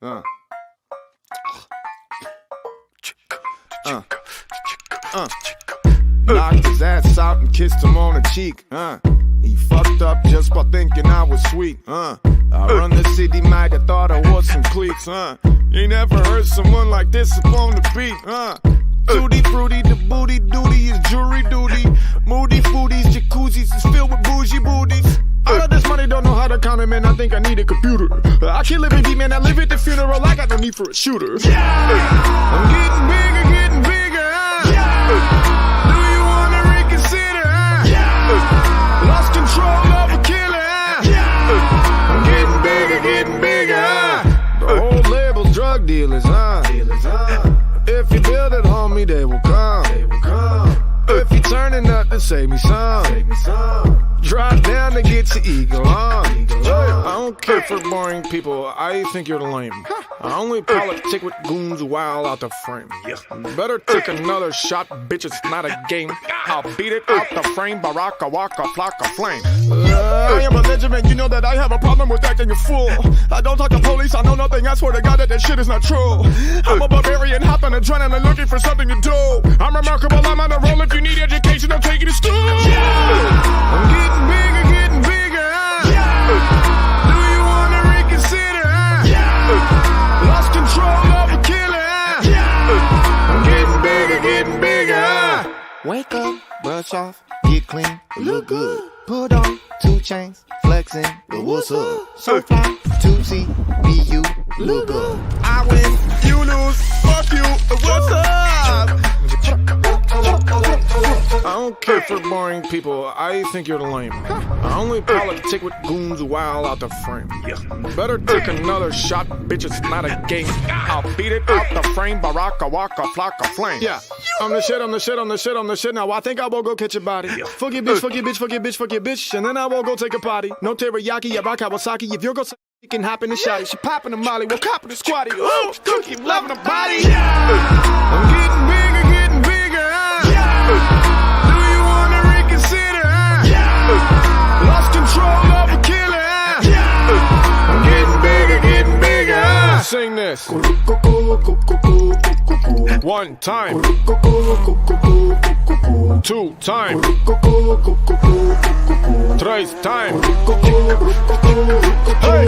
Uh. Knocked his ass out and kissed him on the cheek. He fucked up just by thinking I was sweet. I run the city, might have thought I wore some cleats. You never heard someone like this upon the beat. Tutti fruity, the booty duty is jury duty. Moody foodies, jacuzzis is filled with bougie booties. All of this money don't know how to count it, man. I think I need a computer. I can't live in deep, man. I live at the funeral. I got no need for a shooter. I'm getting bigger, getting bigger. Do you wanna reconsider? Lost control of a killer. I'm getting bigger, getting bigger. The whole label's drug dealers, If you build it, homie, they will come. If you turning up to save me some. Drive down to get your ego on. I don't care for boring people. I think you're lame. I only politic with goons while out the frame. Better take another shot, bitch. It's not a game. I'll beat it out the frame. Baraka waka flocka flame. I am belligerent. You know that I have a problem with acting a fool. I don't talk to police. I know nothing. I swear to God that shit is not true. I'm a barbarian, hopping adrenaline, looking for something to do. I'm remarkable. I'm on the roll. If you need education, I'll take you to school. I'm getting bigger, getting bigger. Do you wanna reconsider? Lost control of a killer. I'm getting bigger, getting bigger. Wake up, brush off, get clean, look good. Put on 2 chains, flexing, but what's up? So fly, 2C, be you, look good. I win, you lose, fuck you, what's up? I don't care for boring people. I think you're lame. I only politic with goons while out the frame. Better take another shot, bitch. It's not a game. I'll beat it out the frame. Baraka waka flocka flame. Yeah, I'm the shit. I'm the shit. I'm the shit. I'm the shit. Now I think I will go catch a body. Fuck your bitch. Fuck your bitch. Fuck your bitch. Fuck your bitch. And then I will go take a potty. No teriyaki. Yeah, rock Kawasaki. If you're go. You can hop in the shotty. She popping the molly. We'll cop in the squatty. Ooh, still keep loving the body. I'm getting bigger, getting bigger. Do you wanna reconsider? Lost control of a killer. I'm getting bigger, getting bigger. Sing this. 1 time. 2 time. 3 time. Hey.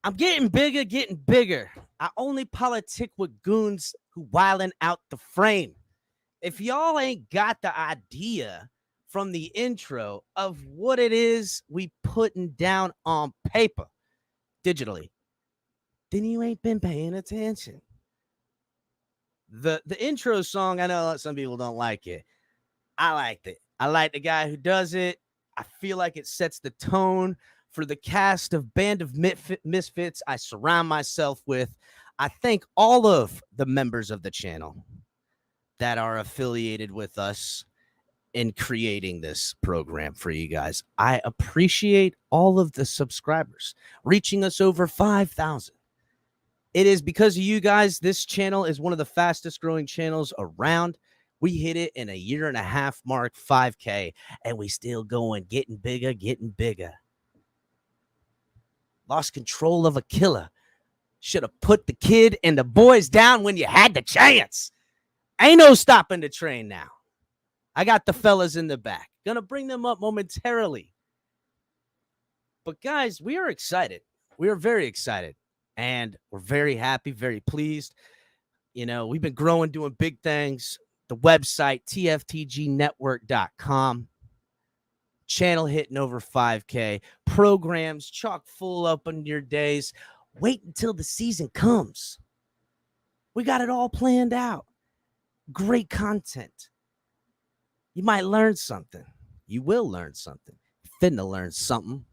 I'm getting bigger, getting bigger. I only politic with goons who wildin' out the frame. If y'all ain't got the idea from the intro of what it is we putting down on paper digitally, then you ain't been paying attention. The intro song, I know some people don't like it. I liked it. I like the guy who does it. I feel like it sets the tone for the cast of Band of Misfits I surround myself with. I thank all of the members of the channel that are affiliated with us in creating this program for you guys. I appreciate all of the subscribers, reaching us over 5,000. It is because of you guys. This channel is one of the fastest growing channels around. We hit it in a 1.5 year mark, 5K, and we still going, getting bigger, getting bigger. Lost control of a killer. Should have put the kid and the boys down when you had the chance. Ain't no stopping the train now. I got the fellas in the back. Gonna bring them up momentarily. But guys, we are excited. We are very excited. And we're very happy, very pleased. You know, we've been growing, doing big things. The website, TFTGnetwork.com. Channel hitting over 5K. Programs chock full up on your days. Wait until the season comes. We got it all planned out. Great content. You might learn something. You will learn something. Finna learn something.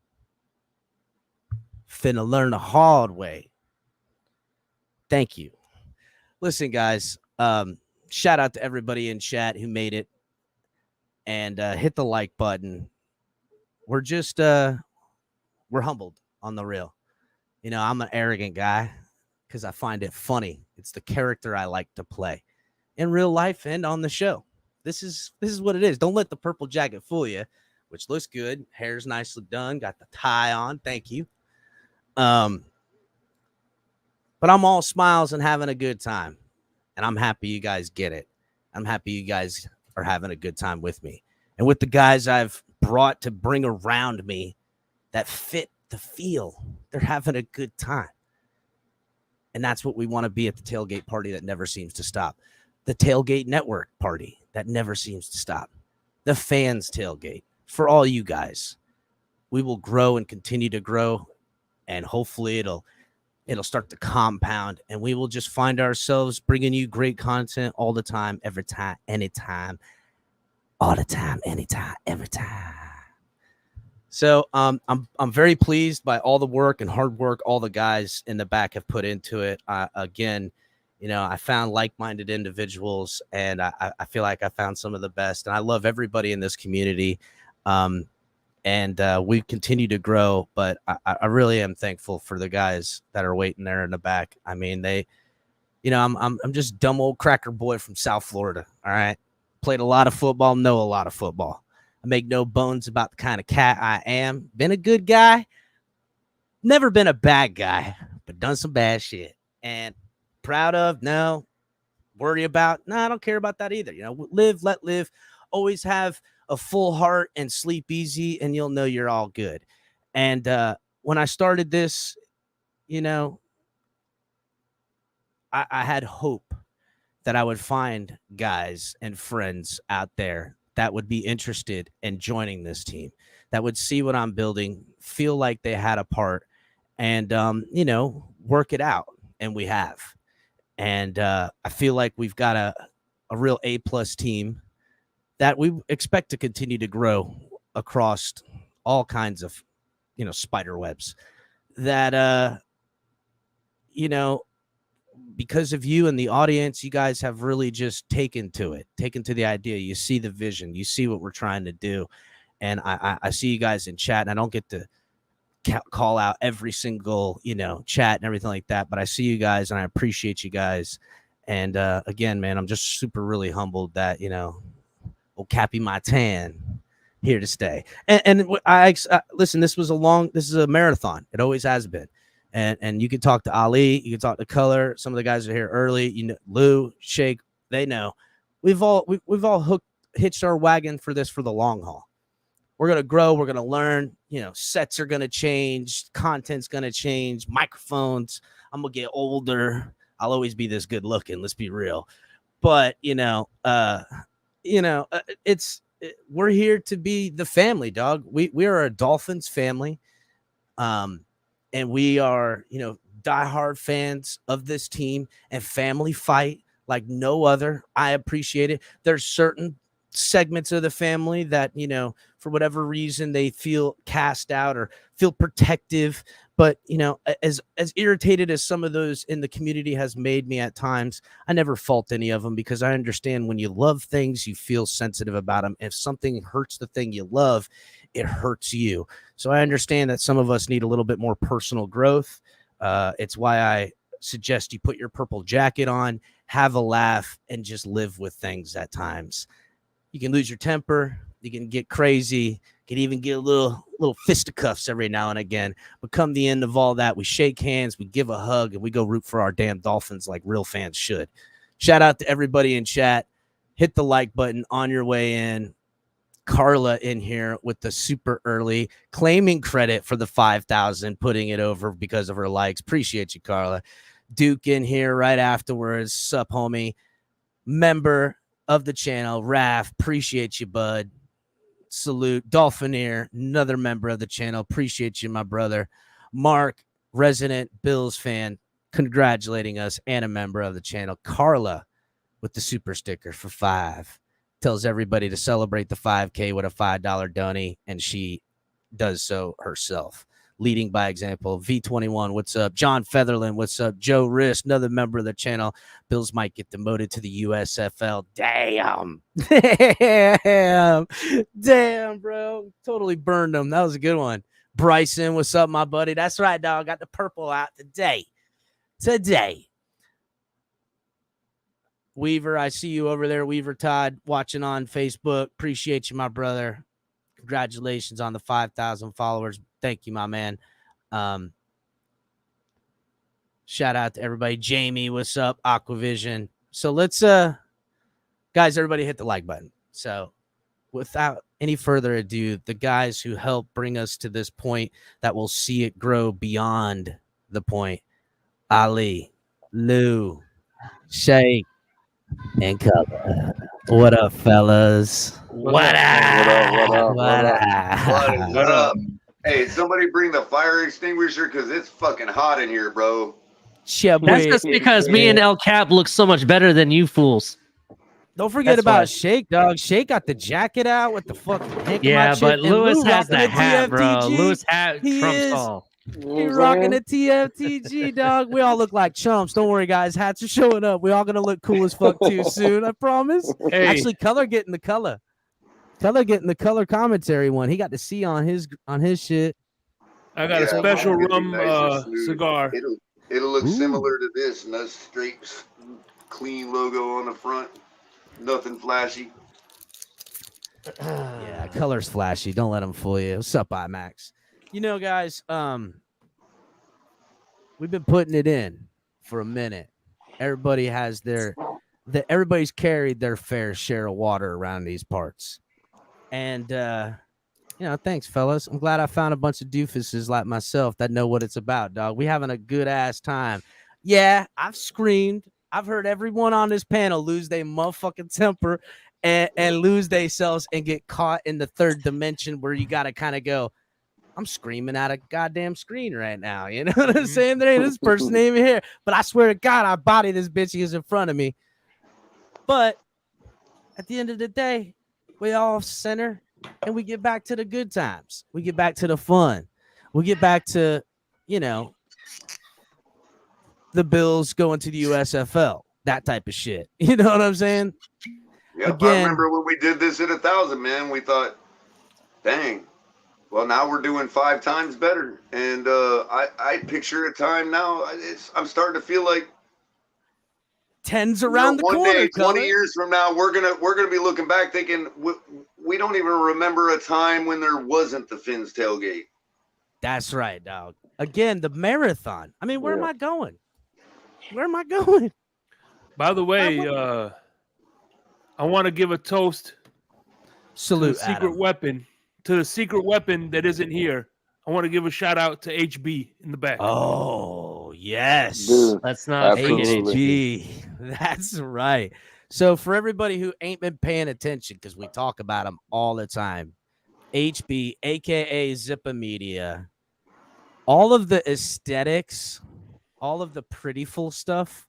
Finna learn the hard way. Thank you. Listen, guys. Shout out to everybody in chat who made it. And hit the like button. we're just we're humbled on the real. I'm an arrogant guy because I find it funny. It's the character I like to play in real life and on the show. This is what it is. Don't let the purple jacket fool you, which looks good. Hair's nicely done. Got the tie on. Thank you. But I'm all smiles and having a good time, and I'm happy you guys get it. I'm happy you guys are having a good time with me and with the guys I've brought to bring around me that fit the feel. They're having a good time. And that's what we want to be at the tailgate party that never seems to stop. The tailgate network party that never seems to stop. The fans tailgate for all you guys. We will grow and continue to grow, and hopefully it'll start to compound, and we will just find ourselves bringing you great content all the time, every time, anytime, all the time, anytime, every time. So I'm very pleased by all the work and hard work all the guys in the back have put into it. Again, I found like-minded individuals, and I feel like I found some of the best. And I love everybody in this community, and we continue to grow. But I really am thankful for the guys that are waiting there in the back. I mean, I'm just dumb old cracker boy from South Florida. All right, played a lot of football, know a lot of football. I make no bones about the kind of cat I am. Been a good guy. Never been a bad guy, but done some bad shit. And proud of, no. Worry about, no, I don't care about that either. Live, let live. Always have a full heart and sleep easy, and you'll know you're all good. And when I started this, I had hope that I would find guys and friends out there that would be interested in joining this team, that would see what I'm building, feel like they had a part, and, work it out. And we have. And I feel like we've got a real A-plus team that we expect to continue to grow across all kinds of, spider webs that, because of you and the audience, you guys have really just taken to the idea. You see the vision, you see what we're trying to do. And I see you guys in chat, and I don't get to call out every single, chat and everything like that, but I see you guys and I appreciate you guys. And again, man, I'm just super really humbled that, old Cappy my tan here to stay. And I listen, this is a marathon. It always has been. And you can talk to Ali, you can talk to Color. Some of the guys are here early. Lou, Shake, they know. We've all hitched our wagon for this for the long haul. We're gonna grow. We're gonna learn. Sets are gonna change. Content's gonna change. Microphones. I'm gonna get older. I'll always be this good looking. Let's be real. But we're here to be the family, dog. We are a Dolphins family. And we are, diehard fans of this team and family fight like no other. I appreciate it. There's certain segments of the family that, for whatever reason, they feel cast out or feel protective. But, as irritated as some of those in the community has made me at times, I never fault any of them, because I understand when you love things, you feel sensitive about them. If something hurts the thing you love, it hurts you. So I understand that some of us need a little bit more personal growth. It's why I suggest you put your purple jacket on, have a laugh, and just live with things at times. You can lose your temper. You can get crazy. You can even get a little fisticuffs every now and again. But come the end of all that, we shake hands, we give a hug, and we go root for our damn Dolphins like real fans should. Shout out to everybody in chat. Hit the like button on your way in. Carla in here with the super early, claiming credit for the 5,000, putting it over because of her likes. Appreciate you, Carla. Duke in here right afterwards. Sup, homie. Member of the channel, Raf. Appreciate you, bud. Salute. Dolphinaire, another member of the channel. Appreciate you, my brother. Mark, resident Bills fan, congratulating us and a member of the channel. Carla with the super sticker for 5. Tells everybody to celebrate the 5K with a $5 donate, and she does so herself. leading by example. V21, what's up? John Featherland, what's up? Joe Rist, another member of the channel. Bills might get demoted to the USFL. Damn. Damn, bro. Totally burned them. That was a good one. Bryson, what's up, my buddy? That's right, dog. Got the purple out today. Weaver, I see you over there. Weaver Todd watching on Facebook. Appreciate you, my brother. Congratulations on the 5,000 followers. Thank you, my man. Shout out to everybody. Jamie, what's up? Aquavision. So let's guys, everybody hit the like button. So without any further ado, the guys who helped bring us to this point that will see it grow beyond the point. Ali, Lou, Shay, and Color. What up, fellas? What up? What up? Hey, somebody bring the fire extinguisher because it's fucking hot in here, bro. That's just because me and El Cap look so much better than you fools. Don't forget about Shake, dog. Shake got the jacket out with the fucking hanky. Yeah, but Lewis has the hat, bro. Lewis hat trumps all. He's rocking a TFTG, dog. We all look like chumps. Don't worry, guys. Hats are showing up. We all gonna look cool as fuck too soon. I promise. Hey. Actually, Color getting the color. Color getting the color commentary one. He got to see on his shit. I got a special rum cigar. It'll look similar to this, and that's straight, clean logo on the front. Nothing flashy. Yeah, Color's flashy. Don't let him fool you. What's up, IMAX? You know, guys, we've been putting it in for a minute. Everybody has everybody's carried their fair share of water around these parts. And, thanks, fellas. I'm glad I found a bunch of doofuses like myself that know what it's about, dog. We having a good-ass time. Yeah, I've screamed. I've heard everyone on this panel lose their motherfucking temper and lose themselves and get caught in the third dimension where you got to kind of go, I'm screaming at a goddamn screen right now. You know what I'm saying? There ain't this person even here. But I swear to God, I body this bitch. He is in front of me. But at the end of the day, we all center and we get back to the good times. We get back to the fun. We get back to, the Bills going to the USFL, that type of shit. You know what I'm saying? Yeah, I remember when we did this at 1,000, man, we thought, dang, well, now we're doing 5 times better. And I picture a time now, I'm starting to feel like 10's around the corner. One day, 20 years from now, we're gonna be looking back thinking we don't even remember a time when there wasn't the Fins tailgate. That's right, dog. Again, the marathon. I mean, where am I going? Where am I going? By the way, I want to give a toast. Salute, to the secret weapon. To the secret weapon that isn't here. I want to give a shout out to HB in the back. Oh, yes. Dude, Let's not HB. That's right. So for everybody who ain't been paying attention, because we talk about them all the time, HB, a.k.a. Zippa Media, all of the aesthetics, all of the prettyful stuff,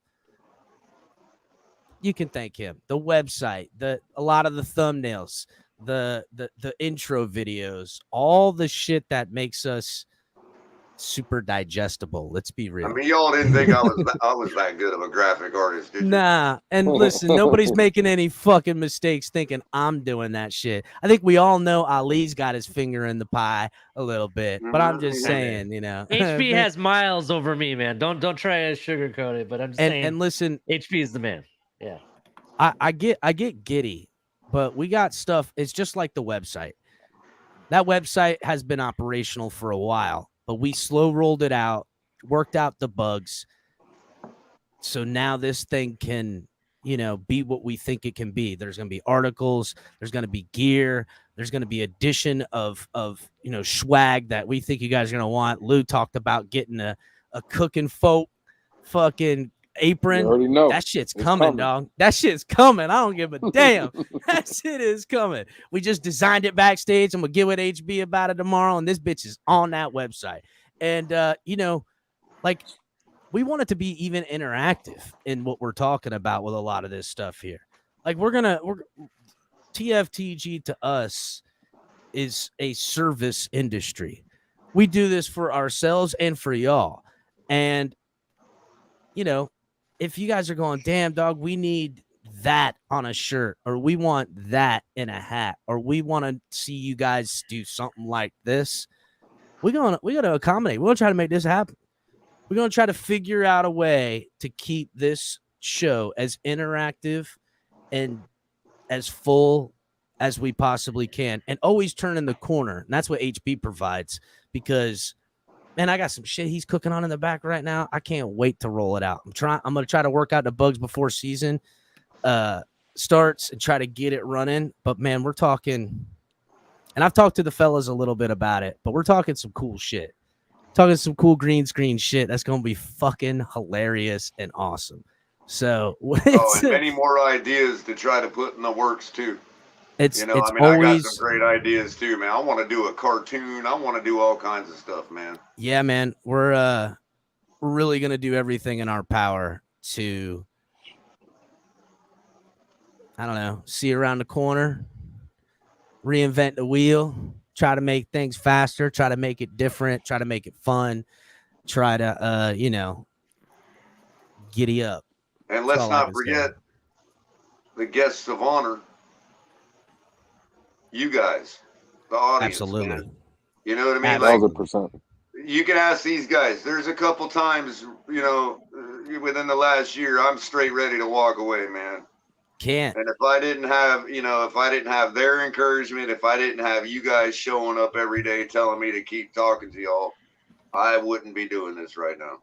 you can thank him. The website, a lot of the thumbnails, the intro videos, all the shit that makes us super digestible. Let's be real. I mean, y'all didn't think I was that good of a graphic artist, did you? Nah, and listen, nobody's making any fucking mistakes thinking I'm doing that shit. I think we all know Ali's got his finger in the pie a little bit, but I'm just saying, HB has miles over me, man. Don't try to sugarcoat it, but I'm just saying. And listen, HB is the man. Yeah, I get giddy, but we got stuff. It's just like the website. That website has been operational for a while, but we slow rolled it out, worked out the bugs. So now this thing can, be what we think it can be. There's going to be articles. There's going to be gear. There's going to be addition of swag that we think you guys are going to want. Lou talked about getting a cooking folk fucking apron. You already know. That shit's coming, dog. That shit's coming. I don't give a damn. That shit is coming. We just designed it backstage. I'm gonna get with HB about it tomorrow, and this bitch is on that website. And we want it to be even interactive in what we're talking about with a lot of this stuff here. Like we're TFTG to us is a service industry. we do this for ourselves and for y'all. And, you know, if you guys are going, damn, dog, we need that on a shirt, or we want that in a hat, or we want to see you guys do something like this, we're going to accommodate. We're going to try to make this happen. We're going to try to figure out a way to keep this show as interactive and as full as we possibly can, and always turning the corner. And that's what HB provides, because, man, I got some shit he's cooking on in the back right now. I can't wait to roll it out. I'm going to try to work out the bugs before season starts and try to get it running. But, man, we're talking, and I've talked to the fellas a little bit about it, but we're talking some cool shit. Talking some cool green screen shit that's going to be fucking hilarious and awesome. So, and many more ideas to try to put in the works too. I got some great ideas too, man. I want to do a cartoon. I want to do all kinds of stuff, man. Yeah, man. We're really going to do everything in our power to, I don't know, see around the corner, reinvent the wheel, try to make things faster, try to make it different, try to make it fun, try to, giddy up. And let's not forget the guests of honor. You guys, the audience. Absolutely. Man. You know what I mean? 1,000%. You can ask these guys. There's a couple times, within the last year, I'm straight ready to walk away, man. Can't. And if I didn't have their encouragement, if I didn't have you guys showing up every day telling me to keep talking to y'all, I wouldn't be doing this right now.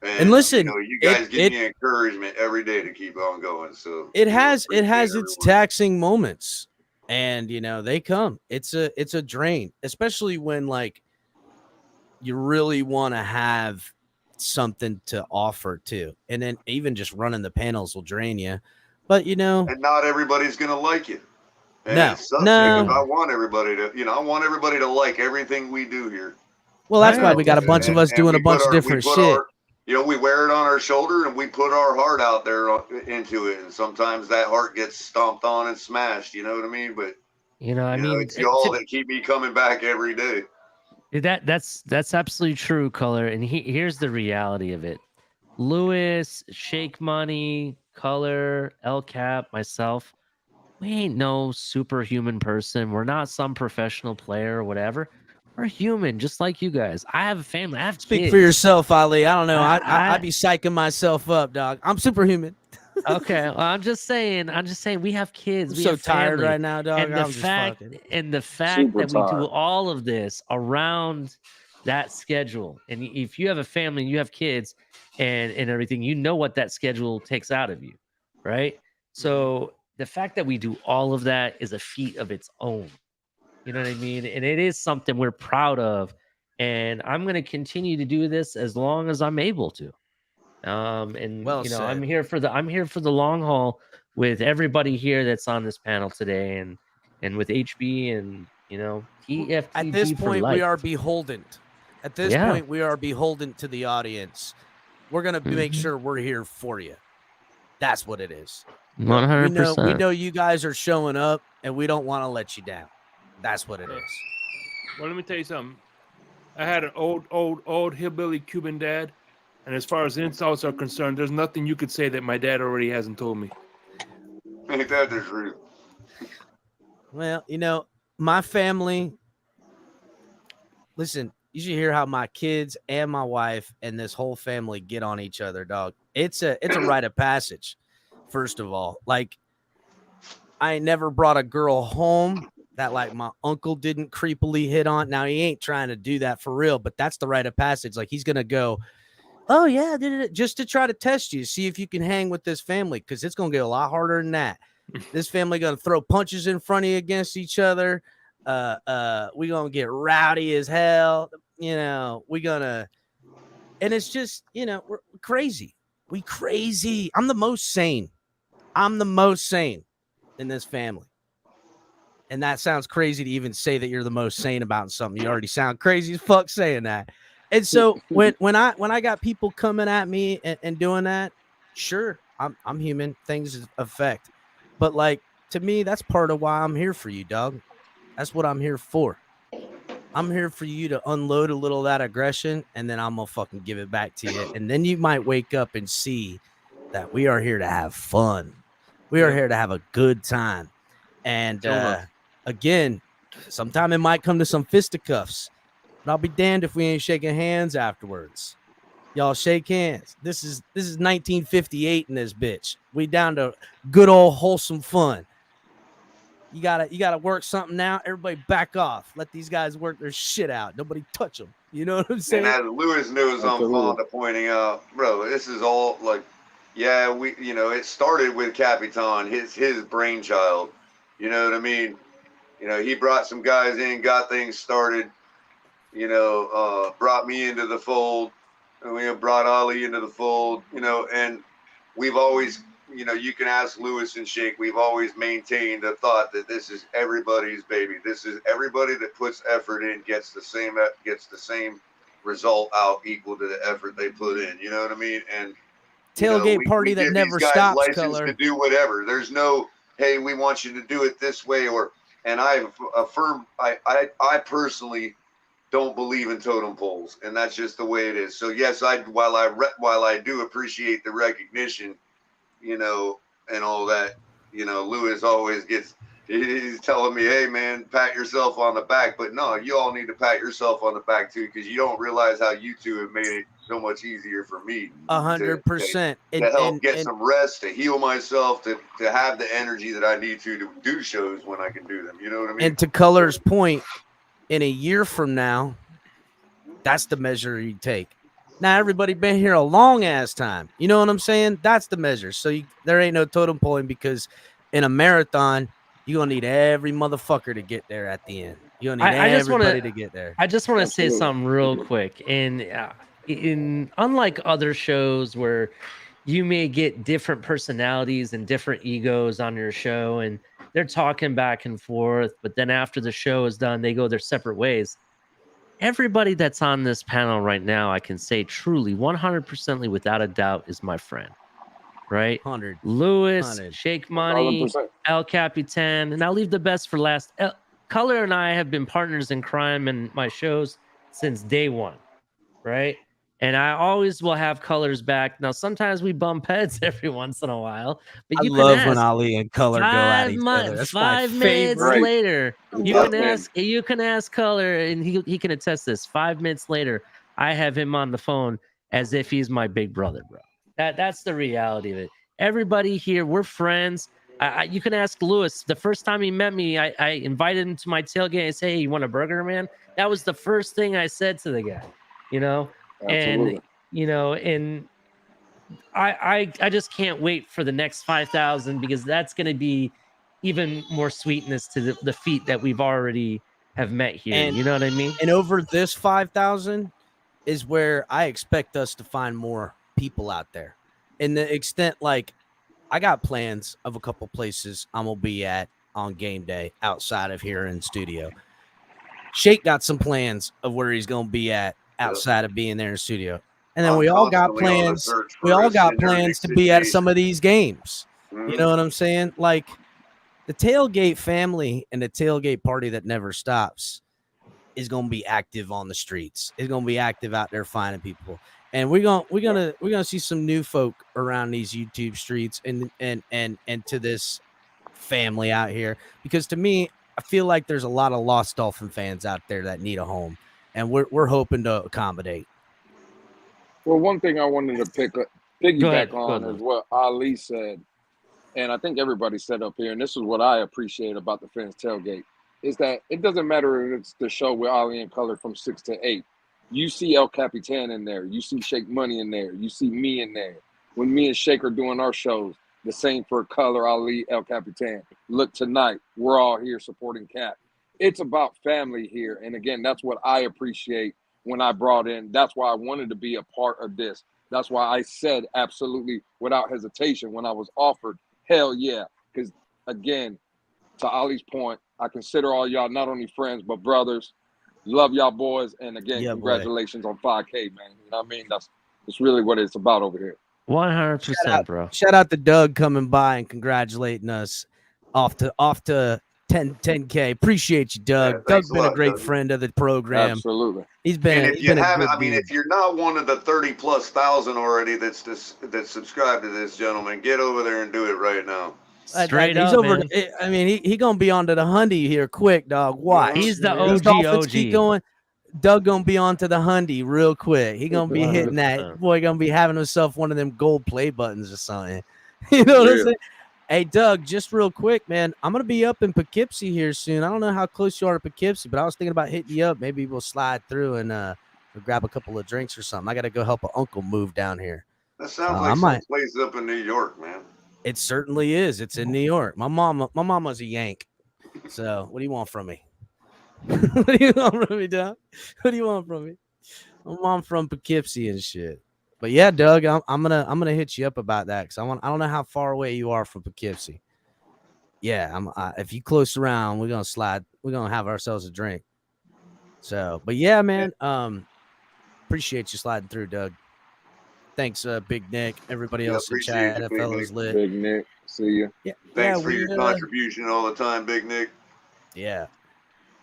And listen, you guys give me encouragement every day to keep on going. So it has its taxing moments, and they come. It's a drain, especially when like you really want to have something to offer too, and then even just running the panels will drain you. But and not everybody's gonna like it. And no. I want everybody to like everything we do here. Well, that's why we got a bunch of us doing a bunch of different shit. We wear it on our shoulder and we put our heart out there into it. And sometimes that heart gets stomped on and smashed. You know what I mean? But it's y'all that keep me coming back every day. That's absolutely true, Color. And here's the reality of it. Lewis, Shake Money, Color, El Cap, myself, we ain't no superhuman person. We're not some professional player or whatever. We're human, just like you guys. I have a family. I have Speak kids. for yourself, Ali. I don't know. I'd be psyching myself up, dog. I'm superhuman. Okay, well, I'm just saying. We have kids. I'm we so have tired family. right now, dog. And the fact that we do all of this around that schedule, and if you have a family, and you have kids, and everything, you know what that schedule takes out of you, right? So the fact that we do all of that is a feat of its own. You know what I mean? And it is something we're proud of. And I'm going to continue to do this as long as I'm able to. I'm here for the long haul with everybody here that's on this panel today, and with HB and TFTG. At this point, we are beholden. At this Yeah. point, we are beholden to the audience. We're going to make sure we're here for you. That's what it is. 100%. We know you guys are showing up, and we don't want to let you down. That's what it is. Well, let me tell you something. I had an old hillbilly Cuban dad, and as far as insults are concerned, there's nothing you could say that my dad already hasn't told me. Ain't that the truth? Well, my family. Listen, you should hear how my kids and my wife and this whole family get on each other, dog. It's a rite of passage. First of all, like, I ain't never brought a girl home that like my uncle didn't creepily hit on. Now he ain't trying to do that for real, but that's the rite of passage. Like, he's gonna go, oh yeah, just to try to test you, see if you can hang with this family, because it's gonna get a lot harder than that. This family gonna throw punches in front of you against each other. We gonna get rowdy as hell. We gonna, and it's just we're crazy. We crazy. I'm the most sane in this family. And that sounds crazy to even say that you're the most sane about something. You already sound crazy as fuck saying that. And so when I got people coming at me and doing that, sure, I'm human. Things affect. But like, to me, that's part of why I'm here for you, dog. That's what I'm here for. I'm here for you to unload a little of that aggression, and then I'm gonna fucking give it back to you. And then you might wake up and see that we are here to have fun. We are here to have a good time. And again, sometime it might come to some fisticuffs, but I'll be damned if we ain't shaking hands afterwards. Y'all shake hands. This is 1958 in this bitch. We down to good old wholesome fun. You gotta work something out. Everybody back off. Let these guys work their shit out. Nobody touch them. You know what I'm saying? And as Lewis knows, I'm fond of pointing out, bro, this is all like, yeah, it started with Capitan, his brainchild. You know what I mean? He brought some guys in, got things started. Brought me into the fold. And we brought Ali into the fold. And we've always. You can ask Lewis and Shake. We've always maintained the thought that this is everybody's baby. This is everybody that puts effort in gets the same result out equal to the effort they put in. You know what I mean? And tailgate party that never stops. License to do whatever. There's no, hey, we want you to do it this way, and I affirm. I personally don't believe in totem poles, and that's just the way it is. So yes, while I do appreciate the recognition. And all that, Lewis always he's telling me, hey man, pat yourself on the back. But no, you all need to pat yourself on the back too, because you don't realize how you two have made it so much easier for me. 100%. To help get some rest, to heal myself, to have the energy that I need to do shows when I can do them. You know what I mean? And to Color's point, in a year from now, that's the measure you take. Now, everybody been here a long ass time. You know what I'm saying? That's the measure. So there ain't no totem poling, because in a marathon, you're going to need every motherfucker to get there at the end. You're going to need everybody to get there. I just want to say something real quick. And unlike other shows where you may get different personalities and different egos on your show, and they're talking back and forth, but then after the show is done, they go their separate ways. Everybody that's on this panel right now, I can say truly 100% without a doubt is my friend, right? 100. Lewis, 100. Shake Money, 100%. El Capitan, and I'll leave the best for last. Color and I have been partners in crime in my shows since day one, right? And I always will have Color's back. Now, sometimes we bump heads every once in a while, but I love when Ali and Color go at each other. That's 5 minutes later, you can ask Color, and he can attest this. 5 minutes later, I have him on the phone as if he's my big brother, bro. That's the reality of it. Everybody here, we're friends. You can ask Lewis. The first time he met me, I invited him to my tailgate and said, hey, you want a burger, man? That was the first thing I said to the guy, Absolutely. And I just can't wait for the next 5,000, because that's going to be even more sweetness to the feet that we've already have met here. And, you know what I mean? And over this 5,000 is where I expect us to find more people out there. In the extent, like, I got plans of a couple places I'm going to be at on game day outside of here in studio. Shake got some plans of where he's going to be at outside of being there in studio. And then we all got plans. We all got plans to be at some of these games. Mm-hmm. You know what I'm saying? Like, the tailgate family and the tailgate party that never stops is going to be active on the streets. It's going to be active out there finding people. And we're gonna see some new folk around these YouTube streets and to this family out here, because to me, I feel like there's a lot of lost Dolphin fans out there that need a home, and we're hoping to accommodate. Well, one thing I wanted to piggyback on is what Ali said, and I think everybody said up here, and this is what I appreciate about the Fans Tailgate, is that it doesn't matter if it's the show with Ali and Color from 6 to 8. You see El Capitan in there. You see Shake Money in there. You see me in there. When me and Shake are doing our shows, the same for Color, Ali, El Capitan. Look, tonight, we're all here supporting Cap. It's about family here. And again, that's what I appreciate when I brought in. That's why I wanted to be a part of this. That's why I said absolutely without hesitation when I was offered, hell yeah. Because again, to Ali's point, I consider all y'all not only friends, but brothers. Love y'all boys, and again, congratulations on 5K, man. You know what I mean? That's really what it's about over here. 100%, bro. Shout out to Doug coming by and congratulating us off to 10K. Appreciate you, Doug. Yeah, Doug's been a lot, great Doug. friend of the program. Absolutely. He's been. And if you haven't, I mean, if you're not one of the 30,000+ already that's subscribed to this, gentleman, get over there and do it right now. Straight he's up, over. man. I mean, he gonna be onto the Hundy here quick, dog. Watch. He's the These OG. Dolphins keep going. Doug gonna be onto the Hundy real quick. He gonna be hitting that. 100%. Boy, gonna be having himself one of them gold play buttons or something. You know what I'm saying? Hey, Doug, just real quick, man. I'm gonna be up in Poughkeepsie here soon. I don't know how close you are to Poughkeepsie, but I was thinking about hitting you up. Maybe we'll slide through and grab a couple of drinks or something. I gotta go help an uncle move down here. That sounds like some place up in New York, man. It certainly is. It's in New York. My mama's a Yank. So what do you want from me? What do you want from me, Doug? What do you want from me? My mom from Poughkeepsie and shit. But yeah, Doug, I'm gonna hit you up about that because I don't know how far away you are from Poughkeepsie. Yeah, if you close around, we're gonna slide. We're gonna have ourselves a drink. So, but yeah, man, appreciate you sliding through, Doug. Thanks, Big Nick. Everybody else in chat. NFL is lit. Big Nick, see you. Yeah, thanks for your contribution all the time, Big Nick. Yeah,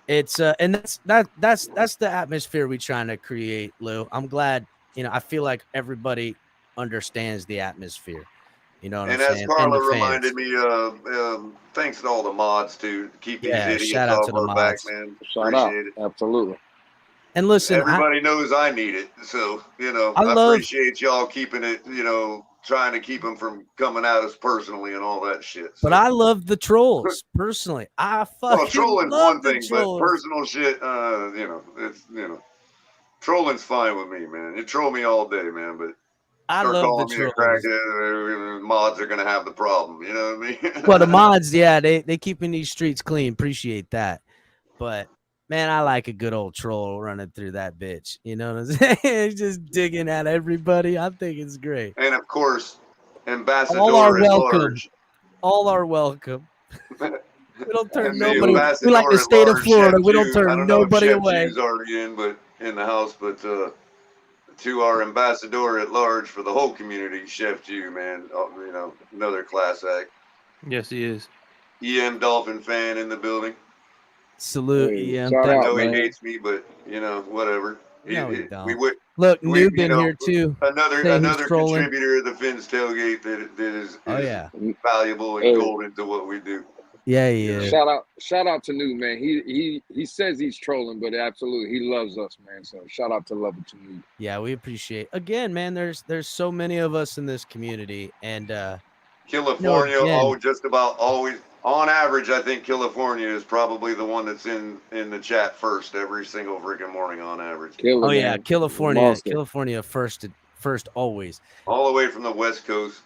it's and that's the atmosphere we're trying to create, Lou. I'm glad. I feel like everybody understands the atmosphere. You know what I'm saying? And as Carla reminded me, thanks to all the mods to keep these idiots off our back, man. Appreciate it. Absolutely. And listen, everybody knows I need it, so I appreciate y'all keeping it. Trying to keep them from coming at us personally and all that shit. So. But I love the trolls personally. I fucking trolling's love one thing, but personal shit, it's trolling's fine with me, man. You troll me all day, man, but I love the trolls. Mods are gonna have the problem. You know what I mean? Well, the mods, yeah, they keeping these streets clean. Appreciate that, but. Man, I like a good old troll running through that bitch. You know what I'm saying? Just digging at everybody. I think it's great. And of course, Ambassador all are welcome. Large. All are welcome. We don't turn nobody. We like the state of Florida. We don't turn nobody away. He's already in the house, but to our ambassador at large for the whole community, Chef Jew, man. Another class act. Yes, he is. EM Dolphin fan in the building. Salute, yeah. I know he hates me, but whatever. No, we don't. Look, Noob in here too. Another contributor of the Fins tailgate that is valuable and golden to what we do. Yeah, he is. Shout out to Noob, man. He says he's trolling, but absolutely he loves us, man. So shout out to Level to Noob. Yeah, we appreciate. Again, man, there's so many of us in this community, and California, just about always. On average, I think California is probably the one that's in the chat first every single freaking morning on average. California first always. All the way from the West Coast,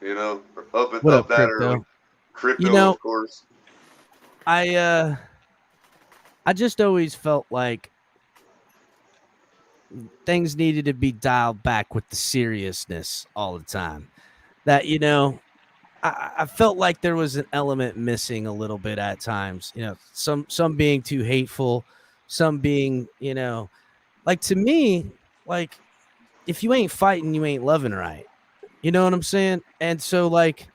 up that early. Crypto, of course. I just always felt like things needed to be dialed back with the seriousness all the time. That I felt like there was an element missing a little bit at times, some being too hateful, some being, like to me, like if you ain't fighting, you ain't loving right. You know what I'm saying? And so like,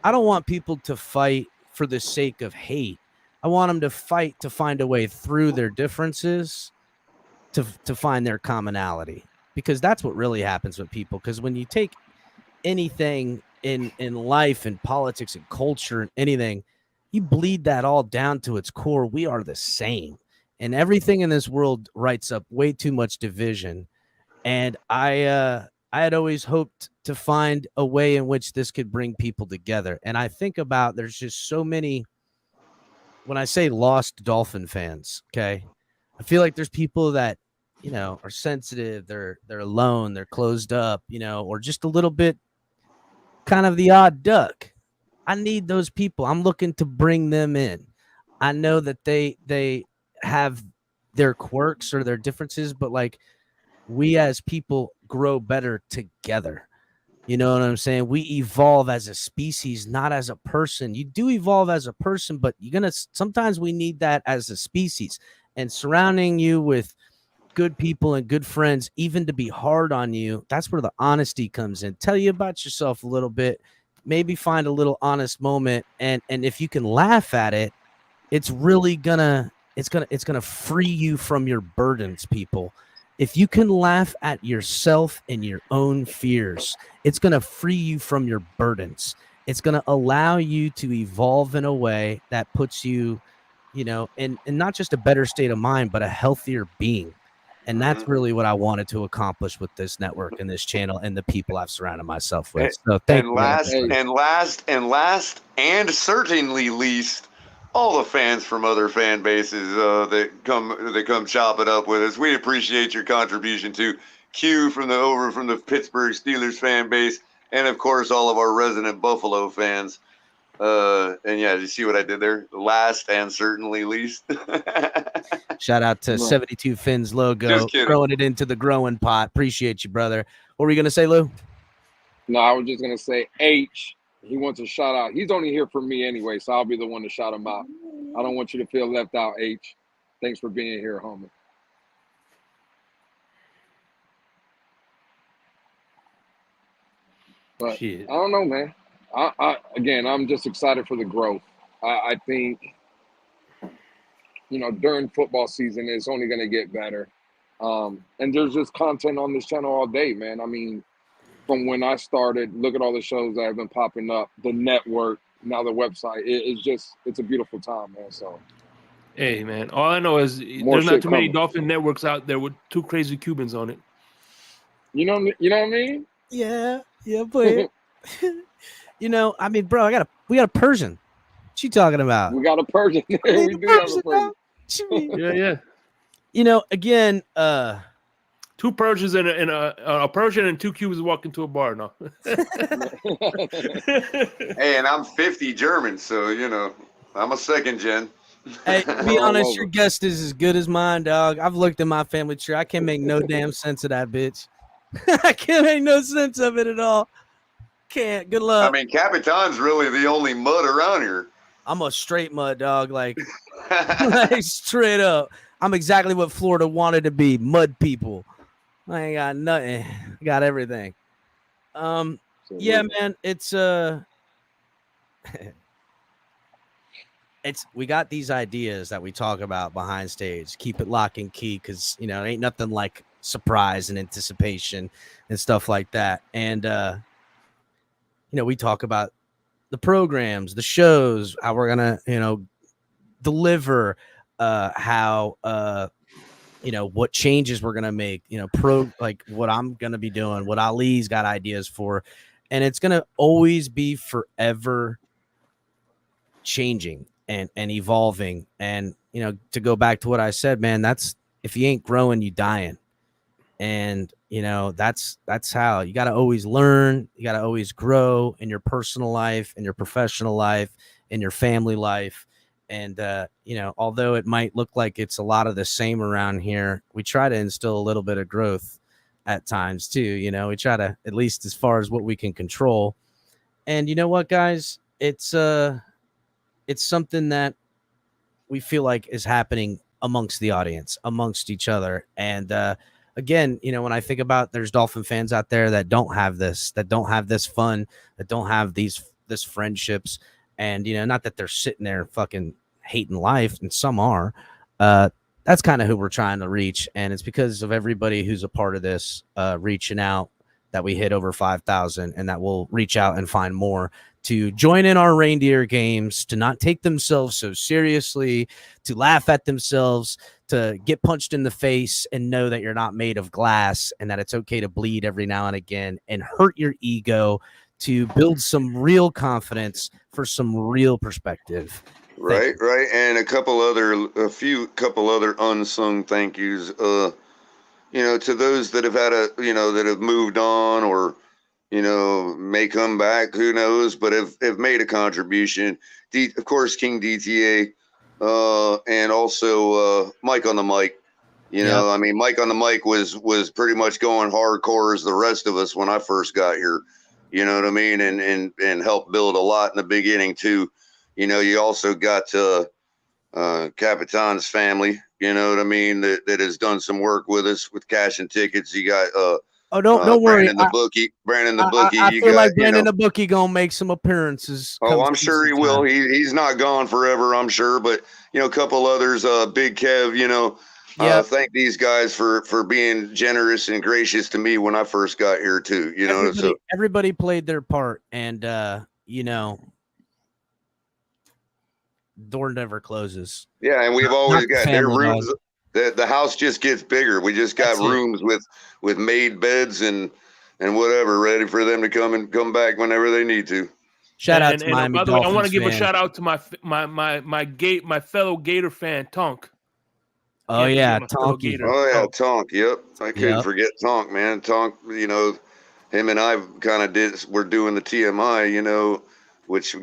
I don't want people to fight for the sake of hate. I want them to fight to find a way through their differences to find their commonality, because that's what really happens with people. Because when you take anything in life and politics and culture and anything, you bleed that all down to its core. We are the same, and everything in this world writes up way too much division. And I had always hoped to find a way in which this could bring people together. And I think about, there's just so many, when I say lost Dolphin fans, okay, I feel like there's people that, are sensitive, they're alone, they're closed up, or just a little bit kind of the odd duck. I need those people. I'm looking to bring them in. I know that they have their quirks or their differences, but like we as people grow better together. You know what I'm saying? We evolve as a species, not as a person. You do evolve as a person, but sometimes we need that as a species. And surrounding you with good people and good friends, even to be hard on you, that's where the honesty comes in. Tell you about yourself a little bit, maybe find a little honest moment, and if you can laugh at it, it's really gonna free you from your burdens, people. If you can laugh at yourself and your own fears, it's gonna free you from your burdens. It's gonna allow you to evolve in a way that puts you, in not just a better state of mind, but a healthier being. And that's really what I wanted to accomplish with this network and this channel and the people I've surrounded myself with. So thank you. And last, and certainly least, all the fans from other fan bases that come chop it up with us. We appreciate your contribution to Q from the Pittsburgh Steelers fan base, and of course all of our resident Buffalo fans. And yeah, did you see what I did there? Last and certainly least. Shout out to 72 Fins logo, throwing it into the growing pot. Appreciate you, brother. What were you gonna say, Lou? No, I was just gonna say H. He wants a shout out. He's only here for me anyway, so I'll be the one to shout him out. I don't want you to feel left out, H. Thanks for being here, homie. But Shit. I don't know, man. I'm just excited for the growth. I think, during football season, it's only going to get better. And there's just content on this channel all day, man. I mean, from when I started, look at all the shows that have been popping up, the network, now the website. It's a beautiful time, man. So, hey, man, all I know is there's not too many Dolphin networks out there with two crazy Cubans on it. You know what I mean? Yeah, but I mean, bro, we got a Persian. What you talking about? We got a Persian. We do have a Persian. Yeah. Again, two Persians and a Persian and two Cubans walk into a bar now. Hey, and I'm 50 German, so I'm a second gen. Hey, to be honest, your guest is as good as mine, dog. I've looked at my family tree. I can't make no damn sense of that bitch. I can't make no sense of it at all. Can't. Good luck. I mean, Capitan's really the only mud around here. I'm a straight mud dog, like straight up. I'm exactly what Florida wanted to be, mud people. I ain't got nothing. I got everything. Yeah, man, we got these ideas that we talk about behind stage. Keep it lock and key, because ain't nothing like surprise and anticipation and stuff like that. And we talk about the programs, the shows, how we're gonna deliver, how what changes we're gonna make, like what I'm gonna be doing, what Ali's got ideas for, and it's gonna always be forever changing and evolving. And to go back to what I said, man, that's if you ain't growing, you dying. And that's how you got to always learn. You got to always grow in your personal life, in your professional life, in your family life. And although it might look like it's a lot of the same around here, we try to instill a little bit of growth at times too. We try to, at least as far as what we can control. And you know what, guys, it's something that we feel like is happening amongst the audience, amongst each other. And again, when I think about, there's Dolphin fans out there that don't have this fun, that don't have this friendships. And, not that they're sitting there fucking hating life, and some are. That's kind of who we're trying to reach. And it's because of everybody who's a part of this reaching out that we hit over 5,000, and that will reach out and find more to join in our reindeer games, to not take themselves so seriously, to laugh at themselves, to get punched in the face and know that you're not made of glass, and that it's okay to bleed every now and again and hurt your ego, to build some real confidence for some real perspective. Right. And a couple other unsung thank yous, to those that have had that have moved on, or, may come back, who knows, but have made a contribution. Of course, King DTA, and also Mike on the mic. I mean, Mike on the mic was pretty much going hardcore as the rest of us when I first got here. You know what I mean? And helped build a lot in the beginning too. You also got Capitan's family, you know what I mean, that has done some work with us with cash and tickets. You got Oh, don't worry. Brandon the bookie. I feel like Brandon the bookie gonna make some appearances. Oh, I'm sure he will. He's not gone forever, I'm sure. But a couple others, Big Kev, thank these guys for being generous and gracious to me when I first got here too. Everybody played their part, and door never closes. Yeah, and we've always got their rooms. The house just gets bigger. We just got rooms with made beds and whatever, ready for them to come back whenever they need to. Shout out to Miami Dolphins. I want to give a shout out to my fellow Gator fan, Tonk. Oh yeah, Tonk. Oh yeah, Tonk. Yep, I couldn't forget Tonk, man. Tonk, him and I kind of we're doing the TMI, which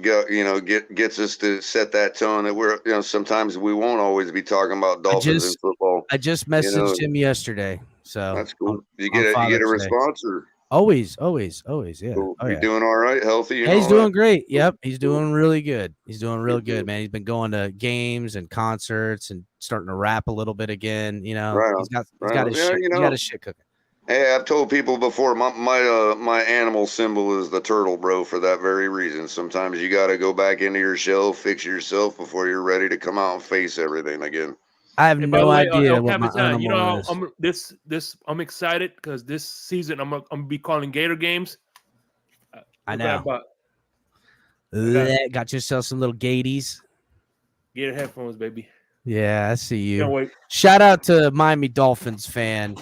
gets us to set that tone that we're sometimes we won't always be talking about Dolphins in football. I just messaged him yesterday, so that's cool. You get a response or always, yeah. Cool. Oh, you doing all right, healthy? Yeah, he's doing great. Yep, he's doing really good. He's doing real good, man. He's been going to games and concerts and starting to rap a little bit again. He's got his shit cooking. Hey, I've told people before, my animal symbol is the turtle, bro, for that very reason. Sometimes you got to go back into your shell, fix yourself before you're ready to come out and face everything again. I have no idea what my animal is. I'm excited because this season I'm gonna be calling Gator games. I know. Got yourself some little Gaties. Gator headphones, baby. Yeah, I see you. Can't wait. Shout out to Miami Dolphins fan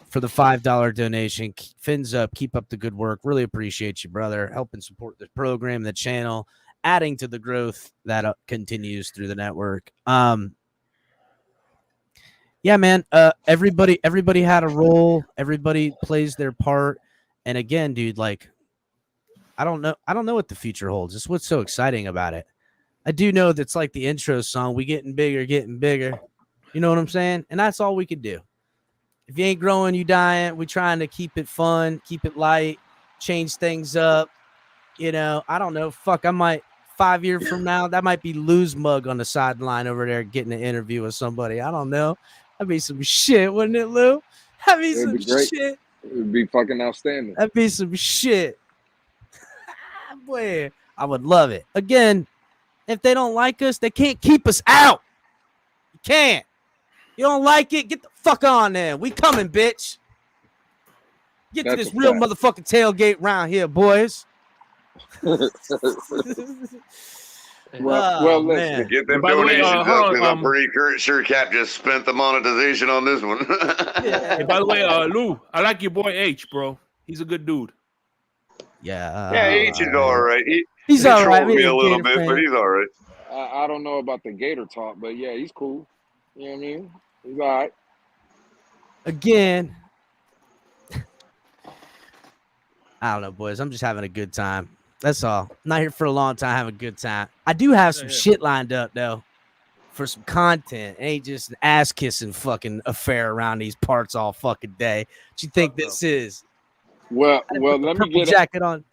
for the $5 donation. Fins up. Keep up the good work. Really appreciate you, brother. Helping support the program, the channel, adding to the growth that continues through the network. Yeah, man. Everybody had a role. Everybody plays their part. And again, dude, like, I don't know what the future holds. It's what's so exciting about it. I do know that's like the intro song. We getting bigger. You know what I'm saying? And that's all we can do. If you ain't growing, you dying. We trying to keep it fun, keep it light, change things up. I don't know. Fuck, I might 5 years from now, that might be Lou's mug on the sideline over there getting an interview with somebody. I don't know. That'd be some shit, wouldn't it, Lou? That'd be some shit. It would be fucking outstanding. That'd be some shit. Boy, I would love it. Again, if they don't like us, they can't keep us out. You can't. You don't like it? Get the fuck on there. We coming, bitch. Get to this real motherfucking tailgate round here, boys. Well, listen. Get them donations up, because I'm pretty sure Cap just spent the monetization on this one. Hey, by the way, Lou, I like your boy H, bro. He's a good dude. Yeah. H is all right. He's all right. Me a little bit, but he's all right. I don't know about the Gator talk, but yeah, he's cool. You know what I mean? He's all right. Again, I don't know, boys. I'm just having a good time. That's all. I'm not here for a long time. Having a good time. I do have some shit lined up though for some content. It ain't just an ass kissing fucking affair around these parts all fucking day. What you think this is? Well, let me get jacket on.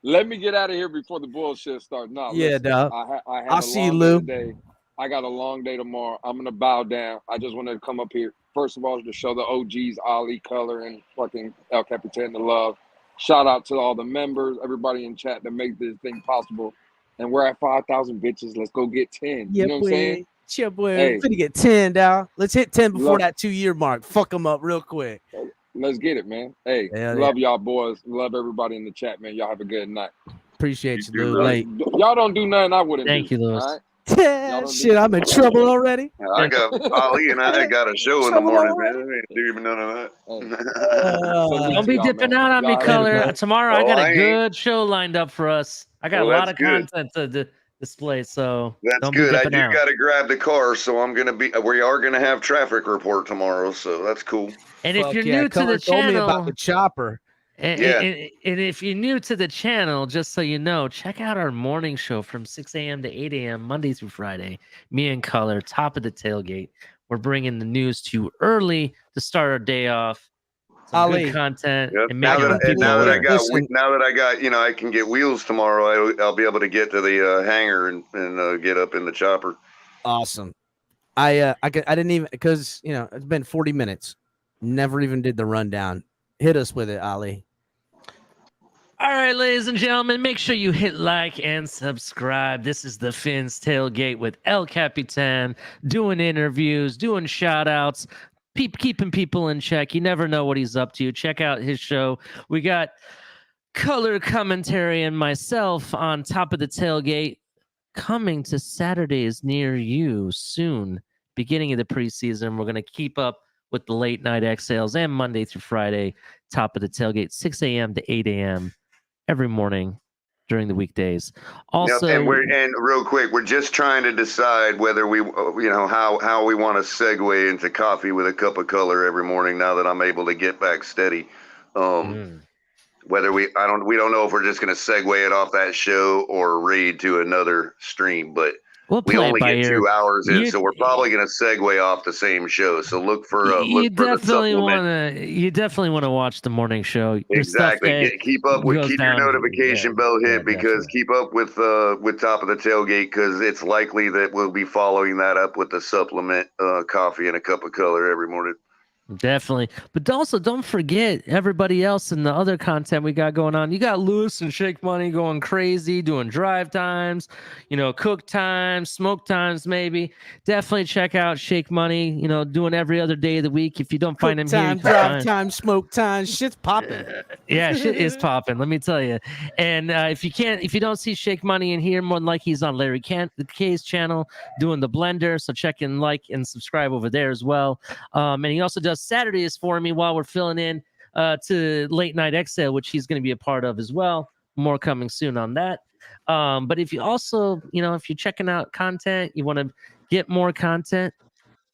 Let me get out of here before the bullshit starts. No, yeah, dog. I'll see you, Lou. Today. I got a long day tomorrow. I'm gonna bow down. I just wanted to come up here first of all to show the OGs Ali, Color, and fucking El Capitan the love. Shout out to all the members, everybody in chat that make this thing possible. And we're at 5,000 bitches. Let's go get 10. Yeah, you know what I'm saying? Chill, boy. Hey. We're finna get 10, dog. Let's hit 10 before that 2-year mark. Fuck them up real quick. Let's get it, man. Hey, love y'all boys. Love everybody in the chat, man. Y'all have a good night. Appreciate you, Lou. Late. Y'all don't do nothing I wouldn't Thank do. you, Louis. All right? Yeah, shit, I'm in trouble already. I got Ali and I got a show in the morning, man. I ain't doing none of that. Don't be dipping out on me, Color. Tomorrow I got a good show lined up for us. I got a lot of content to display, so that's good. I do got to grab the car, so we are gonna have traffic report tomorrow, so that's cool. And if you're new to the channel, told me about the chopper. And if you're new to the channel, just so you know, check out our morning show from 6 a.m. to 8 a.m. Monday through Friday. Me and Color, top of the tailgate. We're bringing the news to you early to start our day off. Some good content. Yep. Now that I got, I can get wheels tomorrow. I'll be able to get to the hangar and get up in the chopper. Awesome. I didn't even because it's been 40 minutes. Never even did the rundown. Hit us with it, Ali. All right, ladies and gentlemen, make sure you hit like and subscribe. This is the Finn's Tailgate with El Capitan, doing interviews, doing shout outs, keeping people in check. You never know what he's up to. Check out his show. We got color commentary and myself on Top of the Tailgate coming to Saturdays near you soon, beginning of the preseason. We're going to keep up with the late night exhales and Monday through Friday, Top of the Tailgate, 6 a.m. to 8 a.m. every morning during the weekdays. Also, and real quick, we're just trying to decide whether we, how we want to segue into coffee with a cup of color every morning. Now that I'm able to get back steady, whether we don't know if we're just going to segue it off that show or raid to another stream, but. We only get 2 hours in, so we're probably going to segue off the same show. So look for you definitely want to watch the morning show. Exactly. Keep your notification bell hit because keep up with Top of the Tailgate because it's likely that we'll be following that up with the supplement coffee and a cup of color every morning. Definitely. But also don't forget everybody else and the other content we got going on. You got Lewis and Shake Money going crazy, doing drive times, cook times, smoke times, maybe. Definitely check out Shake Money, doing every other day of the week. If you don't find him here, drive time, smoke time, shit's popping. Yeah, shit is popping, let me tell you. And if you don't see Shake Money in here, more than like he's on Larry K's channel doing the blender. So check and like and subscribe over there as well. And he also does Saturdays for me while we're filling in to Late Night Exhale, which he's going to be a part of as well. More coming soon on that. But if you also, if you're checking out content, you want to get more content,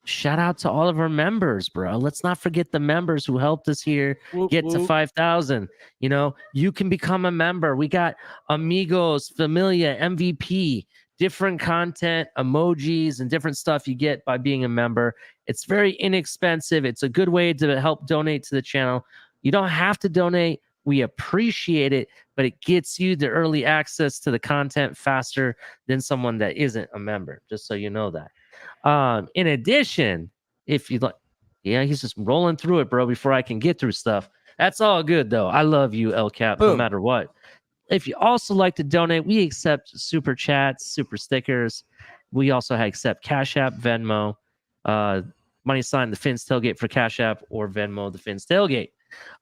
shout out to all of our members, bro. Let's not forget the members who helped us here get to 5,000. You can become a member. We got Amigos, Familia, MVP, different content, emojis, and different stuff you get by being a member. It's very inexpensive. It's a good way to help donate to the channel. You don't have to donate. We appreciate it, but it gets you the early access to the content faster than someone that isn't a member, just so you know that. In addition, if you like, he's just rolling through it, bro, before I can get through stuff. That's all good, though. I love you, El Cap, no matter what. If you also like to donate, we accept super chats, super stickers. We also accept Cash App, Venmo, money sign the Finn's Tailgate for Cash App, or Venmo the Finn's Tailgate.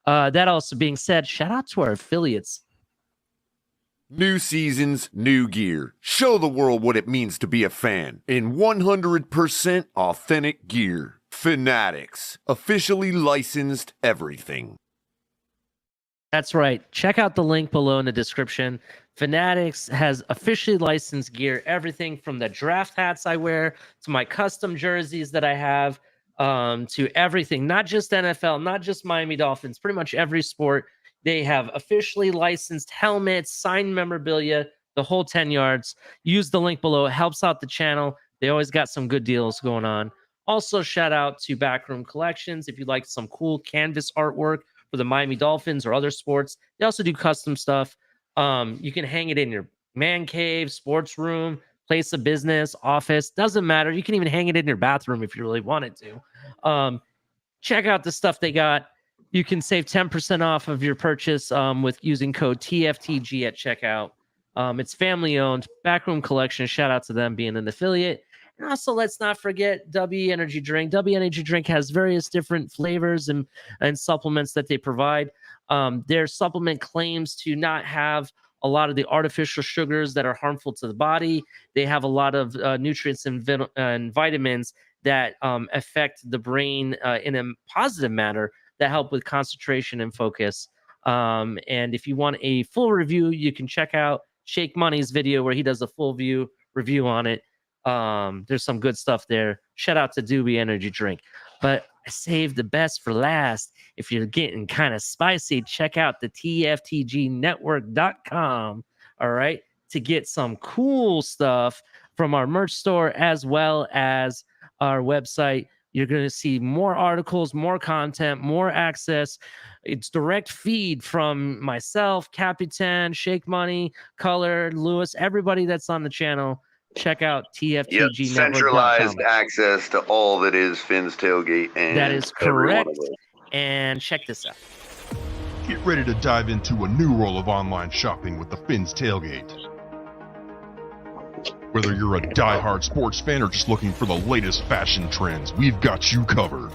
That also being said, shout out to our affiliates. New seasons, new gear. Show the world what it means to be a fan in 100% authentic gear. Fanatics, officially licensed everything. That's right. Check out the link below in the description. Fanatics has officially licensed gear, everything from the draft hats I wear to my custom jerseys that I have, to everything, not just NFL, not just Miami Dolphins, pretty much every sport. They have officially licensed helmets, signed memorabilia, the whole 10 yards. Use the link below. It helps out the channel. They always got some good deals going on. Also, shout out to Backroom Collections. If you like some cool canvas artwork for the Miami Dolphins or other sports, they also do custom stuff. You can hang it in your man cave, sports room, place of business, office, doesn't matter. You can even hang it in your bathroom if you really wanted to. Check out the stuff they got. You can save 10% off of your purchase with using code TFTG at checkout. It's family owned. Backroom Collection, shout out to them being an affiliate. And also, let's not forget W Energy Drink. W Energy Drink has various different flavors and supplements that they provide. Their supplement claims to not have a lot of the artificial sugars that are harmful to the body. They have a lot of nutrients and vitamins that affect the brain in a positive manner that help with concentration and focus. And if you want a full review, you can check out Shake Money's video where he does a full review on it. There's some good stuff there. Shout out to Doobie Energy Drink. But I saved the best for last. If you're getting kind of spicy, check out the TFTGnetwork.com, all right, to get some cool stuff from our merch store as well as our website. You're going to see more articles, more content, more access. It's direct feed from myself, Capitan, Shake Money, Color, Lewis, everybody that's on the channel. Check out TFTG. Centralized access to all that is Finn's Tailgate. And that is correct. And check this out. Get ready to dive into a new world of online shopping with the Fins Tailgate. Whether you're a die-hard sports fan or just looking for the latest fashion trends, we've got you covered.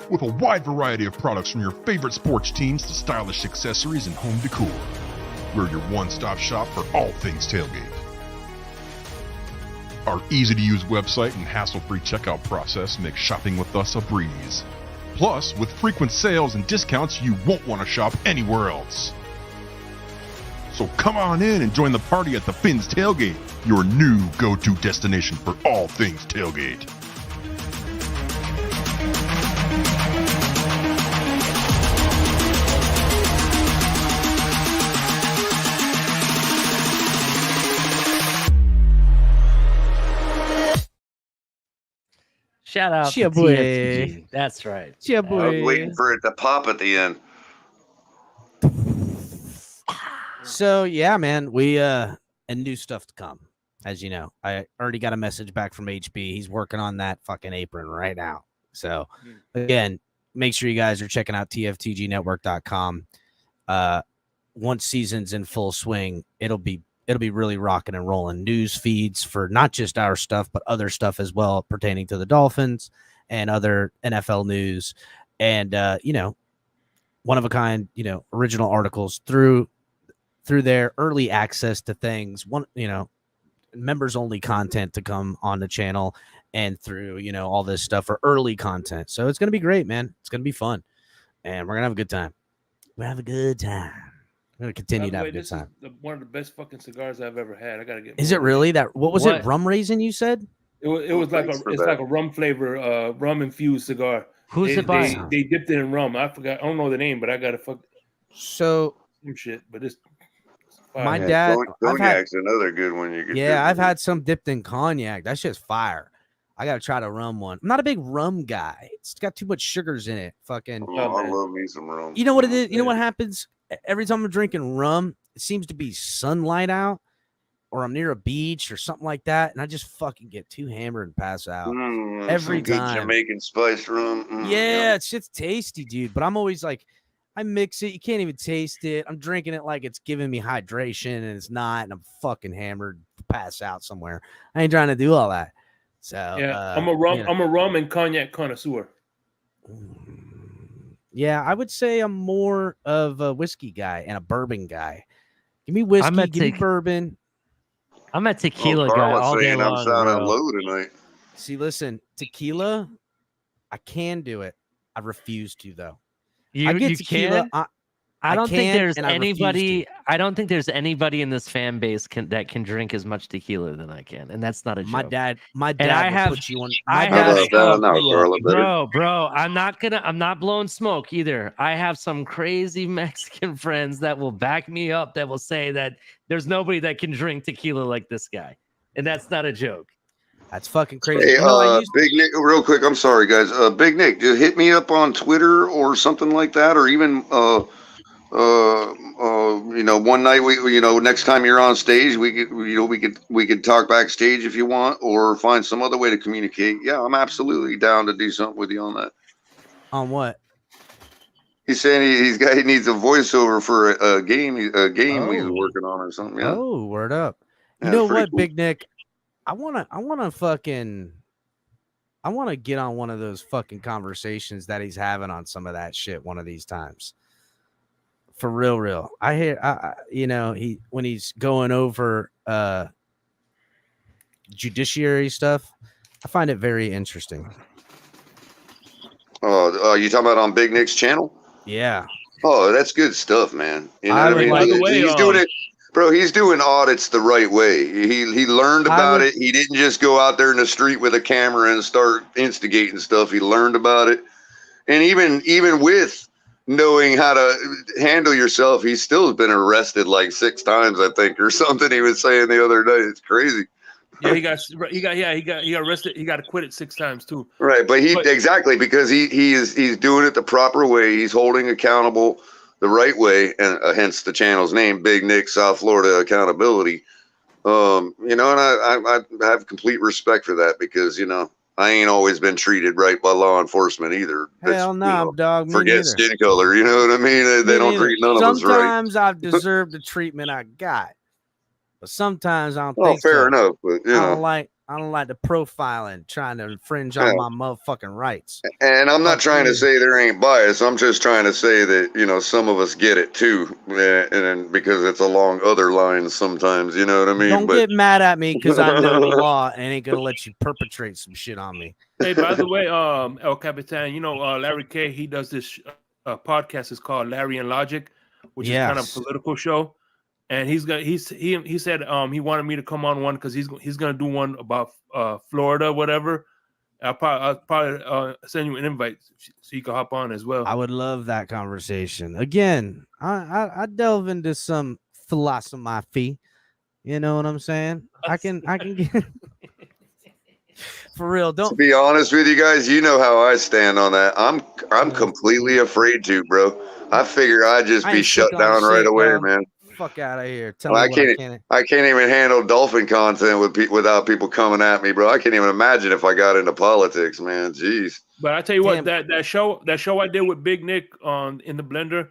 With a wide variety of products from your favorite sports teams to stylish accessories and home decor, we're your one-stop shop for all things tailgate. Our easy-to-use website and hassle-free checkout process make shopping with us a breeze. Plus, with frequent sales and discounts, you won't want to shop anywhere else. So come on in and join the party at the Fins Tailgate, your new go-to destination for all things tailgate. Shout out Chia to boy. TFTG. That's right. Yeah, I was boy. waiting for it to pop at the end. So yeah, man, we and new stuff to come. As you know, I already got a message back from HB. He's working on that fucking apron right now. So again, make sure you guys are checking out tftgnetwork.com. Once season's in full swing, it'll be really rocking and rolling. News feeds for not just our stuff, but other stuff as well pertaining to the Dolphins and other NFL news, and one of a kind, original articles through their early access to things. Members only content to come on the channel, and through all this stuff for early content. So it's gonna be great, man. It's gonna be fun, and we're gonna have a good time. We're gonna have a good time. We're gonna continue to have a good time. One of the best fucking cigars I've ever had. I gotta get. Is it really that? What was it? Rum raisin? You said it was like a rum flavor, rum infused cigar. Who's it by? They dipped it in rum. I forgot. I don't know the name, but I gotta some shit. But it's fire. My dad. Cognac's another good one. You could. Yeah, I've had some dipped in cognac. That's just fire. I gotta try the rum one. I'm not a big rum guy. It's got too much sugars in it. Fucking. Oh, I love me some rum. You know what it is? You know what happens every time I'm drinking rum? It seems to be sunlight out, or I'm near a beach or something like that, and I just fucking get too hammered and pass out every some time. Good Jamaican spiced rum. Yeah, it's just tasty, dude. But I'm always like, I mix it. You can't even taste it. I'm drinking it like it's giving me hydration, and it's not. And I'm fucking hammered, pass out somewhere. I ain't trying to do all that. So yeah, I'm a rum and cognac connoisseur. Yeah, I would say I'm more of a whiskey guy and a bourbon guy. Give me whiskey, give me bourbon. I'm a tequila guy all day long. I'm sounding low tonight. See, listen, tequila, I can do it. I refuse to though. I get tequila. I don't think there's anybody. I don't think there's anybody in this fan base that can drink as much tequila than I can, and that's not a joke. My dad. And I have. Put you on. Bro. I'm not blowing smoke either. I have some crazy Mexican friends that will back me up. That will say that there's nobody that can drink tequila like this guy, and that's not a joke. That's fucking crazy. Hey, Big Nick, real quick. I'm sorry, guys. Big Nick, just hit me up on Twitter or something like that, or even one night next time you're on stage, we could talk backstage if you want, or find some other way to communicate. Yeah, I'm absolutely down to do something with you on that. On what? He's saying he needs a voiceover for a game he's working on or something. Yeah. Oh, word up. You know what, cool. Big Nick? I wanna get on one of those fucking conversations that he's having on some of that shit one of these times. For real. I hear, when he's going over judiciary stuff, I find it very interesting. Oh, you talking about on Big Nick's channel? Yeah. Oh, that's good stuff, man. You know what I mean? By the way, he's doing it, bro. He's doing audits the right way. He learned about it. He didn't just go out there in the street with a camera and start instigating stuff. He learned about it, and even with knowing how to handle yourself, he's still been arrested like 6 times, I think, or something. He was saying the other day. It's crazy. Yeah, he got arrested. He got acquitted 6 times too. Right, but exactly because he's doing it the proper way. He's holding accountable the right way, and hence the channel's name, Big Nick South Florida Accountability. And I have complete respect for that because I ain't always been treated right by law enforcement either. Hell no, dog. Me Forget neither. skin color. You know what I mean? They don't treat none of us right. Sometimes I've deserved the treatment I got, but sometimes I don't think fair so. enough. But I don't like the profiling, trying to infringe on my motherfucking rights. And I'm not trying to say there ain't bias. I'm just trying to say that, some of us get it too. And because it's along other lines sometimes, you know what I mean? Don't get mad at me because I know the law and ain't going to let you perpetrate some shit on me. Hey, by the way, El Capitan, Larry K, he does this podcast. It's called Larry and Logic, which is kind of a political show. And he said he wanted me to come on one because he's gonna do one about Florida, whatever. I'll probably send you an invite so you can hop on as well. I would love that conversation. Again, I delve into some philosophy. You know what I'm saying? I can get for real. Don't, to be honest with you guys, you know how I stand on that. I'm completely afraid to, bro. I figure I'd just be shut down right away, bro. man. Fuck out of here. Tell me I can't even handle dolphin content without people coming at me, bro. I can't even imagine if I got into politics, man. Jeez. But I tell you what, that show I did with Big Nick in the blender,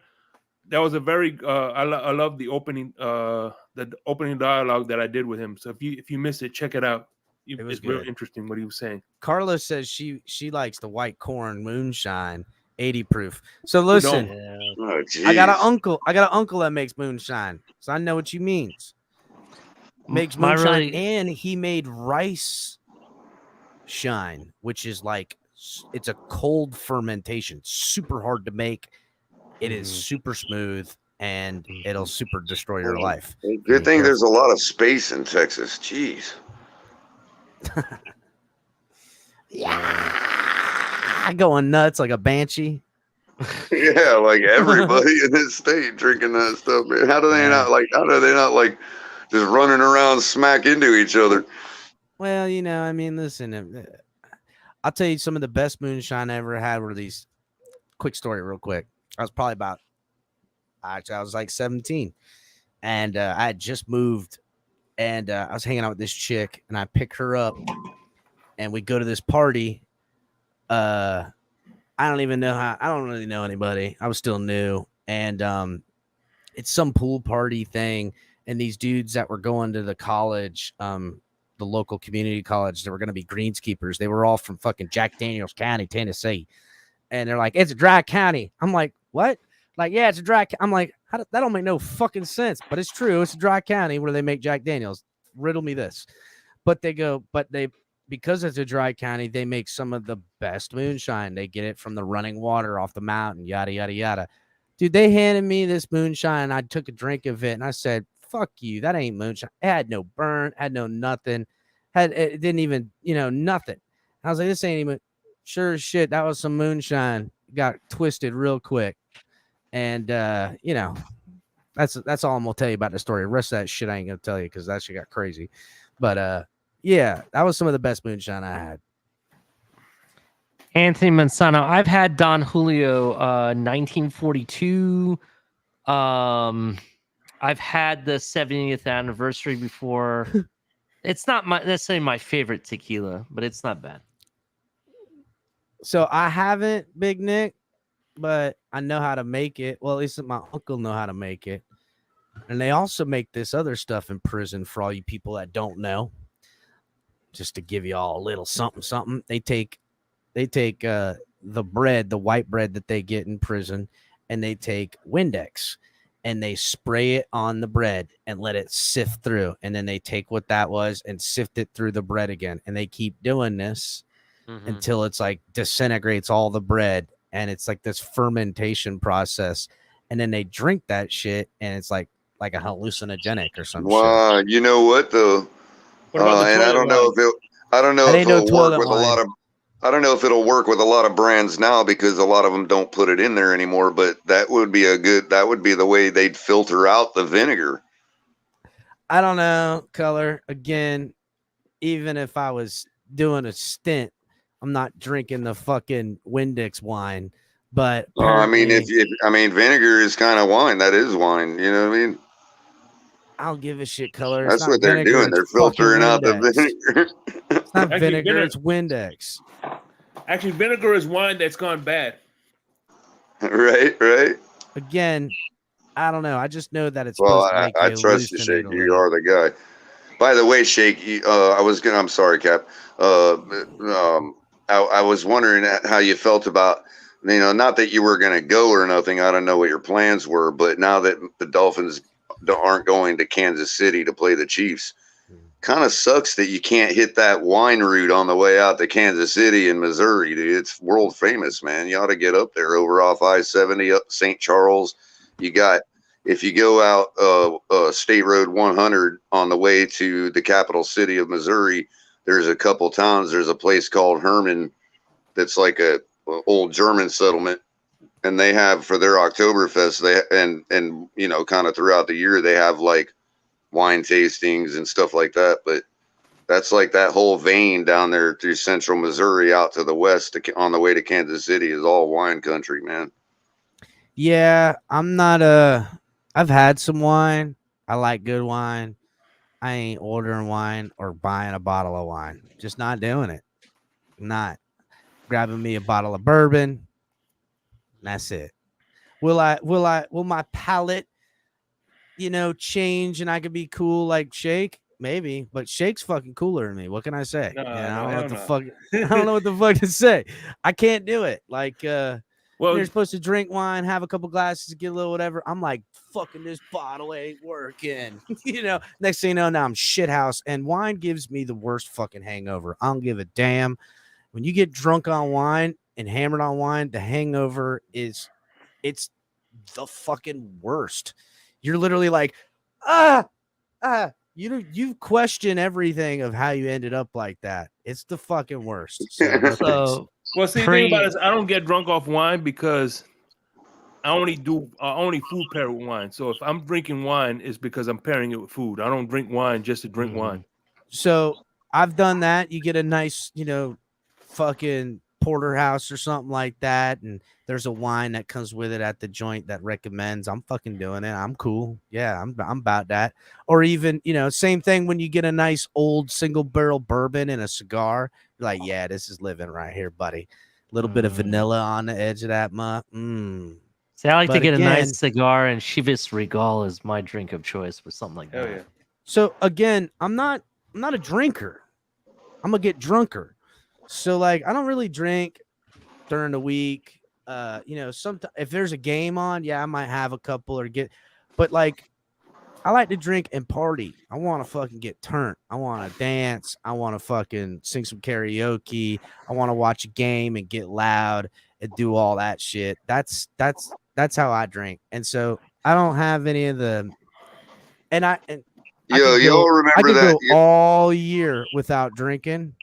that was a very I love the opening dialogue that I did with him. So if you missed it, check it out. It's real interesting what he was saying. Carla says she likes the white corn moonshine 80 proof. So listen, I got an uncle that makes moonshine, so I know what you mean. Makes moonshine, and he made rice shine, which is like it's a cold fermentation, super hard to make. It is super smooth, and it'll super destroy your life. Good thing there's a lot of space in Texas. Jeez. Yeah, going nuts like a banshee. Yeah, like everybody in this state drinking that stuff. Man. How do they not just running around smack into each other? Well, listen, I'll tell you some of the best moonshine I ever had were these. Quick story, real quick. I was like 17, and I had just moved, and I was hanging out with this chick, and I pick her up, and we go to this party. I don't really know anybody. I was still new, and it's some pool party thing, and these dudes that were going to the college, the local community college, that were going to be greenskeepers. They were all from fucking Jack Daniels County, Tennessee, and they're like, "It's a dry county." I'm like, "What?" Like, "Yeah, it's a dry." I'm like, that don't make no fucking sense, but it's true. It's a dry county where they make Jack Daniels. Riddle me this. Because it's a dry county, they make some of the best moonshine. They get it from the running water off the mountain, yada, yada, yada. Dude, they handed me this moonshine. I took a drink of it, and I said, fuck you. That ain't moonshine. It had no burn, had no nothing. It didn't even, nothing. I was like, this ain't even, sure as shit, that was some moonshine. Got twisted real quick. And, that's all I'm going to tell you about the story. The rest of that shit I ain't going to tell you because that shit got crazy. But, yeah, that was some of the best moonshine I had. Anthony Manzano, I've had Don Julio 1942. I've had the 70th anniversary before. It's not necessarily my favorite tequila, but it's not bad. So I haven't, Big Nick, but I know how to make it. Well, at least my uncle know how to make it. And they also make this other stuff in prison for all you people that don't know. Just to give you all a little something. They take the bread, the white bread that they get in prison, and they take Windex and they spray it on the bread and let it sift through. And then they take what that was and sift it through the bread again. And they keep doing this until it's like disintegrates all the bread. And it's like this fermentation process. And then they drink that shit and it's like a hallucinogenic or something. Wow, you know what though? And I don't know if it'll work with a lot of brands now because a lot of them don't put it in there anymore. But that would be the way they'd filter out the vinegar. I don't know, Color. Again, even if I was doing a stint, I'm not drinking the fucking Windex wine. But vinegar is kind of wine. That is wine. You know what I mean? I don't give a shit color. That's what they're doing. They're filtering out the vinegar. It's not vinegar, it's Windex. Actually, vinegar is wine that's gone bad. Right. Again, I don't know. I just know that it's well. supposed to make I you trust you, hallucinate Shake. a You little. are the guy. By the way, Shake, I'm sorry, Cap. I was wondering how you felt about, not that you were going to go or nothing. I don't know what your plans were, but now that the Dolphins aren't going to Kansas City to play the Chiefs, kind of sucks that you can't hit that wine route on the way out to Kansas City in Missouri, dude. It's world famous, man. You ought to get up there over off I-70 up St. Charles. If you go out State Road 100 on the way to the capital city of Missouri, there's a couple towns. There's a place called Herman that's like a old German settlement, and they have for their Oktoberfest, and kind of throughout the year they have like wine tastings and stuff like that. But that's like that whole vein down there through central Missouri out to the west on the way to Kansas City is all wine country, man. Yeah, I'm not I've had some wine. I like good wine. I ain't ordering wine or buying a bottle of wine. Just not doing it. Not grabbing me a bottle of bourbon. That's it. Will my palate, change and I could be cool like Shake? Maybe, but Shake's fucking cooler than me. What can I say? I don't know what the fuck. I don't know what the fuck to say. I can't do it. Like, you're supposed to drink wine, have a couple glasses, get a little whatever. I'm like, fucking this bottle ain't working. Next thing you know, now I'm shithouse. And wine gives me the worst fucking hangover. I don't give a damn. When you get drunk on wine and hammered on wine, the hangover it's the fucking worst. You're literally like, you question everything of how you ended up like that. It's the fucking worst. So well, see, the thing about it is I don't get drunk off wine because I only food pair with wine. So if I'm drinking wine, it's because I'm pairing it with food. I don't drink wine just to drink wine. So I've done that. You get a nice, fucking porterhouse or something like that, and there's a wine that comes with it at the joint that recommends. I'm fucking doing it. I'm cool. Yeah, I'm about that. Or even, same thing when you get a nice old single barrel bourbon and a cigar. You're like, yeah, this is living right here, buddy. A little bit of vanilla on the edge of that See, I like to get a nice cigar, and Chivas Regal is my drink of choice for something like that. Yeah. So again, I'm not a drinker. I'm gonna get drunker. So like, I don't really drink during the week. Sometimes if there's a game on, yeah, I might have a couple but like, I like to drink and party. I want to fucking get turned. I want to dance. I want to fucking sing some karaoke. I want to watch a game and get loud and do all that shit. That's how I drink. And so I don't have any of the, y'all remember that go all year without drinking.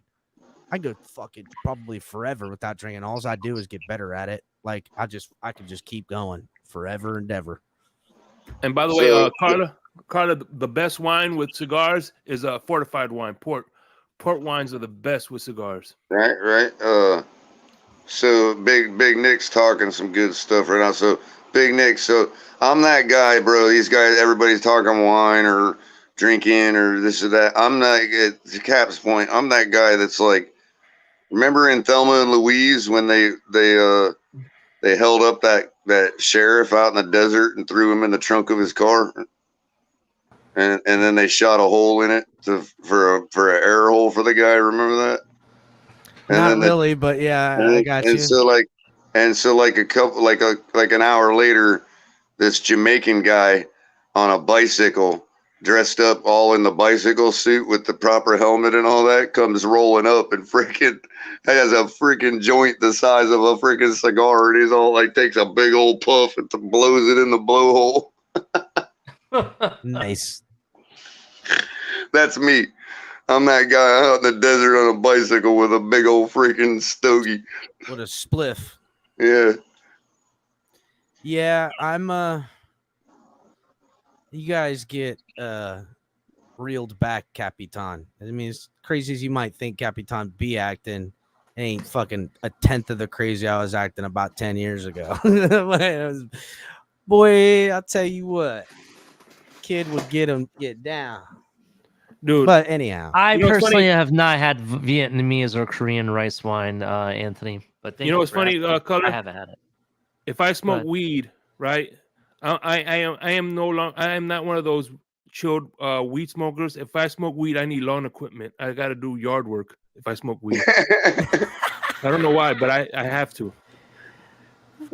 I go fucking probably forever without drinking. All I do is get better at it. Like I could just keep going forever and ever. And by the way, Carla, the best wine with cigars is fortified wine. Port wines are the best with cigars. Right. So Big Nick's talking some good stuff right now. So Big Nick, so I'm that guy, bro. These guys, everybody's talking wine or drinking or this or that. I'm not, to Cap's point, I'm that guy that's like, remember in Thelma and Louise when they held up that sheriff out in the desert and threw him in the trunk of his car, and then they shot a hole in it for an air hole for the guy. Remember that? And not really, but yeah, I got you. And so like an hour later, this Jamaican guy on a bicycle, dressed up all in the bicycle suit with the proper helmet and all that, comes rolling up and freaking has a freaking joint the size of a freaking cigar, and he's all like, takes a big old puff and blows it in the blowhole. Nice. That's me. I'm that guy out in the desert on a bicycle with a big old freaking stogie. With a spliff. Yeah. Yeah, I'm you guys get reeled back, Capitan. I mean, as crazy as you might think Capitan be acting, it ain't fucking a tenth of the crazy I was acting about 10 years ago. Boy, I'll tell you what. kid would get down. Dude. But anyhow, I personally have not had Vietnamese or Korean rice wine, Anthony. But you know what's funny, Color? I haven't had it. If I smoke weed, right? I am not one of those chilled weed smokers. If I smoke weed, I need lawn equipment. I got to do yard work if I smoke weed. I don't know why, but I have to.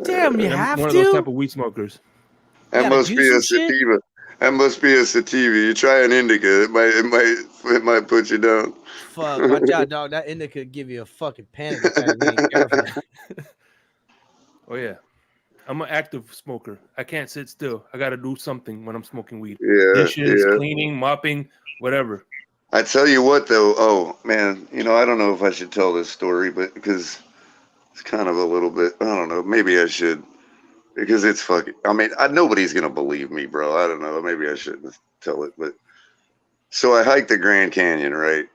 Damn, you I'm have one to. of those type of weed smokers. That must be a sativa. That must be a sativa. You try an indica, it might put you down. Fuck, watch out, dog. That indica could give you a fucking panic attack. You ain't careful. Oh yeah, I'm an active smoker. I can't sit still. I got to do something when I'm smoking weed. Yeah, dishes, cleaning, mopping, whatever. I tell you what, though. Oh man, I don't know if I should tell this story, but because it's kind of a little bit. I don't know. Maybe I should. Because it's fucking. I mean, nobody's gonna believe me, bro. I don't know. Maybe I shouldn't tell it, but so I hiked the Grand Canyon, right,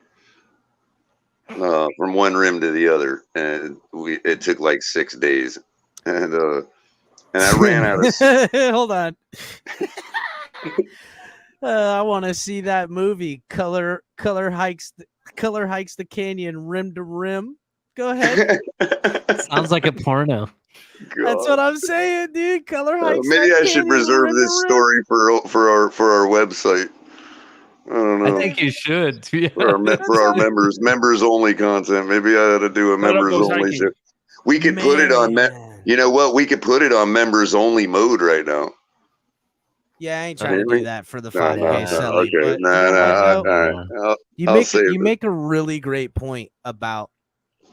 from one rim to the other, and it took like 6 days, and I ran out of. Hold on. I want to see that movie. Color hikes the canyon rim to rim. Go ahead. Sounds like a porno. God. That's what I'm saying, dude. Color hikes. Maybe I should reserve this story for our website. I don't know. I think you should. For our members only content. Maybe I ought to do a members only shit. We could put it on. You know what? We could put it on members only mode right now. Yeah, I ain't trying to do that for the 5K selling. Okay, no. You make a really great point about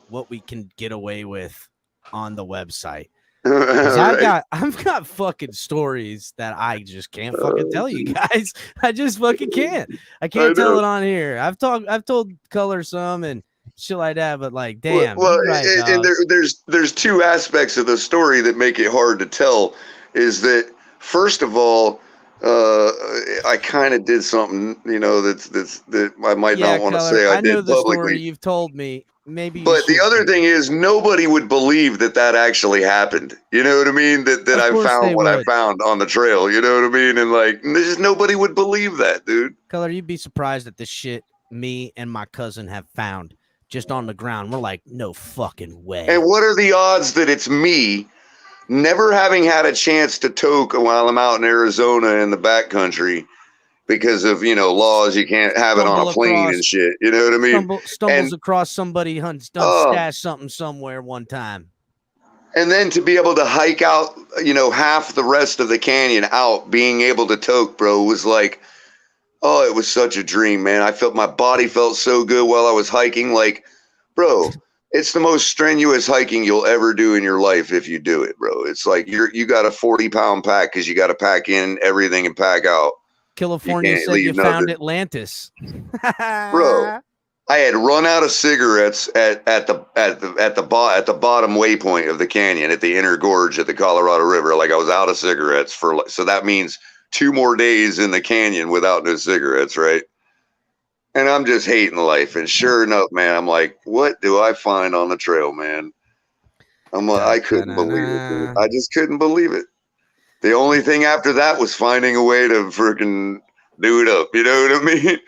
what we can get away with on the website. Right. I've got fucking stories that I just can't fucking tell you guys. I just fucking can't. I can't tell it on here. I've told Color some and shit like that, but like, damn. Well, right, and there's two aspects of the story that make it hard to tell. Is that first of all, I kind of did something, that I might not want to say I did know the publicly. Story you've told me. Maybe. But the other thing is, nobody would believe that actually happened. You know what I mean? That I found what I found on the trail. You know what I mean? And like, just nobody would believe that, dude. Color, you'd be surprised at the shit me and my cousin have found just on the ground. We're like, no fucking way. And what are the odds that it's me, never having had a chance to toke while I'm out in Arizona in the backcountry? Because of, laws, you can't have it on a plane and shit. You know what I mean? Stumbles across somebody stashed something somewhere one time. And then to be able to hike out, half the rest of the canyon out, being able to toke, bro, was like, oh, it was such a dream, man. My body felt so good while I was hiking. Like, bro, it's the most strenuous hiking you'll ever do in your life if you do it, bro. It's like you got a 40-pound pack because you got to pack in everything and pack out. California said you found Atlantis. Bro, I had run out of cigarettes at the bottom waypoint of the canyon at the inner gorge at the Colorado River. Like I was out of cigarettes so that means 2 more days in the canyon without no cigarettes, right? And I'm just hating life. And sure enough, man, I'm like, what do I find on the trail, man? I couldn't believe it, dude. I just couldn't believe it. The only thing after that was finding a way to freaking do it up. You know what I mean?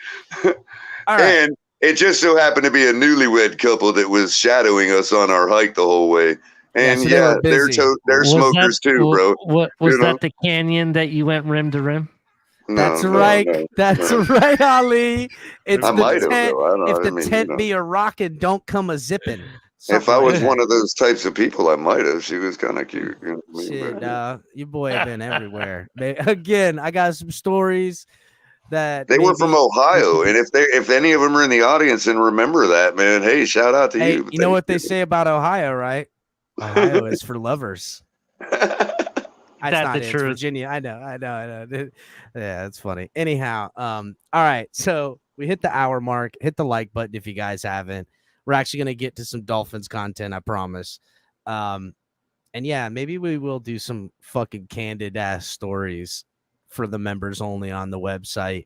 All right. And it just so happened to be a newlywed couple that was shadowing us on our hike the whole way. And they're smokers too, bro. Was that the canyon that you went rim to rim? That's right. That's right, Ali. It's I might tent. have, though. If the tent be a rockin', don't come a zipping. If I was one of those types of people, I might have. She was kind of cute. Shit, your boy have been everywhere. Again, I got some stories that they were from Ohio, and if any of them are in the audience and remember that, man, hey, shout out to you. You know what they say about Ohio, right? Ohio is for lovers. That's the truth. Virginia. I know. Yeah, it's funny. Anyhow, all right. So we hit the hour mark. Hit the like button if you guys haven't. We're actually going to get to some Dolphins content, I promise. And yeah, maybe we will do some fucking candid ass stories for the members only on the website.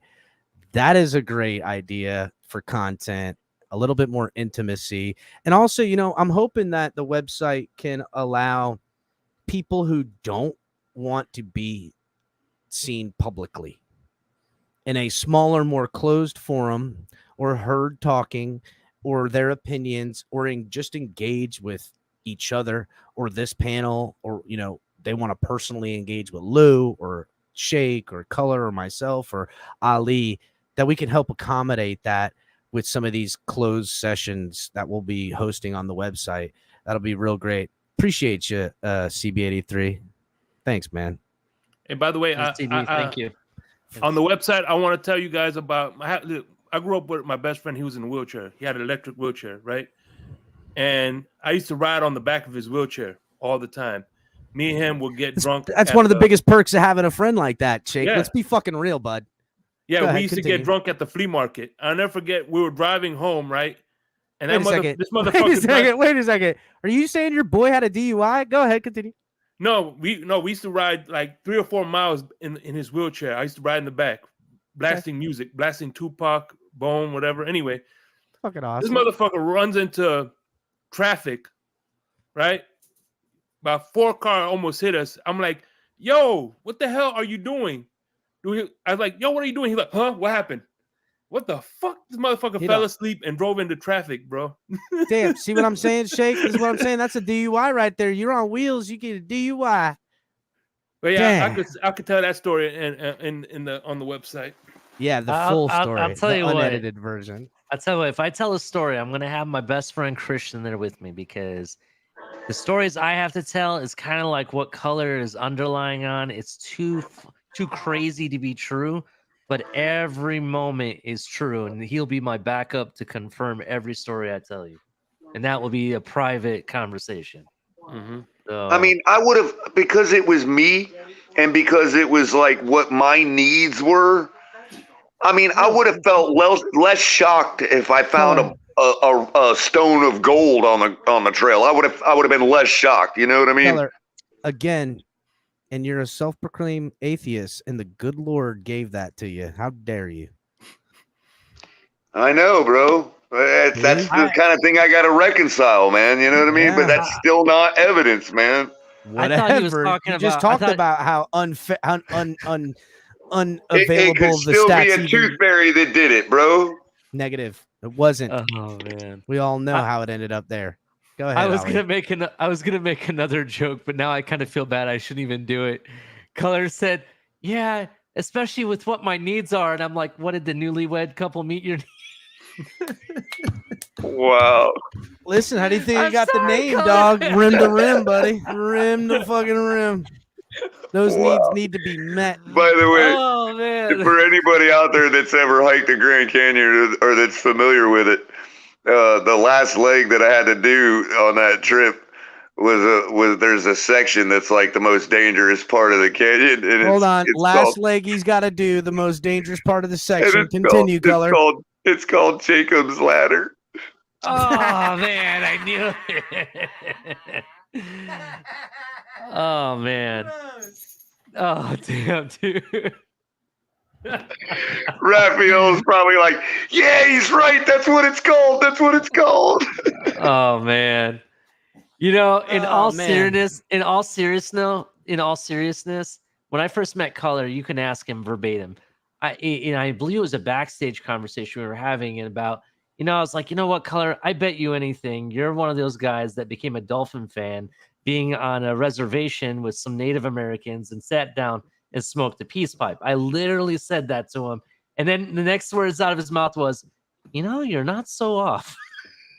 That is a great idea for content, a little bit more intimacy. And also, I'm hoping that the website can allow people who don't want to be seen publicly. in a smaller, more closed forum, or heard talking, or their opinions, or just engage with each other or this panel, or they want to personally engage with Lou or Shake or Color or myself or Ali, that we can help accommodate that with some of these closed sessions that we'll be hosting on the website. That'll be real great. Appreciate you, CB83. Thanks, man. And by the way, thank you. On the website, I want to tell you guys about I grew up with my best friend. He was in a wheelchair. He had an electric wheelchair, right? And I used to ride on the back of his wheelchair all the time. Me and him would get drunk. That's one of the biggest perks of having a friend like that, Shake. Yeah. Let's be fucking real, bud. Yeah, we used to get drunk at the flea market. I'll never forget. We were driving home, right? And this motherfucker. Wait a second. Are you saying your boy had a DUI? Go ahead, continue. No, we used to ride like 3 or 4 miles in his wheelchair. I used to ride in the back, blasting music, blasting Tupac, Bone, whatever. Anyway, fucking awesome. This motherfucker runs into traffic, right? About 4 cars almost hit us. I'm like, yo, what the hell are you doing? I was like, yo, what are you doing? He's like, huh? What happened? What the fuck? This motherfucker fell asleep and drove into traffic, bro. Damn, see what I'm saying, Shake? This is what I'm saying. That's a DUI right there. You're on wheels, you get a DUI. But yeah, I could tell that story on the website. Yeah, the full story. I'll tell you unedited version. I'll tell you what, if I tell a story, I'm gonna have my best friend Christian there with me, because the stories I have to tell is kind of like what Color is underlying on. It's too crazy to be true, but every moment is true, and he'll be my backup to confirm every story I tell you, and that will be a private conversation. Mm-hmm. So, I mean, I would have, because it was me and because it was like what my needs were. I mean, I would have felt less shocked if I found a stone of gold on the trail. I would have been less shocked. You know what I mean? Keller, again, and you're a self-proclaimed atheist, and the good Lord gave that to you. How dare you? I know, bro. That's the kind of thing I got to reconcile, man. You know what I mean? Yeah. But that's still not evidence, man. Whatever. I thought he was talking just talked about how unavailable it could still be a tooth fairy that did it, bro. Negative. It wasn't. Oh man. We all know how it ended up there. Go ahead. I was gonna make another joke, but now I kind of feel bad. I shouldn't even do it. Color said, "Yeah, especially with what my needs are," and I'm like, "What did the newlywed couple meet your needs?" Wow. Listen, how do you think you got the name, Color? Dog? Rim to rim, buddy. Rim to fucking rim. Those needs need to be met. By the way, for anybody out there that's ever hiked the Grand Canyon or that's familiar with it, the last leg that I had to do on that trip was there's a section that's like the most dangerous part of the canyon. And hold on, last leg he's got to do the most dangerous part of the section. Continue, Color. It's called Jacob's Ladder. Oh man, I knew it. Oh man. Oh damn, dude. Raphael's probably like, yeah, he's right. That's what it's called. That's what it's called. Oh man. You know, in all seriousness, when I first met Color, you can ask him verbatim. I believe it was a backstage conversation we were having about, I was like, you know what, Color, I bet you anything. You're one of those guys that became a Dolphin fan, being on a reservation with some Native Americans and sat down and smoked a peace pipe. I literally said that to him. And then the next words out of his mouth was, you're not so off.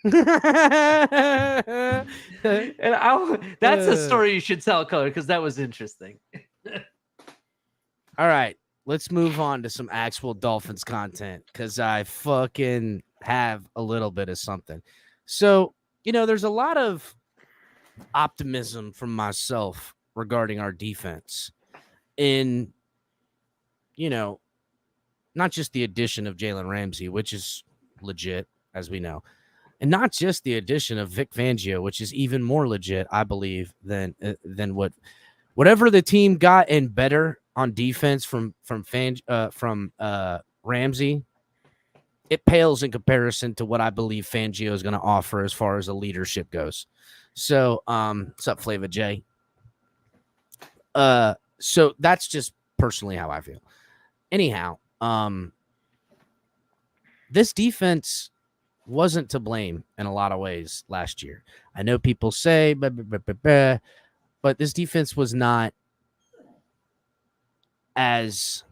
And that's a story you should tell, Color, because that was interesting. All right, let's move on to some actual Dolphins content, because I fucking have a little bit of something. So, there's a lot of optimism from myself regarding our defense in, not just the addition of Jalen Ramsey, which is legit, as we know, and not just the addition of Vic Fangio, which is even more legit, I believe, than whatever the team got and better on defense from Ramsey. It pales in comparison to what I believe Fangio is going to offer as far as the leadership goes. So, what's up, Flava J? So that's just personally how I feel. Anyhow, This defense wasn't to blame in a lot of ways last year. I know people say, but this defense was not as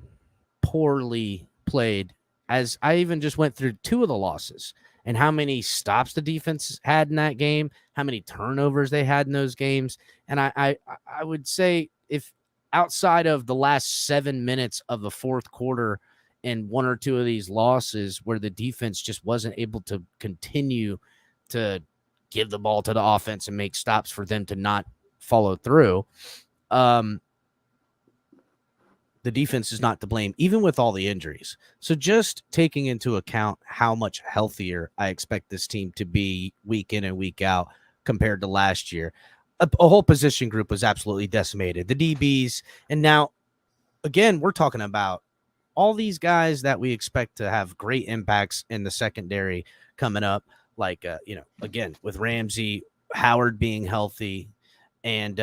poorly played as I even just went through two of the losses and how many stops the defense had in that game, how many turnovers they had in those games. And I would say if outside of the last 7 minutes of the fourth quarter and one or two of these losses where the defense just wasn't able to continue to give the ball to the offense and make stops for them to not follow through, the defense is not to blame, even with all the injuries. So just taking into account how much healthier I expect this team to be week in and week out compared to last year, a whole position group was absolutely decimated. The DBs, and now, again, we're talking about all these guys that we expect to have great impacts in the secondary coming up, like, again, with Ramsey, Howard being healthy, and,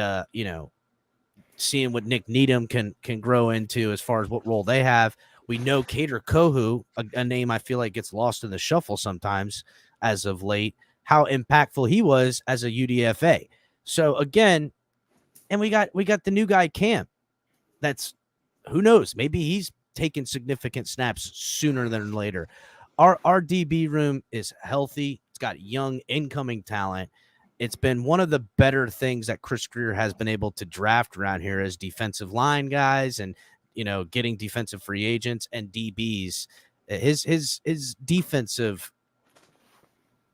seeing what Nick Needham can grow into as far as what role they have. We know Kader Kohu, a name I feel like gets lost in the shuffle sometimes as of late, how impactful he was as a UDFA. So again, and we got the new guy Cam. That's, who knows, maybe he's taking significant snaps sooner than later. Our DB room is healthy. It's got young incoming talent. It's been one of the better things that Chris Greer has been able to draft around here as defensive line guys and, getting defensive free agents and DBs. His defensive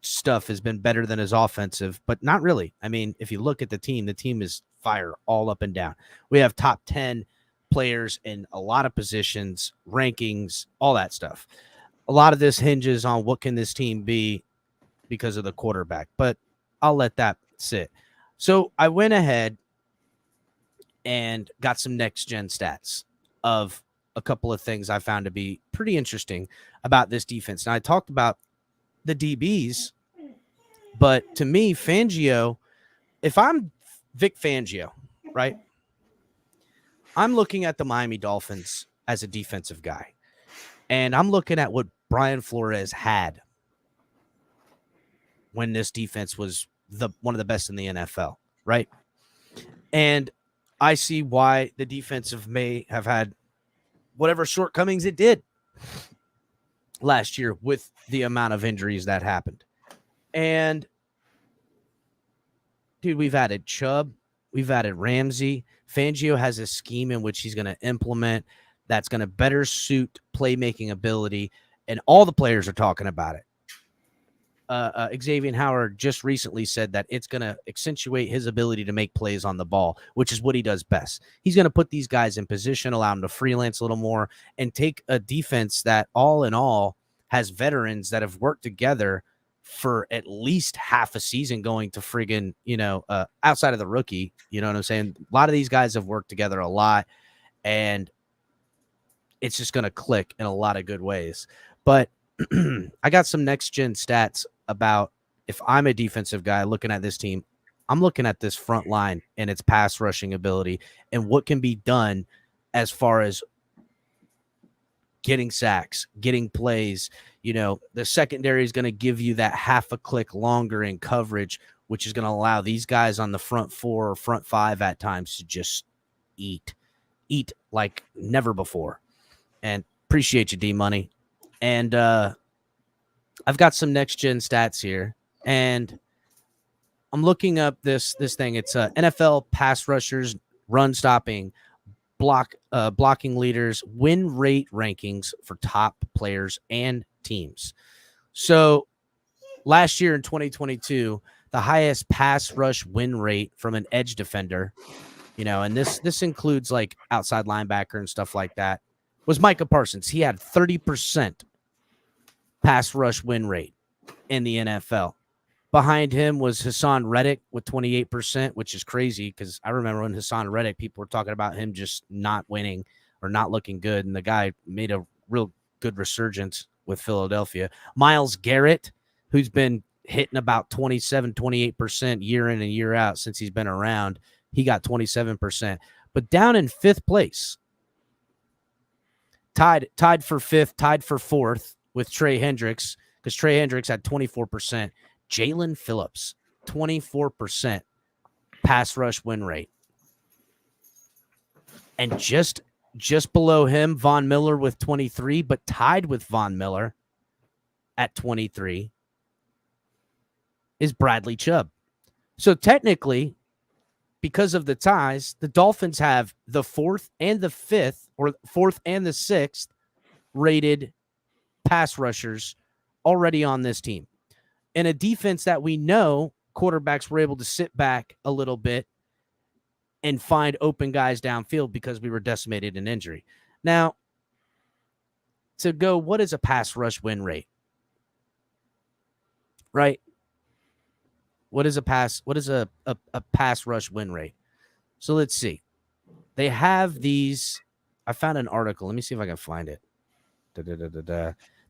stuff has been better than his offensive, but not really. I mean, if you look at the team is fire all up and down. We have top 10 players in a lot of positions, rankings, all that stuff. A lot of this hinges on what can this team be because of the quarterback, but I'll let that sit. So I went ahead and got some next gen stats of a couple of things I found to be pretty interesting about this defense. Now I talked about the DBs, but to me, Fangio, if I'm Vic Fangio, right, I'm looking at the Miami Dolphins as a defensive guy, and I'm looking at what Brian Flores had when this defense was one of the best in the NFL, right? And I see why the defensive may have had whatever shortcomings it did last year with the amount of injuries that happened. And, dude, we've added Chubb. We've added Ramsey. Fangio has a scheme in which he's going to implement that's going to better suit playmaking ability, and all the players are talking about it. Xavier Howard just recently said that it's going to accentuate his ability to make plays on the ball, which is what he does best. He's going to put these guys in position, allow them to freelance a little more, and take a defense that all in all has veterans that have worked together for at least half a season going to friggin', outside of the rookie, you know what I'm saying? A lot of these guys have worked together a lot, and it's just going to click in a lot of good ways. But I got some next-gen stats about if I'm a defensive guy looking at this team, I'm looking at this front line and its pass rushing ability and what can be done as far as getting sacks, getting plays. The secondary is going to give you that half a click longer in coverage, which is going to allow these guys on the front four or front five at times to just eat like never before. And appreciate you, D-Money. And I've got some next-gen stats here, and I'm looking up this thing. It's NFL pass rushers, run stopping, blocking leaders, win rate rankings for top players and teams. So last year in 2022, the highest pass rush win rate from an edge defender, and this includes like outside linebacker and stuff like that, was Micah Parsons. He had 30% pass rush win rate in the NFL. Behind him was Hassan Reddick with 28%, which is crazy because I remember when Hassan Reddick, people were talking about him just not winning or not looking good, and the guy made a real good resurgence with Philadelphia. Myles Garrett, who's been hitting about 27, 28% year in and year out since he's been around, he got 27%. But down in fifth place, tied for fifth, tied for fourth with Trey Hendricks, because Trey Hendricks had 24%. Jalen Phillips, 24% pass rush win rate. And just below him, Von Miller with 23, but tied with Von Miller at 23 is Bradley Chubb. So technically, because of the ties, the Dolphins have the fourth and the fifth, or fourth and the sixth rated pass rushers already on this team. In a defense that we know quarterbacks were able to sit back a little bit and find open guys downfield because we were decimated in injury. Now, to go, what is a pass rush win rate? Right? What is a pass rush win rate? So let's see. They have these. I found an article. Let me see if I can find it.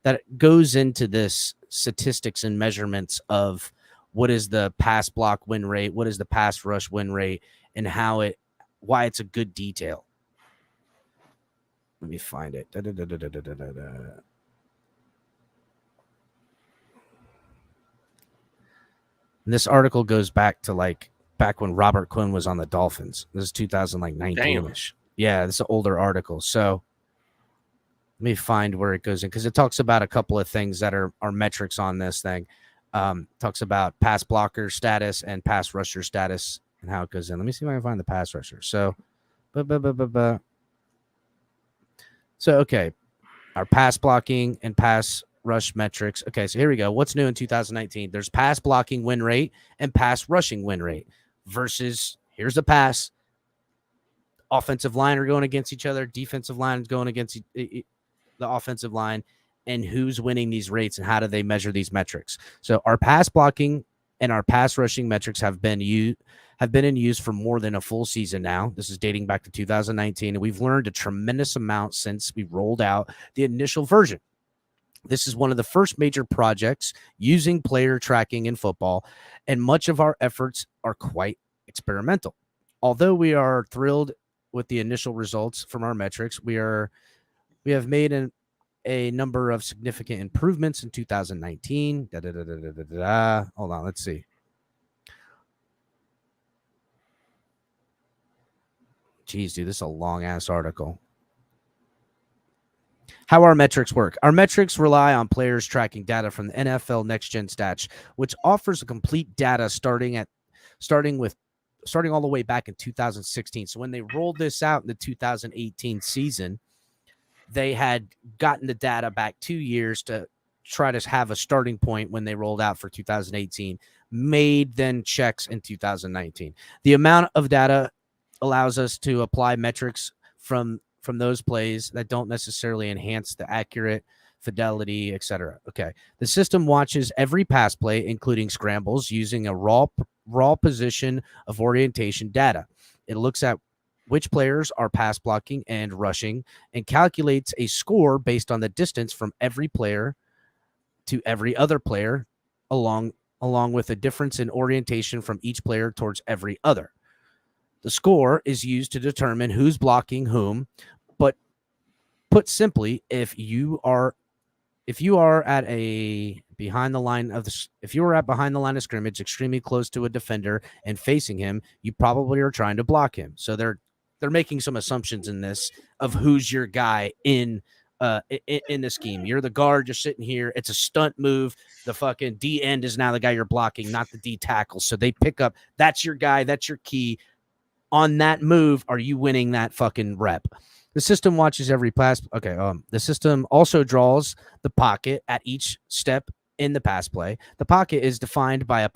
That goes into this statistics and measurements of what is the pass block win rate, what is the pass rush win rate, and why it's a good detail. Let me find it. And this article goes back to back when Robert Quinn was on the Dolphins. This is 2019-ish. Yeah, this is an older article. So let me find where it goes in, because it talks about a couple of things that are metrics on this thing. Talks about pass blocker status and pass rusher status and how it goes in. Let me see if I can find the pass rusher. So, okay, our pass blocking and pass rush metrics. Okay, so here we go. What's new in 2019? There's pass blocking win rate and pass rushing win rate versus here's the pass. Offensive line are going against each other. Defensive line is going against the offensive line, and who's winning these rates and how do they measure these metrics? So our pass blocking and our pass rushing metrics have been in use for more than a full season now. This is dating back to 2019, and we've learned a tremendous amount since we rolled out the initial version. This is one of the first major projects using player tracking in football, and much of our efforts are quite experimental. Although we are thrilled with the initial results from our metrics, we have made a number of significant improvements in 2019. Hold on, let's see. Jeez, dude, this is a long-ass article. How our metrics work. Our metrics rely on players tracking data from the NFL Next Gen Stats, which offers a complete data starting all the way back in 2016. So when they rolled this out in the 2018 season, they had gotten the data back 2 years to try to have a starting point when they rolled out for 2018, made then checks in 2019. The amount of data allows us to apply metrics from those plays that don't necessarily enhance the accurate fidelity, etc. Okay. The system watches every pass play, including scrambles, using a raw position of orientation data. It looks at which players are pass blocking and rushing and calculates a score based on the distance from every player to every other player, along with a difference in orientation from each player towards every other. The score is used to determine who's blocking whom, but put simply, if you are at behind the line of scrimmage, extremely close to a defender and facing him, you probably are trying to block him. So they're making some assumptions in this of who's your guy in the scheme. You're the guard, you're sitting here. It's a stunt move. The fucking D end is now the guy you're blocking, not the D tackle. So they pick up, that's your guy, that's your key. On that move, are you winning that fucking rep? The system watches every pass. Okay. The system also draws the pocket at each step in the pass play. The pocket is defined by a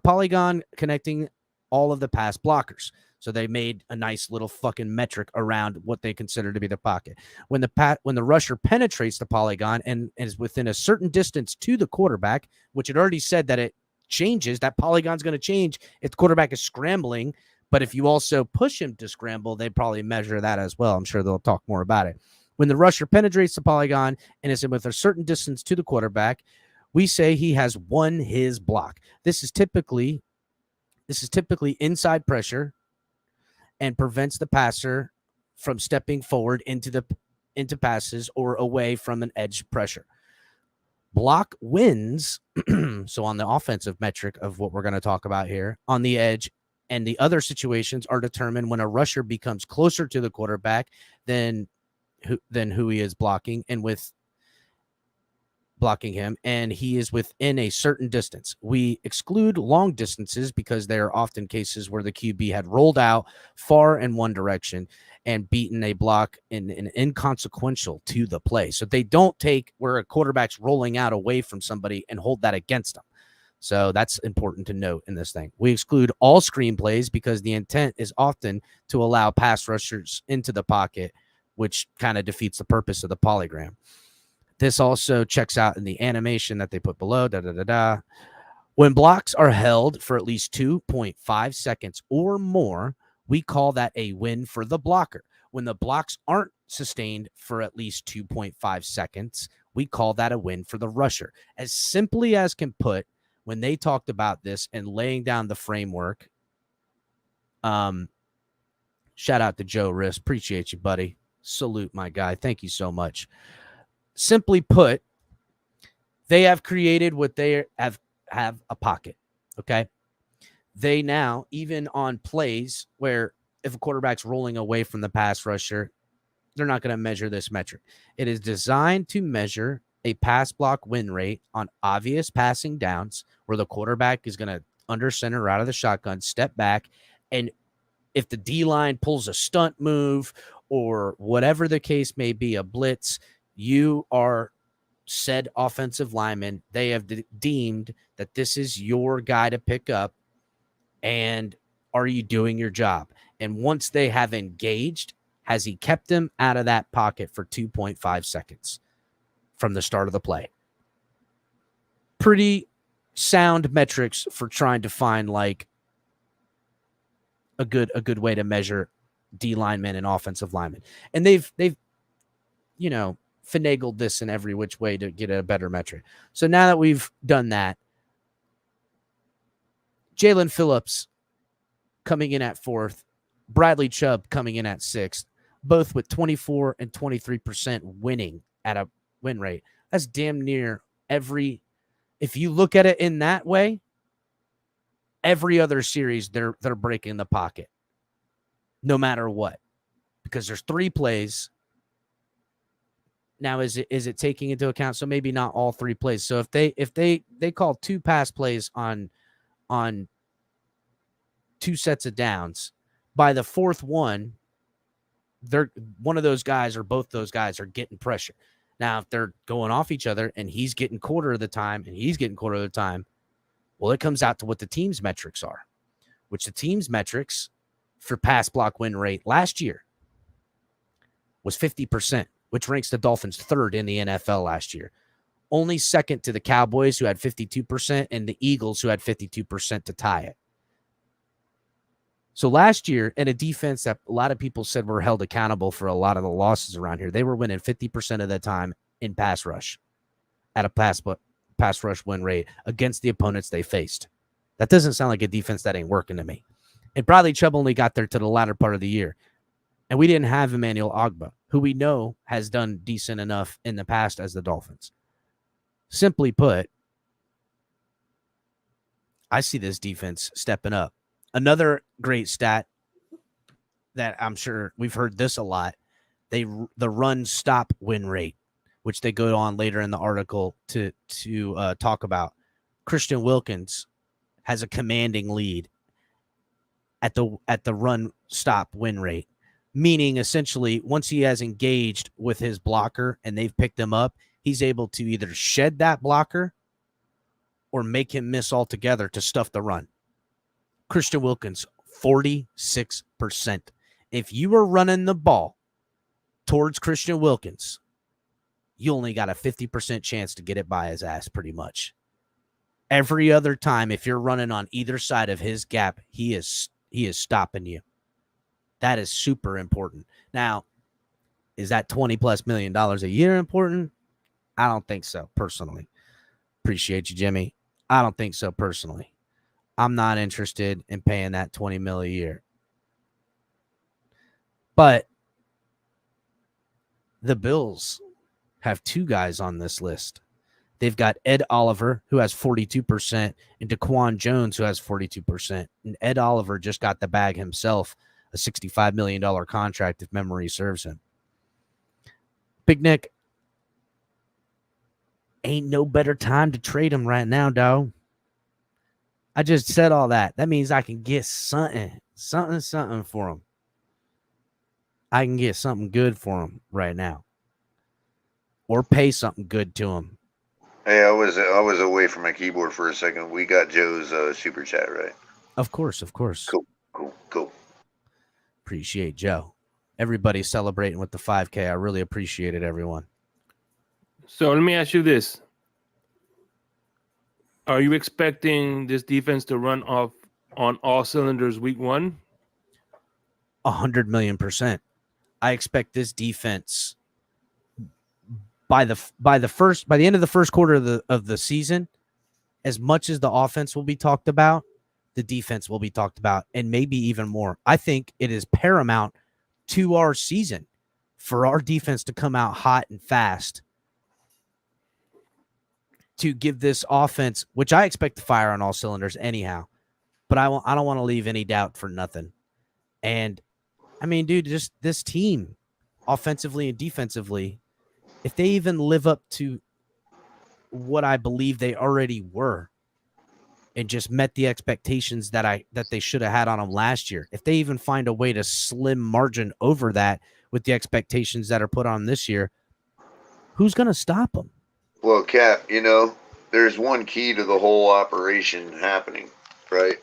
polygon connecting all of the pass blockers. So they made a nice little fucking metric around what they consider to be the pocket. When the rusher penetrates the polygon and is within a certain distance to the quarterback, which it already said that it changes, that polygon's going to change if the quarterback is scrambling. But if you also push him to scramble, they probably measure that as well. I'm sure they'll talk more about it. When the rusher penetrates the polygon and is with a certain distance to the quarterback, we say he has won his block. This is typically inside pressure and prevents the passer from stepping forward into into passes or away from an edge pressure. Block wins, so on the offensive metric of what we're going to talk about here, on the edge and the other situations are determined when a rusher becomes closer to the quarterback than who he is blocking and with blocking him, and he is within a certain distance. We exclude long distances because there are often cases where the QB had rolled out far in one direction and beaten a block in inconsequential to the play. So they don't take where a quarterback's rolling out away from somebody and hold that against them. So that's important to note in this thing. We exclude all screen plays because the intent is often to allow pass rushers into the pocket, which kind of defeats the purpose of the polygram. This also checks out in the animation that they put below. When blocks are held for at least 2.5 seconds or more, we call that a win for the blocker. When the blocks aren't sustained for at least 2.5 seconds, we call that a win for the rusher. As simply as can put, when they talked about this and laying down the framework, shout out to Joe Riss. Appreciate you, buddy. Salute, my guy. Thank you so much. Simply put, they have created what they have a pocket, okay? They now, even on plays where if a quarterback's rolling away from the pass rusher, they're not going to measure this metric. It is designed to measure a pass block win rate on obvious passing downs where the quarterback is going to under center out of the shotgun, step back, and if the D-line pulls a stunt move or whatever the case may be, a blitz, you are said offensive lineman. They have deemed that this is your guy to pick up, and are you doing your job? And once they have engaged, has he kept him out of that pocket for 2.5 seconds from the start of the play? Pretty sound metrics for trying to find like a good way to measure D linemen and offensive linemen. And they've finagled this in every which way to get a better metric. So now that we've done that, Jalen Phillips coming in at 4th, Bradley Chubb coming in at 6th, both with 24 and 23% winning at a win rate. That's damn near every, if you look at it in that way, every other series they're breaking the pocket, no matter what, because there's 3 plays. Now, is it taking into account? So maybe not all 3 plays. So if they call 2 pass plays on 2 sets of downs, by the 4th one, they're one of those guys or both those guys are getting pressure. Now, if they're going off each other and he's getting quarter of the time and he's getting quarter of the time, well, it comes out to what the team's metrics are, which the team's metrics for pass block win rate last year was 50%. Which ranks the Dolphins 3rd in the NFL last year. Only second to the Cowboys, who had 52%, and the Eagles, who had 52% to tie it. So last year, in a defense that a lot of people said were held accountable for a lot of the losses around here, they were winning 50% of the time in pass rush at a pass rush win rate against the opponents they faced. That doesn't sound like a defense that ain't working to me. And Bradley Chubb only got there to the latter part of the year. And we didn't have Emmanuel Ogbah, who we know has done decent enough in the past as the Dolphins. Simply put, I see this defense stepping up. Another great stat that I'm sure we've heard this a lot, the run stop win rate, which they go on later in the article to talk about. Christian Wilkins has a commanding lead at the run stop win rate. Meaning, essentially, once he has engaged with his blocker and they've picked him up, he's able to either shed that blocker or make him miss altogether to stuff the run. Christian Wilkins, 46%. If you are running the ball towards Christian Wilkins, you only got a 50% chance to get it by his ass, pretty much. Every other time, if you're running on either side of his gap, he is stopping you. That is super important. Now, is that $20+ million a year important? I don't think so, personally. Appreciate you, Jimmy. I don't think so, personally. I'm not interested in paying that $20 million a year. But the Bills have two guys on this list. They've got Ed Oliver, who has 42%, and Daquan Jones, who has 42%. And Ed Oliver just got the bag himself, a $65 million contract, if memory serves him. Big Nick, ain't no better time to trade him right now, dog. I just said all that. That means I can get something for him. I can get something good for him right now. Or pay something good to him. Hey, I was away from my keyboard for a second. We got Joe's super chat, right? Of course. Cool. Appreciate Joe. Everybody celebrating with the 5K. I really appreciate it, everyone. So let me ask you this. Are you expecting this defense to run off on all cylinders week 1? 100 million%. I expect this defense by the end of the first quarter of the season, as much as the offense will be talked about, the defense will be talked about, and maybe even more. I think it is paramount to our season for our defense to come out hot and fast to give this offense, which I expect to fire on all cylinders anyhow, but I don't want to leave any doubt for nothing. And I mean, dude, just this team, offensively and defensively, if they even live up to what I believe they already were and just met the expectations that they should have had on them last year, if they even find a way to slim margin over that with the expectations that are put on this year, who's going to stop them? Well, Cap, there's one key to the whole operation happening, right?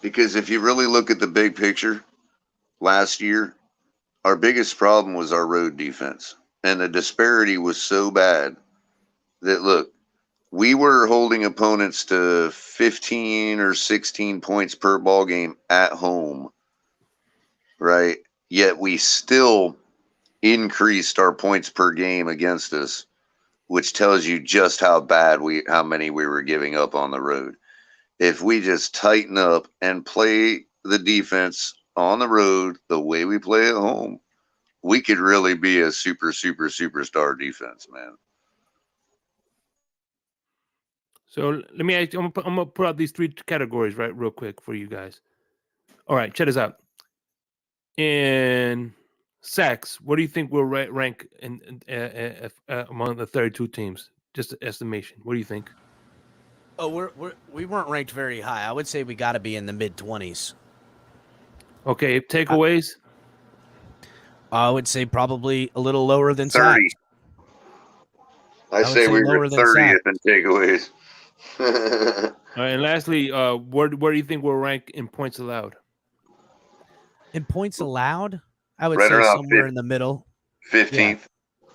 Because if you really look at the big picture, last year, our biggest problem was our road defense. And the disparity was so bad that, look, we were holding opponents to 15 or 16 points per ball game at home, right? Yet we still increased our points per game against us, which tells you just how many we were giving up on the road. If we just tighten up and play the defense on the road the way we play at home, we could really be a superstar defense, man. So let me ask you, I'm gonna put out these 3 categories right real quick for you guys. All right, check this out. In sacks, what do you think we'll rank among the 32 teams? Just an estimation. What do you think? Oh, we weren't ranked very high. I would say we got to be in the mid-20s. Okay, takeaways? I would say probably a little lower than 30. sacks. I say we were 30th in takeaways. All right, and lastly, where do you think we'll rank in points allowed? In points allowed, I would say somewhere in the middle. 15th.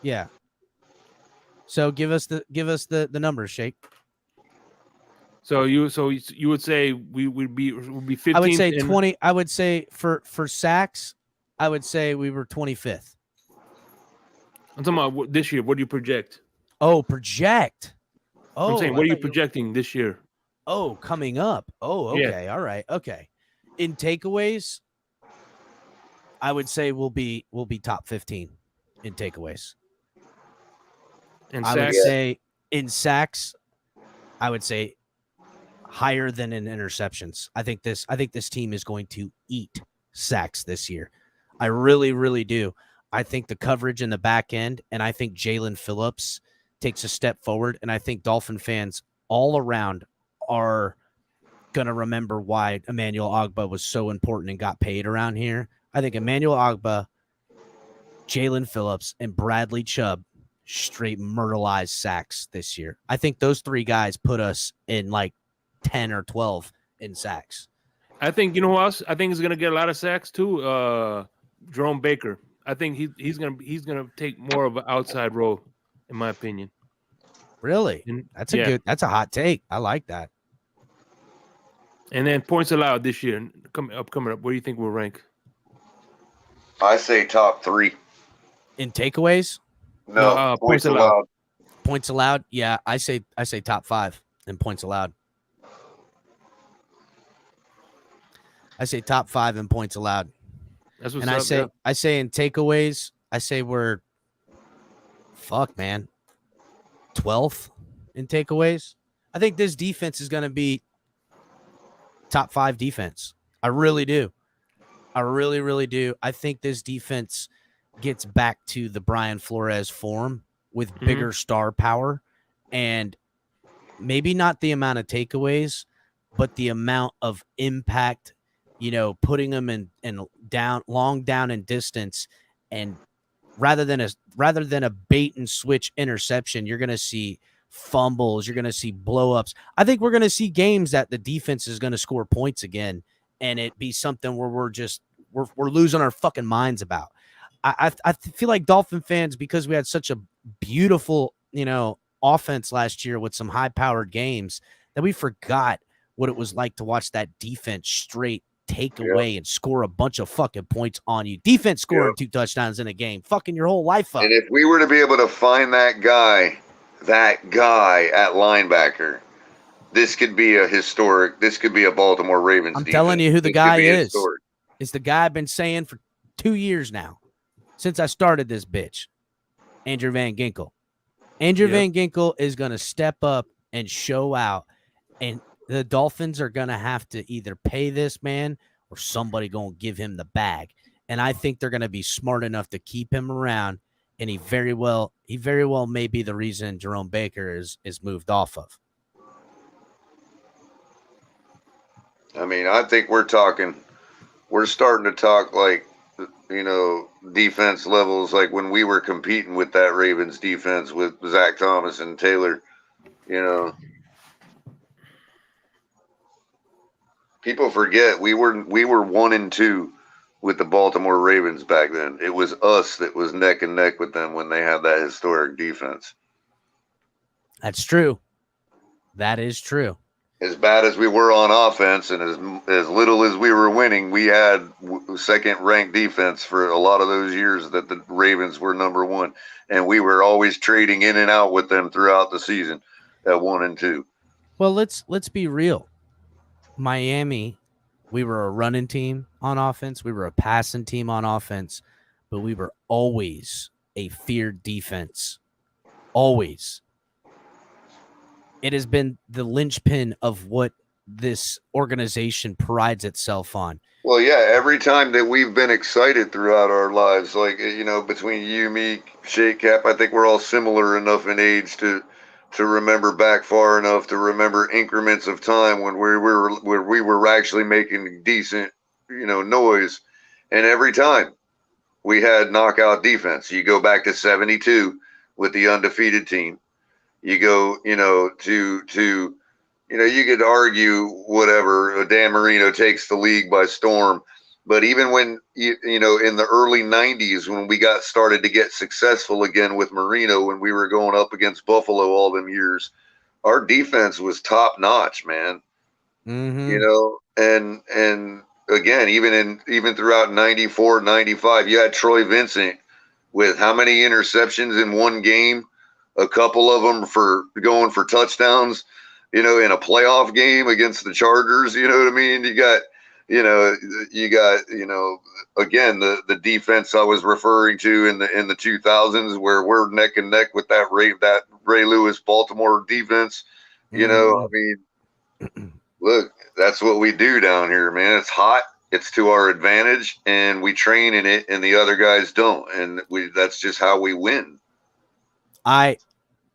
Yeah. So give us the numbers, Shake. So you would say we would be 15th. I would say 20. I would say for sacks, I would say we were 25th. I'm talking about this year. What do you project? Oh, project. Oh, I'm saying, what are you projecting this year? Oh, coming up. Oh, okay. Yeah. All right. Okay. In takeaways, I would say we'll be top 15 in takeaways. And I would say in sacks, I would say higher than in interceptions. I think this team is going to eat sacks this year. I really, really do. I think the coverage in the back end, and I think Jalen Phillips takes a step forward, and I think Dolphin fans all around are going to remember why Emmanuel Ogbah was so important and got paid around here. I think Emmanuel Ogbah, Jalen Phillips, and Bradley Chubb straight myrtleized sacks this year. I think those 3 guys put us in like 10 or 12 in sacks. I think, you know who else I think is going to get a lot of sacks too? Jerome Baker. I think he's gonna take more of an outside role, in my opinion. Really? That's a hot take. I like that. And then points allowed this year coming up. Where do you think we'll rank? I say top 3. In takeaways? No, points allowed. Points allowed? Yeah, I say top 5 in points allowed. I say top 5 in points allowed. That's what's and up, I say in takeaways, I say we're fuck, man, 12th in takeaways. I think this defense is going to be top 5 defense. I really do. I really, really do. I think this defense gets back to the Brian Flores form with bigger star power, and maybe not the amount of takeaways, but the amount of impact, putting them in long down and distance. And rather than a bait and switch interception, you're going to see fumbles. You're going to see blow ups. I think we're going to see games that the defense is going to score points again, and it be something where we're losing our fucking minds about. I feel like Dolphin fans, because we had such a beautiful, offense last year with some high-powered games, that we forgot what it was like to watch that defense straight take away and score a bunch of fucking points on you. Defense scoring 2 touchdowns in a game, fucking your whole life up. And if we were to be able to find that guy at linebacker, this could be a Baltimore Ravens defense. I'm telling you who the guy is. Historic. It's the guy I've been saying for 2 years now, since I started this bitch, Andrew Van Ginkel. Andrew Van Ginkel is going to step up and show out, and the Dolphins are going to have to either pay this man or somebody going to give him the bag. And I think they're going to be smart enough to keep him around, and he very well may be the reason Jerome Baker is moved off of. I mean, I think we're starting to talk like, defense levels, like when we were competing with that Ravens defense with Zach Thomas and Taylor. People forget we were 1-2 with the Baltimore Ravens back then. It was us that was neck and neck with them when they had that historic defense. That's true. That is true. As bad as we were on offense and as little as we were winning, we had second-ranked defense for a lot of those years that the Ravens were number 1, and we were always trading in and out with them throughout the season at 1-2. Well, let's be real. Miami, we were a running team on offense. We were a passing team on offense, but we were always a feared defense. Always. It has been the linchpin of what this organization prides itself on. Well, yeah, every time that we've been excited throughout our lives, like, between you, me, Shake Cap, I think we're all similar enough in age to remember back far enough to remember increments of time when we were actually making decent, noise. And every time we had knockout defense. You go back to 72 with the undefeated team. You go, you could argue whatever. Dan Marino takes the league by storm. But even when, in the early 90s, when we started to get successful again with Marino, when we were going up against Buffalo all them years, our defense was top notch, man. Mm-hmm. And again, even throughout 94, 95, you had Troy Vincent with how many interceptions in one game? A couple of them for going for touchdowns, in a playoff game against the Chargers. You know what I mean? You got, again, the defense I was referring to in the 2000s, where we're neck and neck with that Ray Lewis Baltimore defense. I mean, look, that's what we do down here, man. It's hot. It's to our advantage, and we train in it, and the other guys don't. And that's just how we win. I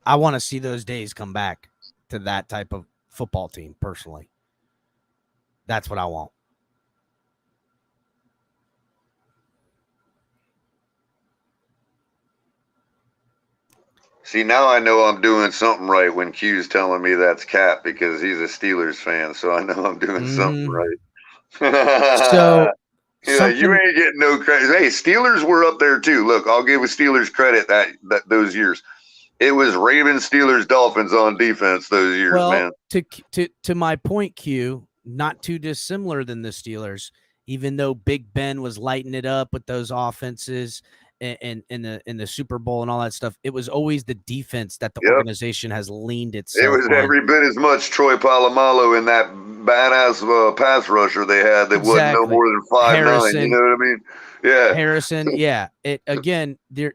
want to see those days come back to that type of football team, personally. That's what I want. See, now I know I'm doing something right when Q's telling me that's Cap, because he's a Steelers fan, so I know I'm doing something right. So you ain't getting no credit. Hey, Steelers were up there too. Look, I'll give the Steelers credit that those years. It was Ravens, Steelers, Dolphins on defense those years, man. To my point, Q, not too dissimilar than the Steelers, even though Big Ben was lighting it up with those offenses and in the Super Bowl and all that stuff. It was always the defense that the organization has leaned itself on. It was every bit as much Troy Polamalu in that badass pass rusher they had that wasn't no more than 5'9". You know what I mean? Yeah. Harrison, yeah.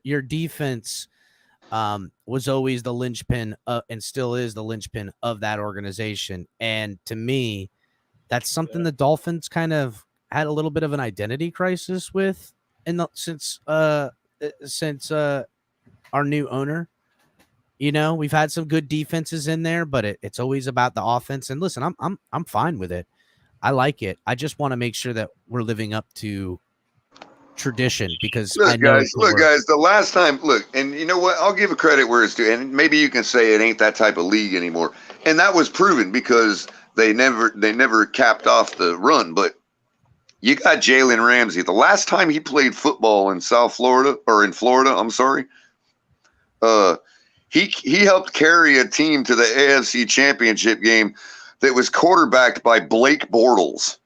Your defense was always the linchpin and still is the linchpin of that organization. And to me, that's something the Dolphins kind of had a little bit of an identity crisis with since our new owner. You know, we've had some good defenses in there, but it's always about the offense. And listen, I'm fine with it. I like it. I just want to make sure that we're living up to tradition, because look, I know guys, the last time, and you know what? I'll give a credit where it's due, and maybe you can say it ain't that type of league anymore. And that was proven because they never capped off the run. But you got Jalen Ramsey. The last time he played football in South Florida, or in Florida, I'm sorry, he helped carry a team to the AFC Championship game that was quarterbacked by Blake Bortles.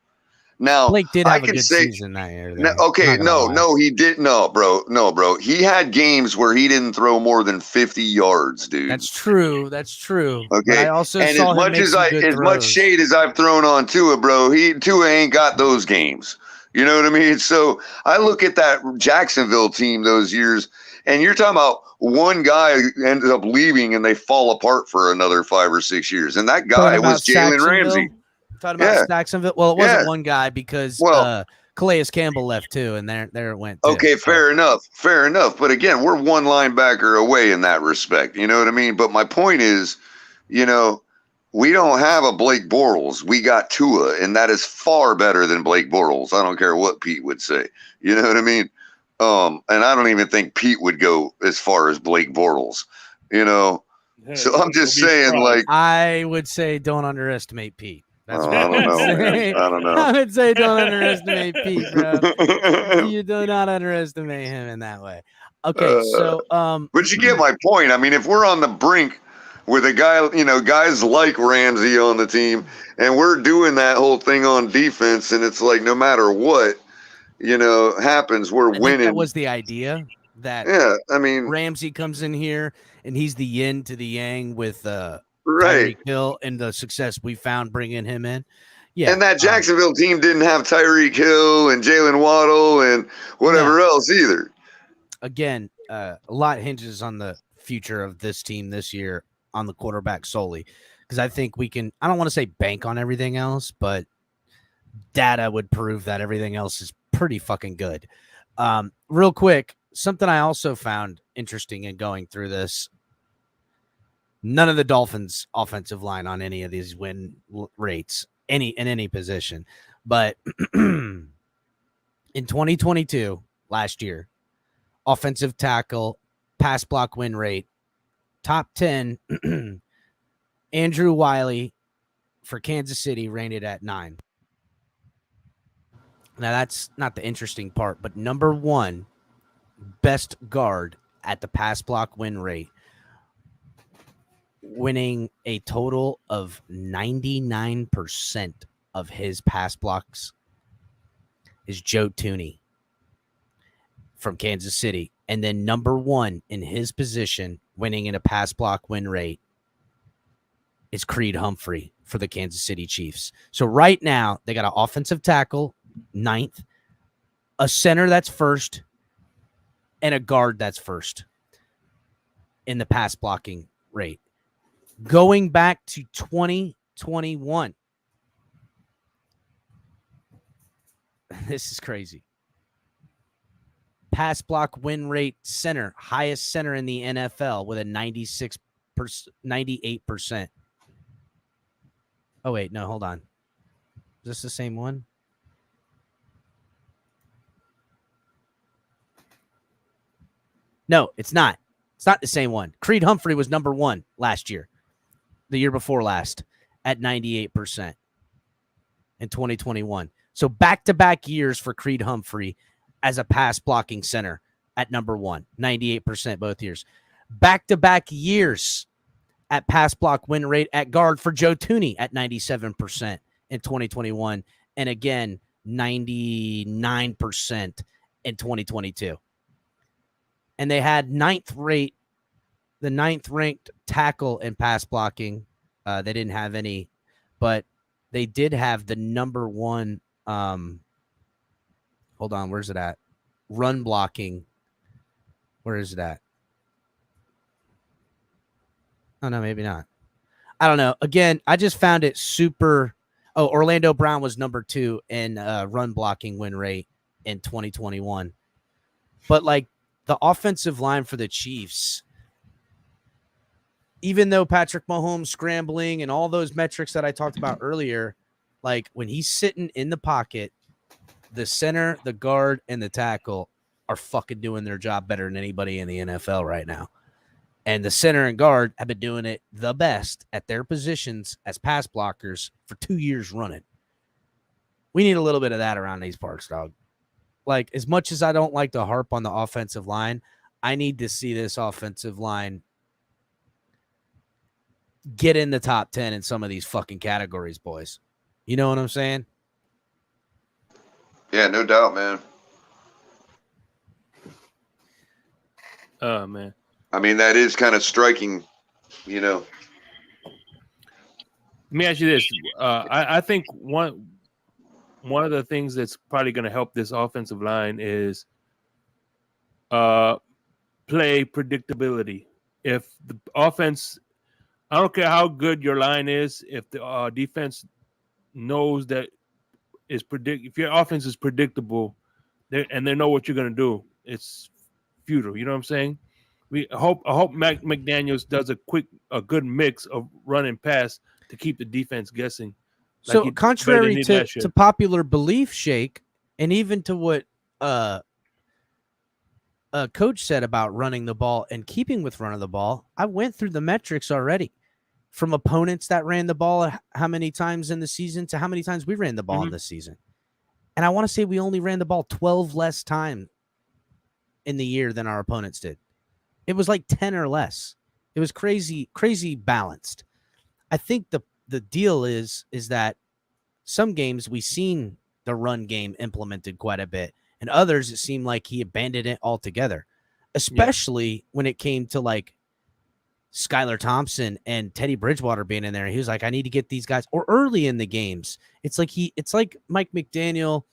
Now, Blake did have a good season that year. No, he didn't. No, bro. He had games where he didn't throw more than 50 yards, dude. That's true. Okay. But I also and saw as much as much shade as I've thrown on Tua, bro, Tua ain't got those games. You know what I mean? So I look at that Jacksonville team those years, and you're talking about one guy ended up leaving and they fall apart for another 5 or 6 years. And that guy was Jalen Ramsey. Talking about Jacksonville. Well, it wasn't one guy, because Calais Campbell left too, and there it went too. Okay, fair enough. But again, we're one linebacker away in that respect. You know what I mean? But my point is, you know, we don't have a Blake Bortles. We got Tua, and that is far better than Blake Bortles. I don't care what Pete would say. You know what I mean? And I don't even think Pete would go as far as Blake Bortles. You know, so I'm just saying, like, I would say don't underestimate Pete. That's I don't know. I don't know. I would say don't underestimate Pete, bro. You do not underestimate him in that way. Okay, so but you get my point. I mean, if we're on the brink with a guy, you know, guys like Ramsey on the team, and we're doing that whole thing on defense, and it's like no matter what, you know, happens, we're winning. That was the idea. That I mean, Ramsey comes in here and he's the yin to the yang with right. Tyreek Hill and the success we found bringing him in. Yeah. And that Jacksonville team didn't have Tyreek Hill and Jalen Waddle and whatever else either. Again, a lot hinges on the future of this team this year on the quarterback solely, because I think we can, I don't want to say bank on everything else, but data would prove that everything else is pretty fucking good. Real quick, something I also found interesting in going through this. None of the Dolphins' offensive line on any of these win rates, in any position. But in 2022, last year, offensive tackle, pass block win rate, top 10, Andrew Wiley for Kansas City rated at 9. Now, that's not the interesting part, but number 1, best guard at the pass block win rate, winning a total of 99% of his pass blocks, is Joe Thuney from Kansas City. And then number 1 in his position, winning in a pass block win rate, is Creed Humphrey for the Kansas City Chiefs. So right now, they got an offensive tackle, 9th, a center that's 1st, and a guard that's 1st in the pass blocking rate. Going back to 2021. This is crazy. Pass block win rate center, highest center in the NFL with a 98%. Oh, wait, no, hold on. Is this the same one? No, it's not. It's not the same one. Creed Humphrey was number 1 last year. The year before last, at 98% in 2021. So back-to-back years for Creed Humphrey as a pass blocking center at number 1, 98% both years. Back-to-back years at pass block win rate at guard for Joe Thuney at 97% in 2021. And again, 99% in 2022. And they had the 9th ranked tackle in pass blocking. They didn't have any, but they did have the number 1. Hold on, where's it at? Run blocking. Where is it at? Oh, no, maybe not. I don't know. Again, I just found it super. Oh, Orlando Brown was number 2 in run blocking win rate in 2021. But like the offensive line for the Chiefs, even though Patrick Mahomes scrambling and all those metrics that I talked about earlier, like when he's sitting in the pocket, the center, the guard, and the tackle are fucking doing their job better than anybody in the NFL right now. And the center and guard have been doing it the best at their positions as pass blockers for 2 years running. We need a little bit of that around these parks, dog. Like, as much as I don't like to harp on the offensive line, I need to see this offensive line get in the top 10 in some of these fucking categories, boys. You know what I'm saying? Yeah, no doubt, man. Oh, man. I mean, that is kind of striking, you know. Let me ask you this. I think one of the things that's probably going to help this offensive line is play predictability. If the offense, I don't care how good your line is, if the defense knows that if your offense is predictable and they know what you're going to do, it's futile. You know what I'm saying? I hope McDaniels does a good mix of run and pass to keep the defense guessing. So contrary to popular belief, Shake, and even to what coach said about running the ball and keeping with running the ball, I went through the metrics already from opponents that ran the ball how many times in the season to how many times we ran the ball in this season. And I want to say we only ran the ball 12 less time in the year than our opponents did. It was like 10 or less. It was crazy balanced. I think the deal is that some games we've seen the run game implemented quite a bit, and others it seemed like he abandoned it altogether, especially when it came to like Skylar Thompson and Teddy Bridgewater being in there. He was like, I need to get these guys, or early in the games. It's like Mike McDaniel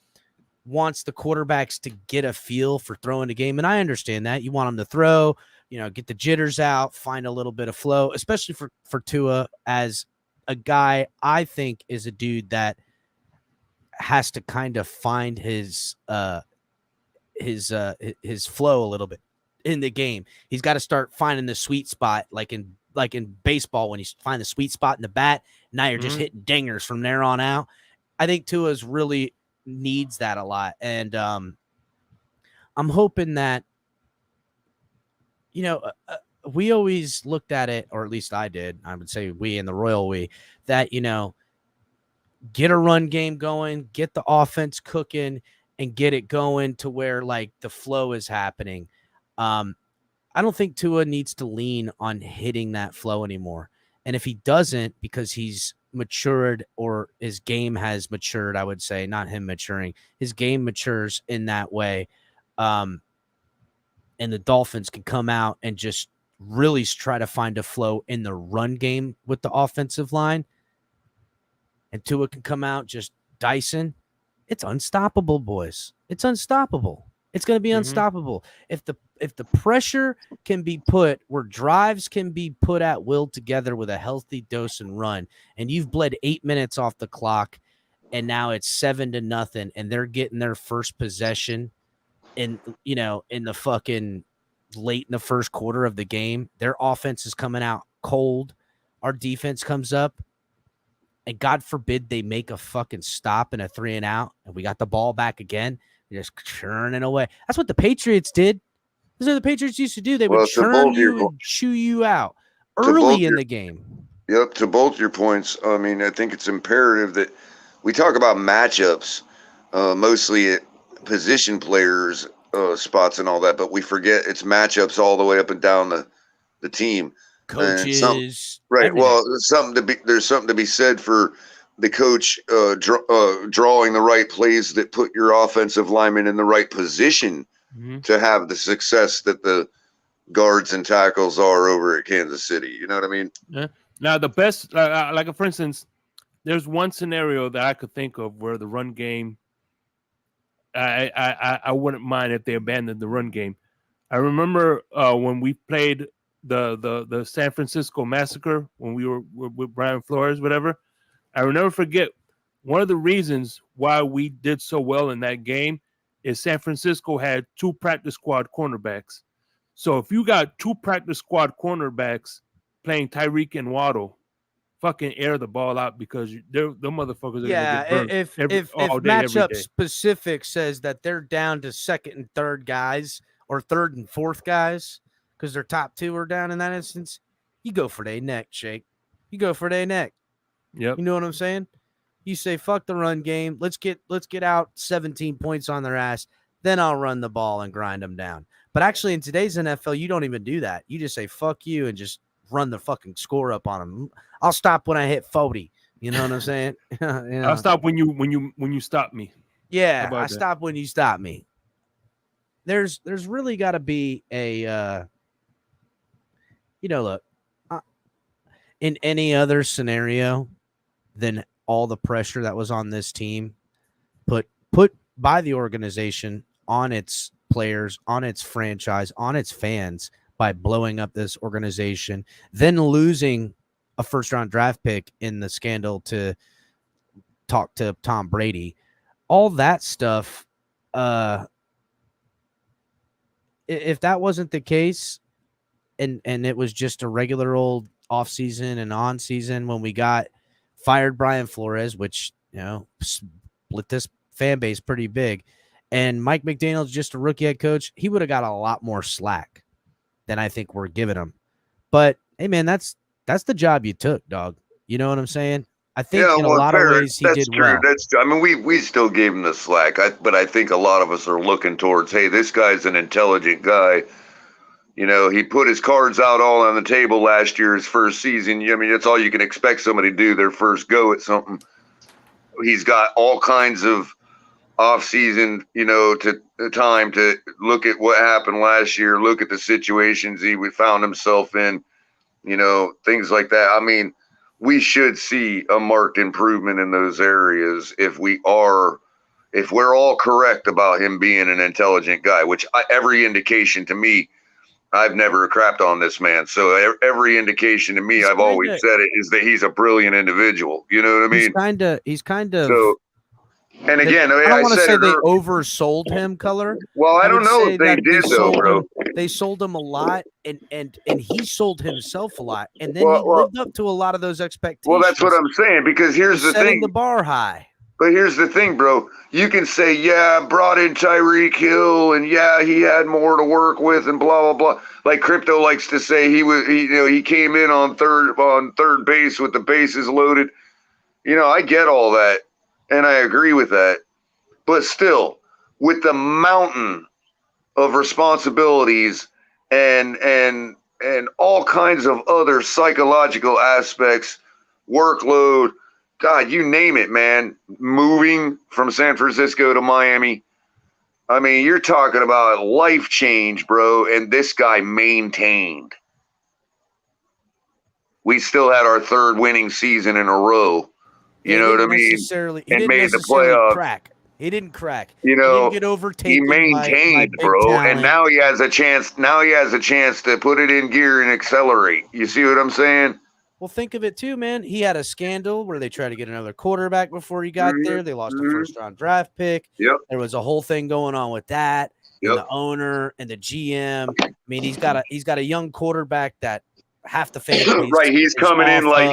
wants the quarterbacks to get a feel for throwing the game. And I understand that you want them to throw, get the jitters out, find a little bit of flow, especially for Tua as a guy I think is a dude that has to kind of find his flow a little bit in the game. He's got to start finding the sweet spot, like in baseball when you find the sweet spot in the bat. Now you're just hitting dingers from there on out. I think Tua's really needs that a lot, and I'm hoping that we always looked at it, or at least I did. I would say we in the Royal we that get a run game going, get the offense cooking, and get it going to where like the flow is happening. I don't think Tua needs to lean on hitting that flow anymore. And if he doesn't, because he's matured or his game has matured, I would say, not him maturing, his game matures in that way. And the Dolphins can come out and just really try to find a flow in the run game with the offensive line. And Tua can come out just dicing. It's unstoppable, boys. It's unstoppable. It's going to be unstoppable. If the pressure can be put where drives can be put at will together with a healthy dose and run, and you've bled 8 minutes off the clock, and now it's 7-0, and they're getting their first possession in the fucking late in the first quarter of the game. Their offense is coming out cold. Our defense comes up, and God forbid they make a fucking stop and a 3-and-out, and we got the ball back again. They're just churning away. That's what the Patriots did. This is what the Patriots used to do. They would churn you and chew you out early in the game. Yep, to both your points, I mean, I think it's imperative that we talk about matchups, mostly at position players spots and all that, but we forget it's matchups all the way up and down the team. Coaches, right? Everything. Well, there's something to be said for the coach drawing the right plays that put your offensive lineman in the right position to have the success that the guards and tackles are over at Kansas City. You know what I mean? Yeah. Now, the best, like for instance, there's one scenario that I could think of where the run game, I wouldn't mind if they abandoned the run game. I remember when we played the San Francisco massacre when we were with Brian Flores, whatever. I will never forget one of the reasons why we did so well in that game is San Francisco had 2 practice squad cornerbacks. So if you got 2 practice squad cornerbacks playing Tyreek and Waddle, fucking air the ball out because the motherfuckers are gonna get burned if matchup specific says that they're down to second and third guys or third and fourth guys because their top 2 are down in that instance, you go for their neck, Shake. You go for their neck. Yep. You know what I'm saying? You say fuck the run game. Let's get out 17 points on their ass. Then I'll run the ball and grind them down. But actually, in today's NFL, you don't even do that. You just say fuck you and just run the fucking score up on them. I'll stop when I hit 40. You know what I'm saying? I'll stop when you stop me. Yeah, I stop when you stop me. There's really got to be a look, in any other scenario than all the pressure that was on this team put by the organization on its players, on its franchise, on its fans by blowing up this organization, then losing a first-round draft pick in the scandal to talk to Tom Brady. All that stuff, if that wasn't the case and it was just a regular old off-season and on-season when we got fired Brian Flores, which, split this fan base pretty big, and Mike McDaniel's just a rookie head coach, he would have got a lot more slack than I think we're giving him. But, hey, man, that's the job you took, dog. You know what I'm saying? I think in a lot of ways he did well. That's true. I mean, we still gave him the slack, but I think a lot of us are looking towards, hey, this guy's an intelligent guy. He put his cards out all on the table last year, his first season. I mean, that's all you can expect somebody to do their first go at something. He's got all kinds of off-season, to time to look at what happened last year, look at the situations he found himself in, things like that. I mean, we should see a marked improvement in those areas if we're all correct about him being an intelligent guy, which every indication to me, I've never crapped on this man. So every indication to me, I've always said it, is that he's a brilliant individual. You know what I mean? He's kind of. So, and again, I don't want to say they oversold him, Color. Well, I don't know if they did though, bro. They sold him a lot, and he sold himself a lot, and then he lived up to a lot of those expectations. Well, that's what I'm saying, because here's the thing. Setting the bar high. But here's the thing, bro. You can say, yeah, brought in Tyreek Hill, and yeah, he had more to work with, and blah blah blah. Like Crypto likes to say, he came in on third base with the bases loaded. I get all that, and I agree with that. But still, with the mountain of responsibilities and all kinds of other psychological aspects, workload. God, you name it, man. Moving from San Francisco to Miami. I mean, you're talking about life change, bro. And this guy maintained. We still had our 3rd winning season in a row. You know what I mean? And made the playoffs. He didn't crack. He didn't get overtaken. He maintained, bro. Talent. And now he has a chance. Now he has a chance to put it in gear and accelerate. You see what I'm saying? Well, think of it too, man. He had a scandal where they tried to get another quarterback before he got there. They lost a 1st-round draft pick. Yep. There was a whole thing going on with that. Yep. And the owner and the GM. I mean, he's got a young quarterback that half the fans. Right, he's coming in like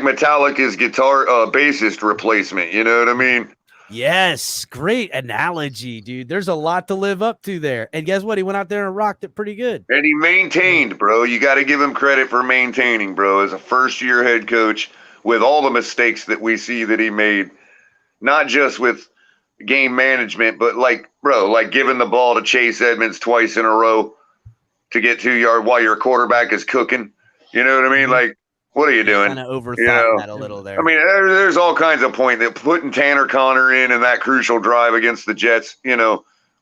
Metallica's guitar bassist replacement. You know what I mean? Yes, great analogy, dude. There's a lot to live up to there. And guess what? He went out there and rocked it pretty good. And he maintained, bro. You got to give him credit for maintaining, bro, as a first-year head coach with all the mistakes that we see that he made, not just with game management, but like giving the ball to Chase Edmonds twice in a row to get 2 yards while your quarterback is cooking. You know what I mean? Like, what are you doing? Kind of overthought that a little there. I mean, there's all kinds of point that putting Tanner Connor in that crucial drive against the Jets,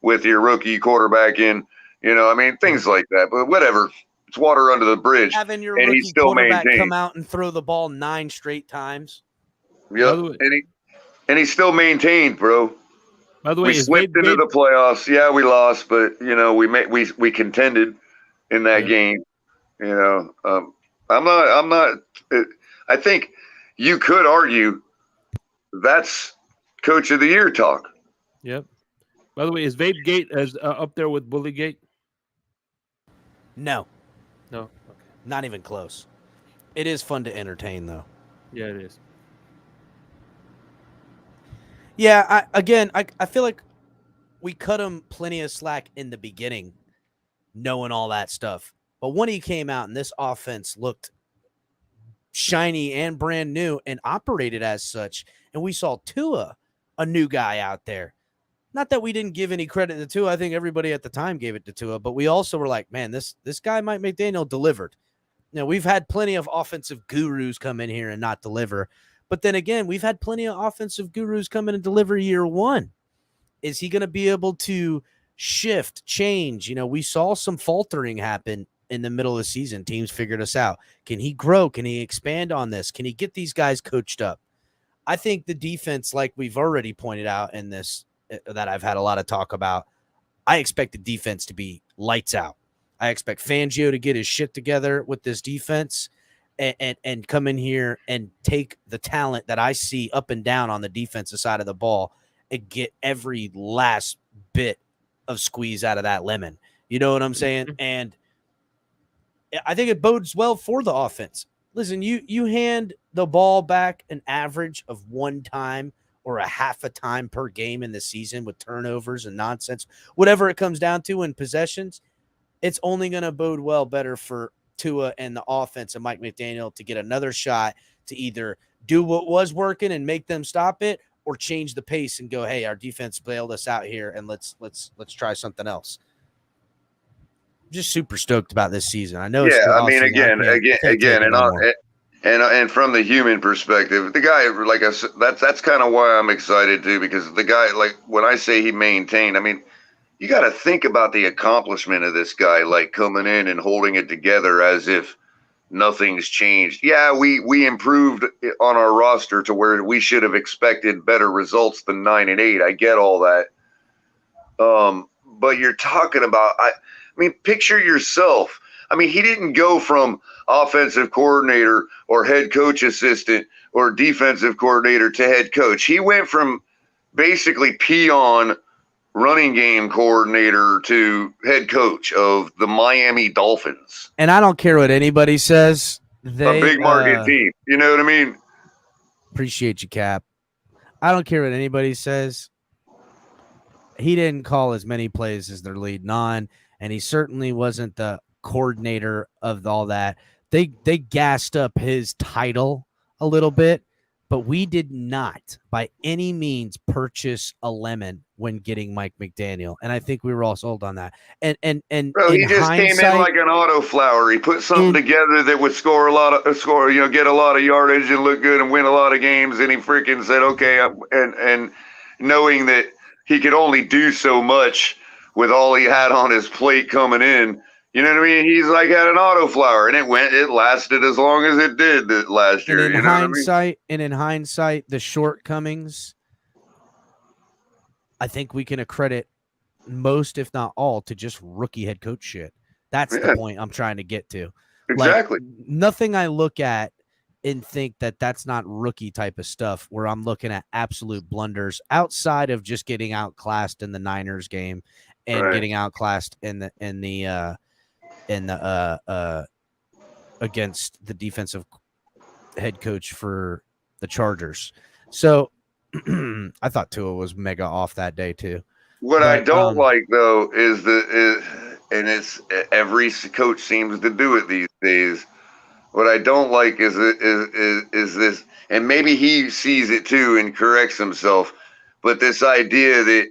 with your rookie quarterback in, I mean, things like that. But whatever, it's water under the bridge. Having your rookie quarterback come out and throw the ball 9 straight times. Yep, and he still maintained, bro. By the way, we slipped into the playoffs. Yeah, we lost, but we contended in that game. You know, I'm not. I think you could argue that's Coach of the Year talk. Yep. By the way, is Vapegate as up there with Bullygate? No. No. Okay. Not even close. It is fun to entertain, though. Yeah, it is. Yeah, I feel like we cut him plenty of slack in the beginning, knowing all that stuff. But when he came out and this offense looked shiny and brand new and operated as such, and we saw Tua, a new guy out there. Not that we didn't give any credit to Tua. I think everybody at the time gave it to Tua, but we also were like, man, this guy, Mike McDaniel, delivered. Now, we've had plenty of offensive gurus come in here and not deliver. But then again, we've had plenty of offensive gurus come in and deliver year one. Is he going to be able to shift, change? You know, we saw some faltering happen in the middle of the season. Teams figured us out. Can he grow? Can he expand on this? Can he get these guys coached up? I think the defense, like we've already pointed out in this, that I've had a lot of talk about, I expect the defense to be lights out. I expect Fangio to get his shit together with this defense and come in here and take the talent that I see up and down on the defensive side of the ball and get every last bit of squeeze out of that lemon. You know what I'm saying? And I think it bodes well for the offense. Listen, you hand the ball back an average of one time or a half a time per game in the season with turnovers and nonsense, whatever it comes down to in possessions, it's only going to bode well better for Tua and the offense and Mike McDaniel to get another shot to either do what was working and make them stop it or change the pace and go, hey, our defense bailed us out here and let's try something else. I'm just super stoked about this season. I know. Yeah, I mean, again, and from the human perspective, the guy, like I said, that's kind of why I'm excited too, because the guy, like when I say he maintained, I mean, you got to think about the accomplishment of this guy, like coming in and holding it together as if nothing's changed. Yeah, we improved on our roster to where we should have expected better results than 9-8. I get all that. But you're talking about, I mean, picture yourself. I mean, he didn't go from offensive coordinator or head coach assistant or defensive coordinator to head coach. He went from basically peon running game coordinator to head coach of the Miami Dolphins. And I don't care what anybody says. A big market team. You know what I mean? Appreciate you, Cap. I don't care what anybody says. He didn't call as many plays as they're leading on, and he certainly wasn't the coordinator of all that. They gassed up his title a little bit, but we did not by any means purchase a lemon when getting Mike McDaniel. And I think we were all sold on that. And bro, he just came in like an auto flower. He put something together that would get a lot of yardage and look good and win a lot of games. And he freaking said, okay. And knowing that he could only do so much with all he had on his plate coming in. You know what I mean? He's like had an auto flower, and it lasted as long as it did last year. And in hindsight, the shortcomings, I think we can accredit most, if not all, to just rookie head coach shit. That's the point I'm trying to get to. Exactly. Like, nothing I look at and think that that's not rookie type of stuff where I'm looking at absolute blunders outside of just getting outclassed in the Niners game and getting outclassed in the against the defensive head coach for the Chargers. So I thought Tua was mega off that day too. What I don't like though is and it's every coach seems to do it these days. What I don't like is this, and maybe he sees it too and corrects himself, but this idea that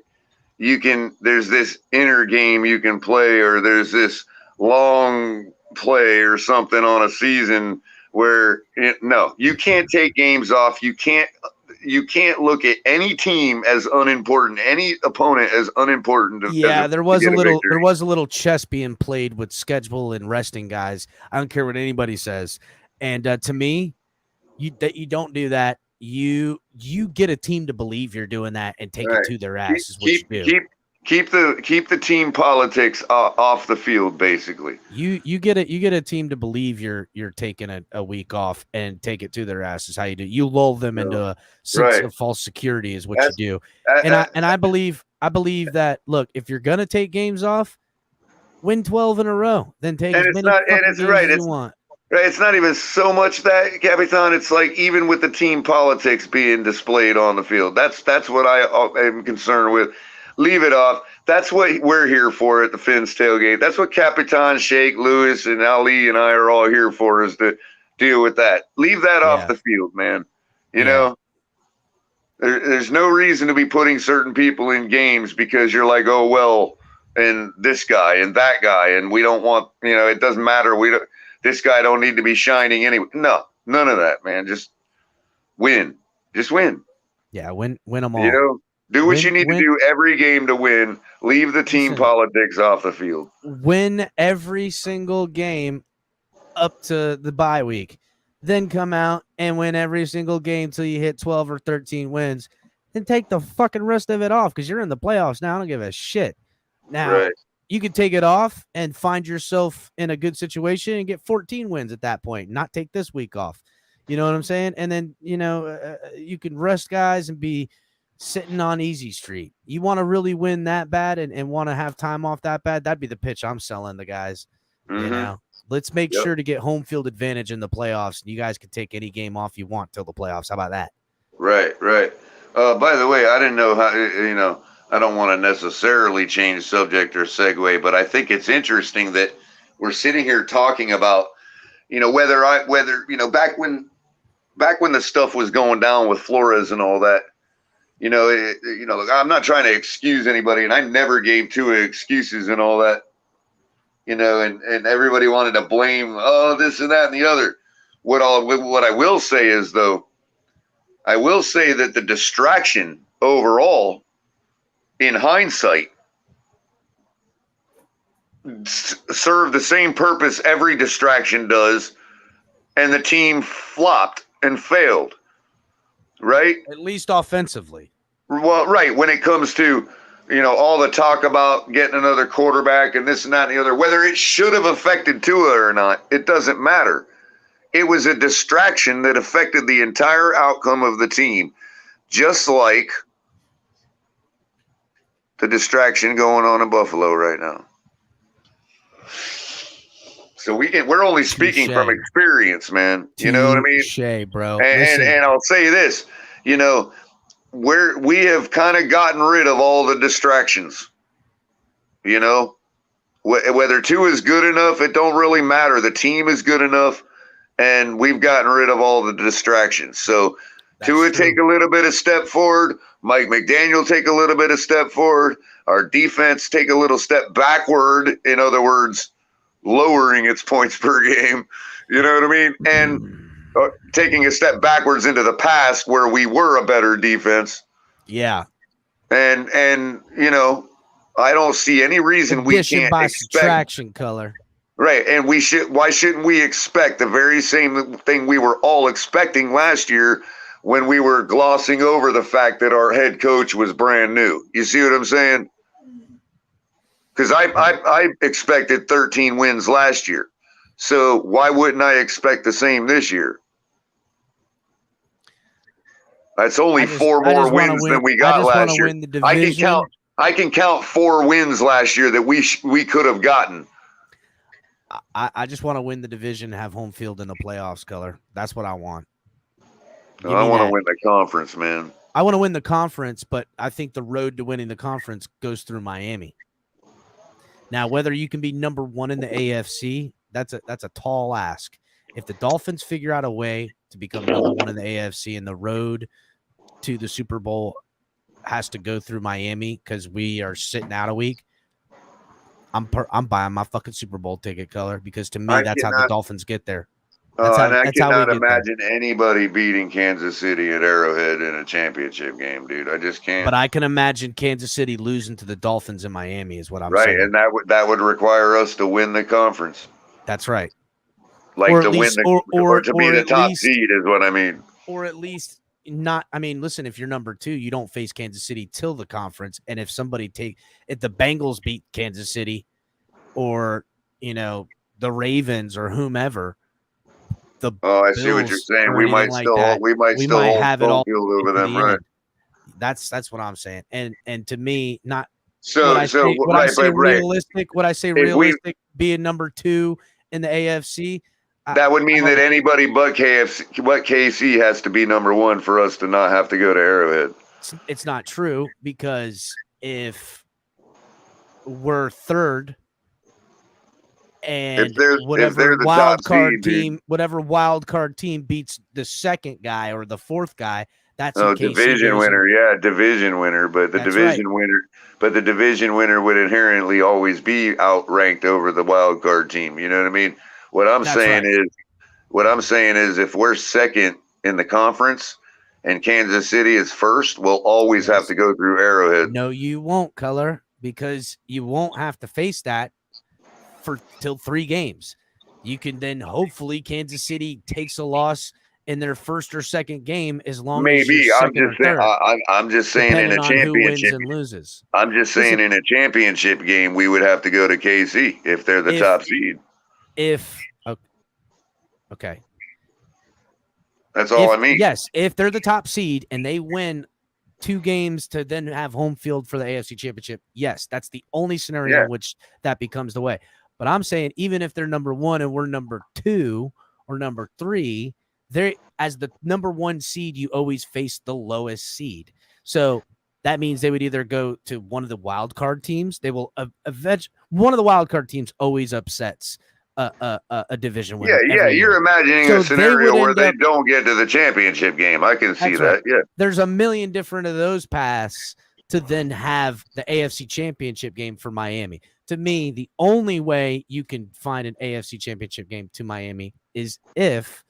there's this inner game you can play, or there's this long play or something on a season where no, you can't take games off. You can't look at any team as unimportant, any opponent as unimportant. There was a little chess being played with schedule and resting guys. I don't care what anybody says. And to me, you don't do that. You get a team to believe you're doing that and take it to their ass is what you do. Keep the team politics off the field, basically. You get a team to believe you're taking a week off and take it to their asses. How you do? You lull them into a sense of false security is what you do. I believe that. Look, if you're gonna take games off, win 12 in a row, then take as many games as you want. Right, it's not even so much that, Capitan. It's like even with the team politics being displayed on the field. That's what I am concerned with. Leave it off. That's what we're here for at the Fins Tailgate. That's what Capitan, Shake, Lewis, and Ali and I are all here for, is to deal with that. Leave that off the field, man. You know, there's no reason to be putting certain people in games because you're like, oh, well, and this guy and that guy, and we don't want, it doesn't matter. This guy don't need to be shining anyway. No, none of that, man. Just win. Just win. Yeah, win them all. Do what you need to do every game to win. Leave the team politics off the field. Win every single game up to the bye week. Then come out and win every single game till you hit 12 or 13 wins. Then take the fucking rest of it off because you're in the playoffs now. I don't give a shit. Now, you could take it off and find yourself in a good situation and get 14 wins at that point. Not take this week off. You know what I'm saying? And then, you can rest guys and be sitting on easy street. You want to really win that bad and want to have time off that bad, that'd be the pitch I'm selling the guys. Let's make sure to get home field advantage in the playoffs, and you guys can take any game off you want till the playoffs. How about that? Right. By the way, I didn't know how, I don't want to necessarily change subject or segue, but I think it's interesting that we're sitting here talking about, whether back when the stuff was going down with Flores and all that, I'm not trying to excuse anybody, and I never gave two excuses and all that, and everybody wanted to blame, this and that and the other. What I will say is, though, I will say that the distraction overall, in hindsight, served the same purpose every distraction does, and the team flopped and failed. Right? At least offensively. Well, right. When it comes to, all the talk about getting another quarterback and this and that and the other, whether it should have affected Tua or not, it doesn't matter. It was a distraction that affected the entire outcome of the team, just like the distraction going on in Buffalo right now. So we're only speaking from experience, man. You know what I mean? Touché, bro. And I'll say this, we have kind of gotten rid of all the distractions. Whether Tua is good enough, it don't really matter. The team is good enough, and we've gotten rid of all the distractions. So Tua take a little bit of step forward. Mike McDaniel take a little bit of step forward. Our defense take a little step backward. In other words, lowering its points per game. You know what I mean? And taking a step backwards into the past where we were a better defense. Yeah. And I don't see any reason we can't by expect subtraction color. Right. And why shouldn't we expect the very same thing we were all expecting last year when we were glossing over the fact that our head coach was brand new? You see what I'm saying? Because I expected 13 wins last year. So why wouldn't I expect the same this year? That's only four more wins than we got last year. I can count 4 wins last year that we could have gotten. I just want to win the division, have home field in the playoffs, color. That's what I want. No, I want to win the conference, man. I want to win the conference, but I think the road to winning the conference goes through Miami. Now, whether you can be number 1 in the AFC, that's a tall ask. If the Dolphins figure out a way to become number 1 in the AFC and the road to the Super Bowl has to go through Miami because we are sitting out a week, I'm buying my fucking Super Bowl ticket, color, because to me, that's how the Dolphins get there. I cannot imagine anybody beating Kansas City at Arrowhead in a championship game, dude. I just can't. But I can imagine Kansas City losing to the Dolphins in Miami is what I'm saying. Right, and that would require us to win the conference. That's right. Like to win or to be the top seed is what I mean. Or at least listen, if you're number 2, you don't face Kansas City till the conference. And if the Bengals beat Kansas City or, the Ravens or whomever, I see what you're saying. We might still hold home field over them, right? That's what I'm saying. And to me, not What I say realistic being number 2 in the AFC. That would mean that anybody but KC has to be number 1 for us to not have to go to Arrowhead. It's not true, because if we're 3rd and whatever wild card team beats the 2nd guy or the 4th guy, that's division winner. Yeah, division winner. But the division winner would inherently always be outranked over the wild card team. You know what I mean? What I'm saying is if we're 2nd in the conference and Kansas City is 1st, we'll always have to go through Arrowhead. No, you won't, Color, because you won't have to face that till 3 games. You can then hopefully Kansas City takes a loss in their 1st or 2nd game, as long as you're I'm just saying in a championship and loses. I'm just saying in a championship game we would have to go to KC if they're the top seed. Okay. That's all I mean. Yes, if they're the top seed and they win 2 games to then have home field for the AFC Championship, yes, that's the only scenario in which that becomes the way. But I'm saying even if they're number 1 and we're number 2 or number 3, as the number 1 seed, you always face the lowest seed. So that means they would either go to one of the wild card teams. They will one of the wild card teams always upsets a division winner. Yeah. You're imagining a scenario where they don't get to the championship game. I can see that. Right. Yeah. There's a million different of those paths to then have the AFC Championship game for Miami. To me, the only way you can find an AFC Championship game to Miami is if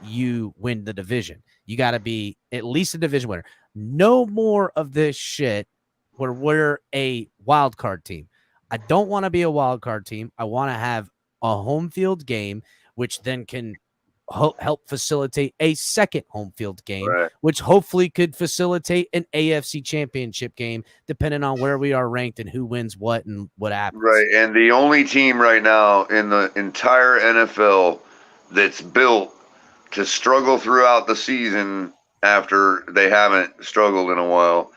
you win the division. You got to be at least a division winner. No more of this shit where we're a wild card team. I don't want to be a wild card team. I want to have a home field game, which then can help facilitate a second home field game, which hopefully could facilitate an AFC Championship game, depending on where we are ranked and who wins what and what happens. Right. And the only team right now in the entire NFL that's built to struggle throughout the season after they haven't struggled in a while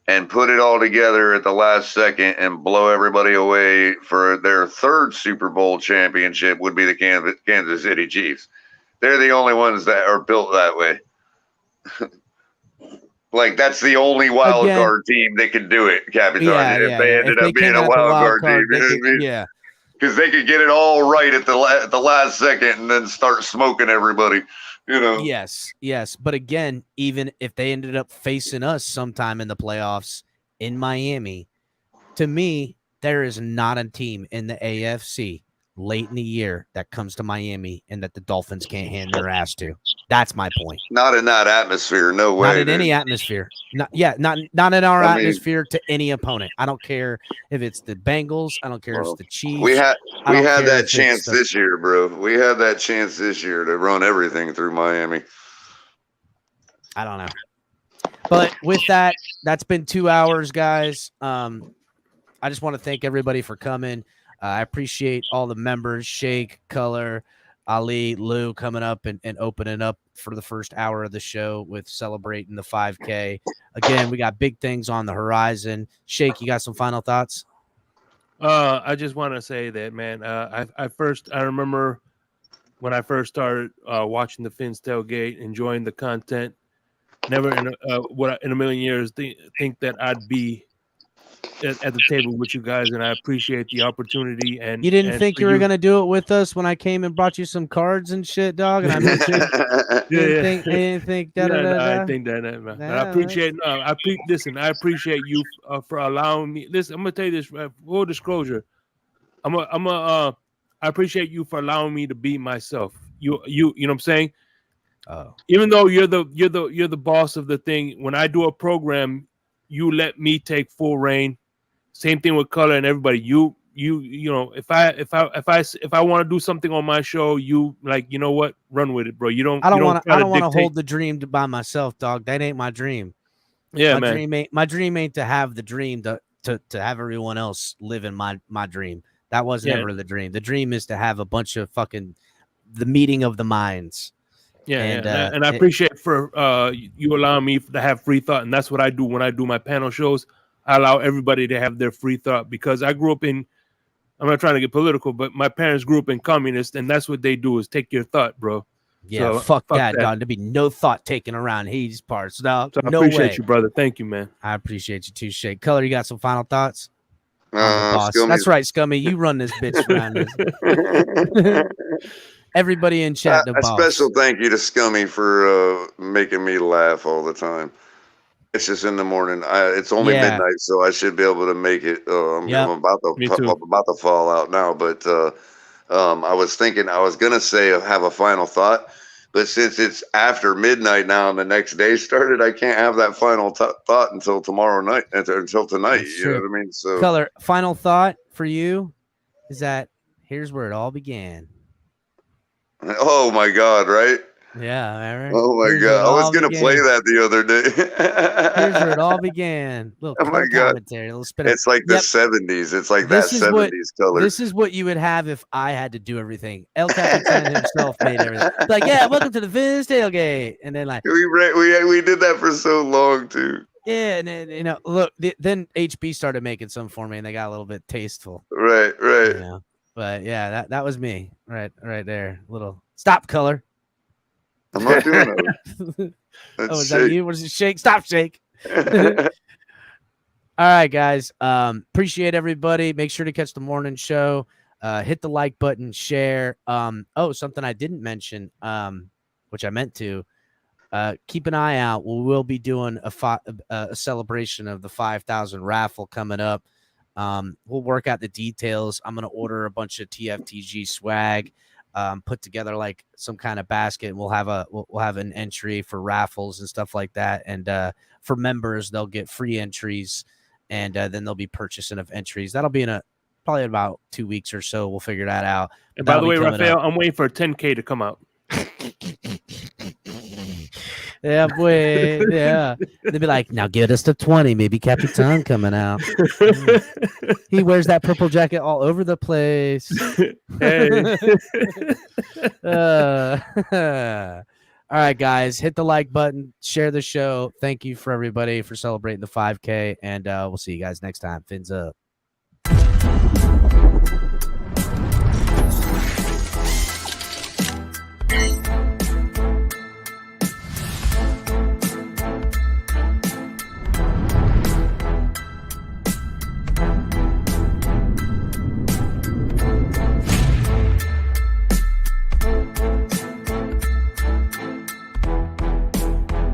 and put it all together at the last second and blow everybody away for their 3rd Super Bowl championship would be the Kansas City Chiefs. They're the only ones that are built that way. Like, that's the only wild card team that could do it, Capitan. If they ended up being a wild card team. Yeah. Because they could get it all right at the last second and then start smoking everybody. Yes. But again, even if they ended up facing us sometime in the playoffs in Miami, to me, there is not a team in the AFC late in the year that comes to Miami and that the Dolphins can't hand their ass to. That's my point. Not in that atmosphere. No way. Not in any atmosphere. Not in our atmosphere to any opponent. I don't care if it's the Bengals. I don't care if it's the Chiefs. We had that chance this year, bro. We had that chance this year to run everything through Miami. I don't know. But with that, that's been 2 hours, guys. I just want to thank everybody for coming. I appreciate all the members, Shake, Color, Ali, Lou coming up and opening up for the first hour of the show with celebrating the 5K. Again, we got big things on the horizon. Shake, you got some final thoughts? I just want to say that, man, I remember when I first started watching the Fins Tailgate, enjoying the content, never in a million years think that I'd be at the table with you guys, and I appreciate the opportunity. And you didn't think you were gonna do it with us when I came and brought you some cards and shit, dog. And I mentioned, you didn't think that. I think that, man. I appreciate. Listen, I appreciate you for allowing me. Listen, I'm gonna tell you this. Full disclosure, I appreciate you for allowing me to be myself. You know what I'm saying? Oh. Even though you're the boss of the thing, when I do a program, you let me take full reign. Same thing with Color and everybody. You you know, if I want to do something on my show, you like, you know what, run with it, bro. I don't want to hold the dream by myself, dog. That ain't my dream. Yeah, my dream ain't to have the dream to have everyone else live in my dream. That was never the dream. The dream is to have a bunch of fucking the meeting of the minds. Yeah, and I appreciate for you allowing me to have free thought, and that's what I do when I do my panel shows. I allow everybody to have their free thought because I grew up in. I'm not trying to get political, but my parents grew up in communist, and that's what they do is take your thought, bro. Yeah, so, fuck that, dog. There'd be no thought taken around these parts. No, so I appreciate you, brother. Thank you, man. I appreciate you too, Shake. Color, you got some final thoughts? That's right, Scummy. You run this bitch around this. Everybody in chat. A special thank you to Scummy for making me laugh all the time. It's just in the morning. It's only midnight, so I should be able to make it. I'm about to fall out now, but I was thinking I was gonna say have a final thought, but since it's after midnight now and the next day started, I can't have that final thought until tomorrow night. Until tonight, That's you true. know what I mean? So, Color, final thought for you is that here's where it all began. Oh my God! Right? Yeah, right. Oh my God! I was gonna play that the other day. Here's where it all began. Little commentary, little spin. It's like the 70s. It's like that 70s color. This is what you would have if I had to do everything. El Capitan himself made everything. Like, yeah, welcome to the Vince tailgate, and then like we did that for so long too. Yeah, and then, you know, look, then HB started making some for me, and they got a little bit tasteful. Right. You know? But yeah, that was me, right there. Little stop, Color. I'm not doing that. Is that you? What is it? Shake? Stop, Shake. All right, guys. Appreciate everybody. Make sure to catch the morning show. Hit the like button, share. Something I didn't mention, which I meant to. Keep an eye out. We will be doing a celebration of the 5,000 raffle coming up. We'll work out the details. I'm gonna order a bunch of TFTG swag. Put together like some kind of basket. We'll have an entry for raffles and stuff like that. And for members, they'll get free entries, and then they'll be purchasing of entries. That'll be probably in about 2 weeks or so. We'll figure that out. And by the way, Raphael, I'm waiting for 10K to come out. Yeah, boy. Yeah. They'd be like, now get us to 20. Maybe Capitan coming out. He wears that purple jacket all over the place. Hey. All right, guys. Hit the like button. Share the show. Thank you for everybody for celebrating the 5K. And we'll see you guys next time. Fins up.